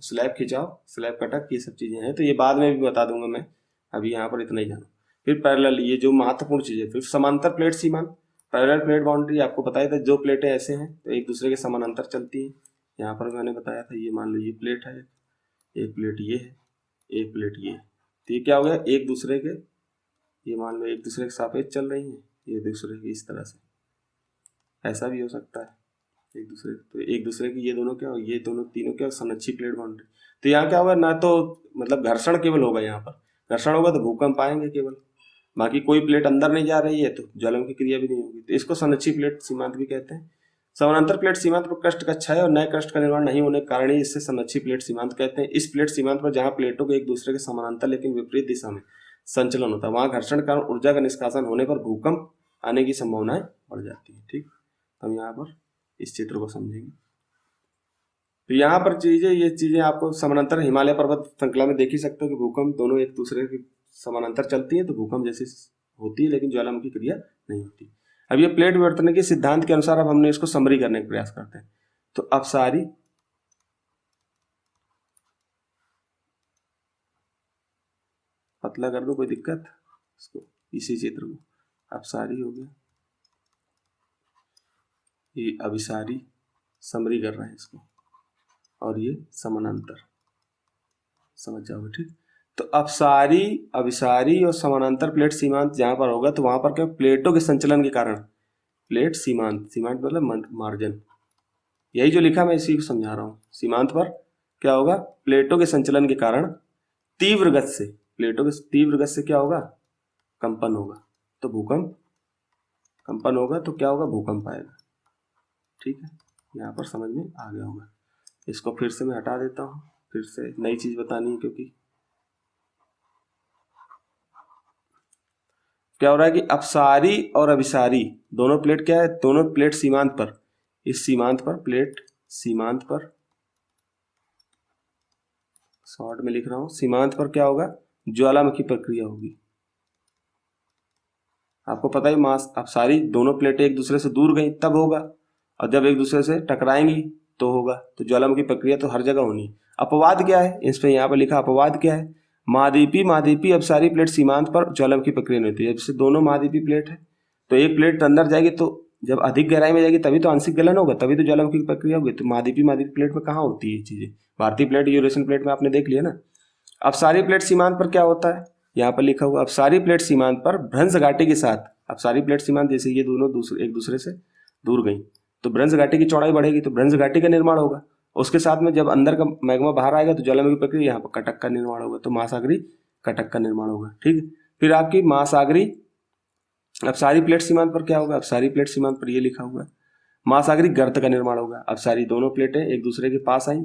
स्लैब खिंचाव, स्लैब कटक, ये सब चीज़ें हैं, तो ये बाद में भी बता दूंगा मैं, अभी यहाँ पर इतना ही जानो। फिर पैरेलल, ये जो महत्वपूर्ण चीज़ है। फिर समांतर प्लेट सीमांत, पैरेलल प्लेट बाउंड्री आपको बताया था, जो प्लेटें ऐसे हैं तो एक दूसरे के समानांतर चलती हैं। यहाँ पर मैंने बताया था, ये मान लो ये प्लेट है, एक प्लेट ये है, एक प्लेट ये है, तो ये क्या हो गया, एक दूसरे के, ये मान लो एक दूसरे के सापेक्ष चल रही हैं, ये दूसरे की इस तरह से, ऐसा भी हो सकता है एक दूसरे, तो एक दूसरे की ये दोनों क्या हो, ये दोनों तीनों क्या, समअच्छी प्लेट बाउंड्री। तो यहाँ क्या होगा, ना तो मतलब घर्षण केवल होगा, यहाँ पर घर्षण होगा तो भूकंप आएंगे केवल, बाकी कोई प्लेट अंदर नहीं जा रही है तो ज्वालामुखी की क्रिया भी नहीं होगी, तो इसको समअच्छी प्लेट सीमांत भी कहते हैं। समानांतर प्लेट सीमांत पर क्रस्ट का क्षय और नए क्रस्ट का निर्माण नहीं होने के कारण ही इससे समअच्छी प्लेट सीमांत कहते हैं। इस प्लेट सीमांत पर जहां प्लेटों को एक दूसरे के समानांतर लेकिन विपरीत दिशा में संचलन होता है, वहां घर्षण के कारण ऊर्जा का निष्कासन होने पर भूकंप आने की संभावनाएं बढ़ जाती है। ठीक, हम यहाँ पर इस चित्र को समझेंगे। तो यहाँ पर ये चीजें आपको समानांतर हिमालय पर्वत श्रृंखला में देख ही सकते हो कि भूकंप दोनों एक दूसरे के समानांतर चलती है, तो भूकंप जैसी होती है, लेकिन ज्वालामुखी क्रिया नहीं होती। अब ये प्लेट विवर्तन के सिद्धांत के अनुसार अब हमने इसको समरी करने का प्रयास करते हैं। तो अपसारी पतला कर दो, कोई दिक्कत, इसको इसी चित्र को अपसारी हो गया, ये अभिसारी, समरी कर रहे हैं इसको, और ये समानांतर, समझ जाओगे। ठीक, तो अपसारी, अभिसारी और समानांतर प्लेट सीमांत जहां पर होगा तो वहां पर क्या, प्लेटों के संचलन के कारण प्लेट सीमांत, सीमांत मतलब मार्जिन, यही जो लिखा मैं इसी को समझा रहा हूं। सीमांत पर क्या होगा, प्लेटों के संचलन के कारण तीव्र गति से, प्लेटों के तीव्र गति से क्या होगा, कंपन होगा, तो भूकंप, कंपन होगा तो क्या होगा, भूकंप आएगा। ठीक है, यहाँ पर समझ में आ गया होगा। इसको फिर से मैं हटा देता हूँ, फिर से नई चीज बतानी है, क्योंकि क्या हो रहा है कि अपसारी और अभिसारी दोनों प्लेट क्या है, दोनों प्लेट सीमांत पर, इस सीमांत पर, प्लेट सीमांत पर, शॉर्ट में लिख रहा हूं, सीमांत पर क्या होगा, ज्वालामुखी प्रक्रिया होगी। आपको पता ही, मास अपसारी दोनों प्लेटें एक दूसरे से दूर गई तब होगा, और जब एक दूसरे से टकराएंगी तो होगा। तो ज्वालामुखी प्रक्रिया तो हर जगह होनी है। अपवाद क्या है, इस पे यहाँ पर लिखा अपवाद क्या है, महाद्वीपी महाद्वीपी अपसारी प्लेट सीमांत पर ज्वालामुखी प्रक्रिया नहीं होती है। जैसे दोनों महाद्वीपी प्लेट है, तो एक प्लेट अंदर जाएगी तो जब अधिक गहराई में जाएगी तभी तो आंशिक गलन होगा, तभी तो ज्वालामुखी की प्रक्रिया होगी। तो महाद्वीपी महाद्वीपी प्लेट में कहाँ होती है ये चीजें, भारतीय प्लेट, यूरेशियन प्लेट में आपने देख लिया ना। अपसारी प्लेट सीमांत पर क्या होता है, यहाँ पर लिखा हुआ, अपसारी प्लेट सीमांत पर भ्रंश घाटी के साथ, अपसारी प्लेट सीमांत जैसे ये दोनों एक दूसरे से दूर गई तो भ्रंश घाटी की चौड़ाई बढ़ेगी, तो भ्रंश घाटी का निर्माण होगा। उसके साथ में जब अंदर का मैग्मा बाहर आएगा तो ज्वालामुखी प्रक्रिया, यहाँ पर कटक का निर्माण होगा, तो महासागरी कटक का निर्माण होगा। ठीक है, फिर आपकी महासागरी अपसारी प्लेट सीमांत पर क्या होगा, अपसारी प्लेट सीमांत पर ये लिखा हुआ है, महासागरी गर्त का निर्माण होगा। अपसारी दोनों प्लेटें एक दूसरे के पास आई,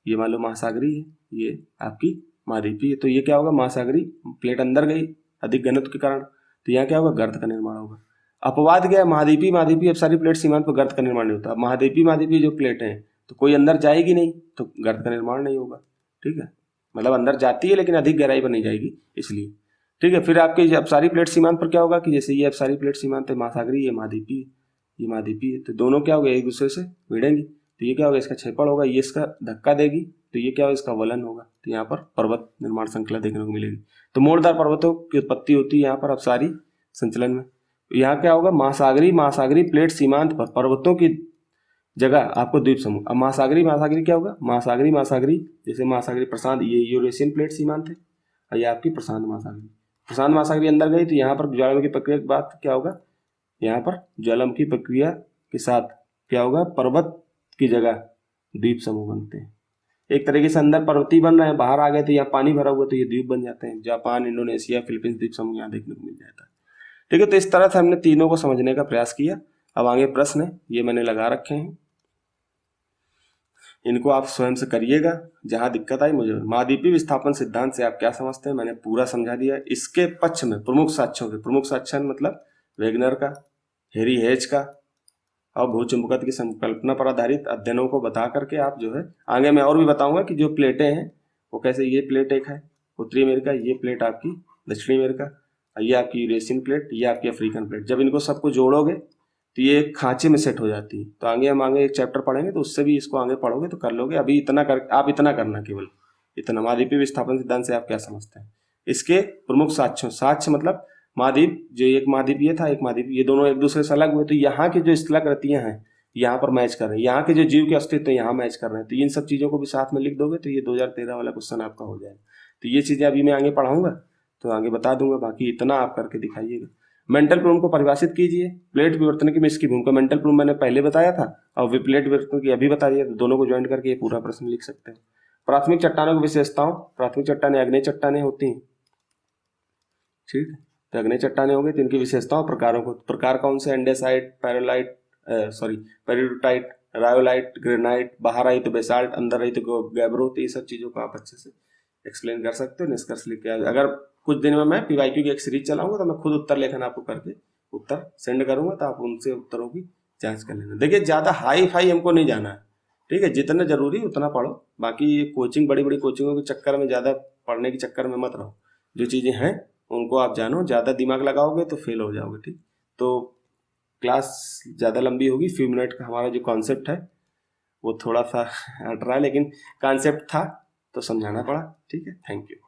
ये मान लो महासागरी है, ये आपकी महाद्वीपी है, तो ये क्या होगा, महासागरी प्लेट अंदर गई अधिक घनत्व के कारण, तो यहाँ क्या होगा, गर्त का निर्माण होगा। अपवाद क्या है, महाद्वीपी महाद्वीपी अपसारी प्लेट सीमांत पर गर्त का निर्माण नहीं होता। महाद्वीपी महाद्वीपी जो प्लेट है तो कोई अंदर जाएगी नहीं तो गर्त का निर्माण नहीं होगा। ठीक है, मतलब अंदर जाती है लेकिन अधिक गहराई पर नहीं जाएगी, इसलिए। ठीक है, फिर आपके अपसारी प्लेट सीमांत पर क्या होगा कि जैसे ये अपसारी प्लेट सीमांत है, महासागरी, ये महाद्वीपी, ये महाद्वीपी है, तो दोनों क्या होगा, एक दूसरे से भिड़ेंगी, तो ये क्या होगा, इसका क्षेपण होगा, ये इसका धक्का देगी, तो ये क्या होगा, इसका वलन होगा, तो यहाँ पर पर्वत निर्माण श्रृंखला देखने को मिलेगी। तो मोड़दार पर्वतों की उत्पत्ति होती है यहाँ पर अपसारी संचलन में। यहाँ क्या होगा, महासागरी महासागरी प्लेट सीमांत पर पर्वतों की जगह आपको द्वीप समूह। अब महासागरी महासागरी क्या होगा, महासागरी महासागरी, जैसे महासागरी प्रशांत, ये यूरेशियन प्लेट सीमांत है, और ये आपकी प्रशांत महासागरी, प्रशांत महासागरी अंदर गई तो यहाँ पर ज्वालामुखी प्रक्रिया के बाद क्या होगा, यहाँ पर ज्वालामुखी प्रक्रिया के साथ क्या होगा, पर्वत की जगह द्वीप समूह बनते हैं। एक तरीके से अंदर पर्वतीय बन रहे हैं, बाहर आ गए तो यहाँ पानी भरा हुआ तो ये द्वीप बन जाते हैं। जापान, इंडोनेशिया, फिलीपींस द्वीप समूह यहाँ देखने को मिल जाता है। ठीक है, तो इस तरह से हमने तीनों को समझने का प्रयास किया। अब आगे प्रश्न है, ये मैंने लगा रखे हैं। इनको आप स्वयं से करिएगा, जहां दिक्कत आई मुझे। महाद्वीपीय विस्थापन सिद्धांत से आप क्या समझते हैं, मैंने पूरा समझा दिया। इसके पक्ष में प्रमुख साक्ष्यों के, प्रमुख साक्ष्य मतलब वेगनर का, हेरी हेज का और भूचुंबकत्व की संकल्पना पर आधारित अध्ययनों को बता करके आप जो है, आगे मैं और भी बताऊंगा कि जो प्लेटें हैं वो कैसे, ये प्लेट एक है उत्तरी अमेरिका, ये प्लेट आपकी दक्षिणी अमेरिका, ये आपकी यूरेशियन प्लेट, ये आपकी अफ्रीकन प्लेट। जब इनको सबको जोड़ोगे तो ये एक खांचे में सेट हो जाती है। तो आगे हम आगे एक चैप्टर पढ़ेंगे तो उससे भी इसको आगे पढ़ोगे तो कर लोगे। अभी इतना कर, आप इतना करना, केवल इतना। महाद्वीपीय विस्थापन सिद्धांत से आप क्या समझते हैं, इसके प्रमुख साक्ष्य, साक्ष्य मतलब महाद्वीप, जो एक महाद्वीप ये था, एक महाद्वीप, ये दोनों एक दूसरे से अलग हुए, तो यहाँ की जो स्थलाकृतियां हैं यहाँ पर मैच कर रहे हैं, यहाँ के जो जीव के अस्तित्व यहाँ मैच कर रहे हैं। तो इन सब चीजों को भी साथ में लिख दोगे तो ये 2013 वाला क्वेश्चन आपका हो जाएगा। तो ये चीजें अभी मैं आगे पढ़ाऊंगा तो आगे बता दूंगा, बाकी इतना आप करके दिखाइएगा। मेंटल प्रूफ को परिभाषित कीजिए। प्लेट विवर्तन की में इसकी भूमिका, मेंटल प्रूफ मैंने पहले बताया था और प्लेट विवर्तन की अभी बता दिया, तो दोनों को ज्वाइन करके ये पूरा प्रश्न लिख सकते हैं। प्राथमिक चट्टानों की विशेषताओं, प्राथमिक चट्टानें अग्नेय चट्टानें होती हैं, ठीक है। तो अग्नेय चट्टानें हो गई, तो इनकी विशेषताओं प्रकारों को, प्रकार कौन से, एंडेसाइट, पेरिडोटाइट, रायोलाइट, ग्रेनाइट, बाहर आई तो बेसाल्ट, अंदर आई तो गैब्रो। तो ये सब चीजों को आप अच्छे से एक्सप्लेन कर सकते हो, निष्कर्ष लिख के। अगर कुछ दिन में मैं पीवाईक्यू की एक सीरीज चलाऊंगा तो मैं खुद उत्तर लेखन आपको करके उत्तर सेंड करूंगा, तो आप उनसे उत्तरों की जांच कर लेना। देखिए ज्यादा हाई फाई हमको नहीं जाना है, ठीक है, जितना जरूरी उतना पढ़ो। बाकी ये कोचिंग, बड़ी बड़ी कोचिंगों के चक्कर में, ज्यादा पढ़ने के चक्कर में मत रहो। जो चीजें हैं उनको आप जानो, ज्यादा दिमाग लगाओगे तो फेल हो जाओगे, ठीक। तो क्लास ज़्यादा लंबी होगी, फ्यू मिनट का हमारा जो कॉन्सेप्ट है वो थोड़ा सा हट रहा है, लेकिन कॉन्सेप्ट था तो समझाना पड़ा, ठीक है। Thank you.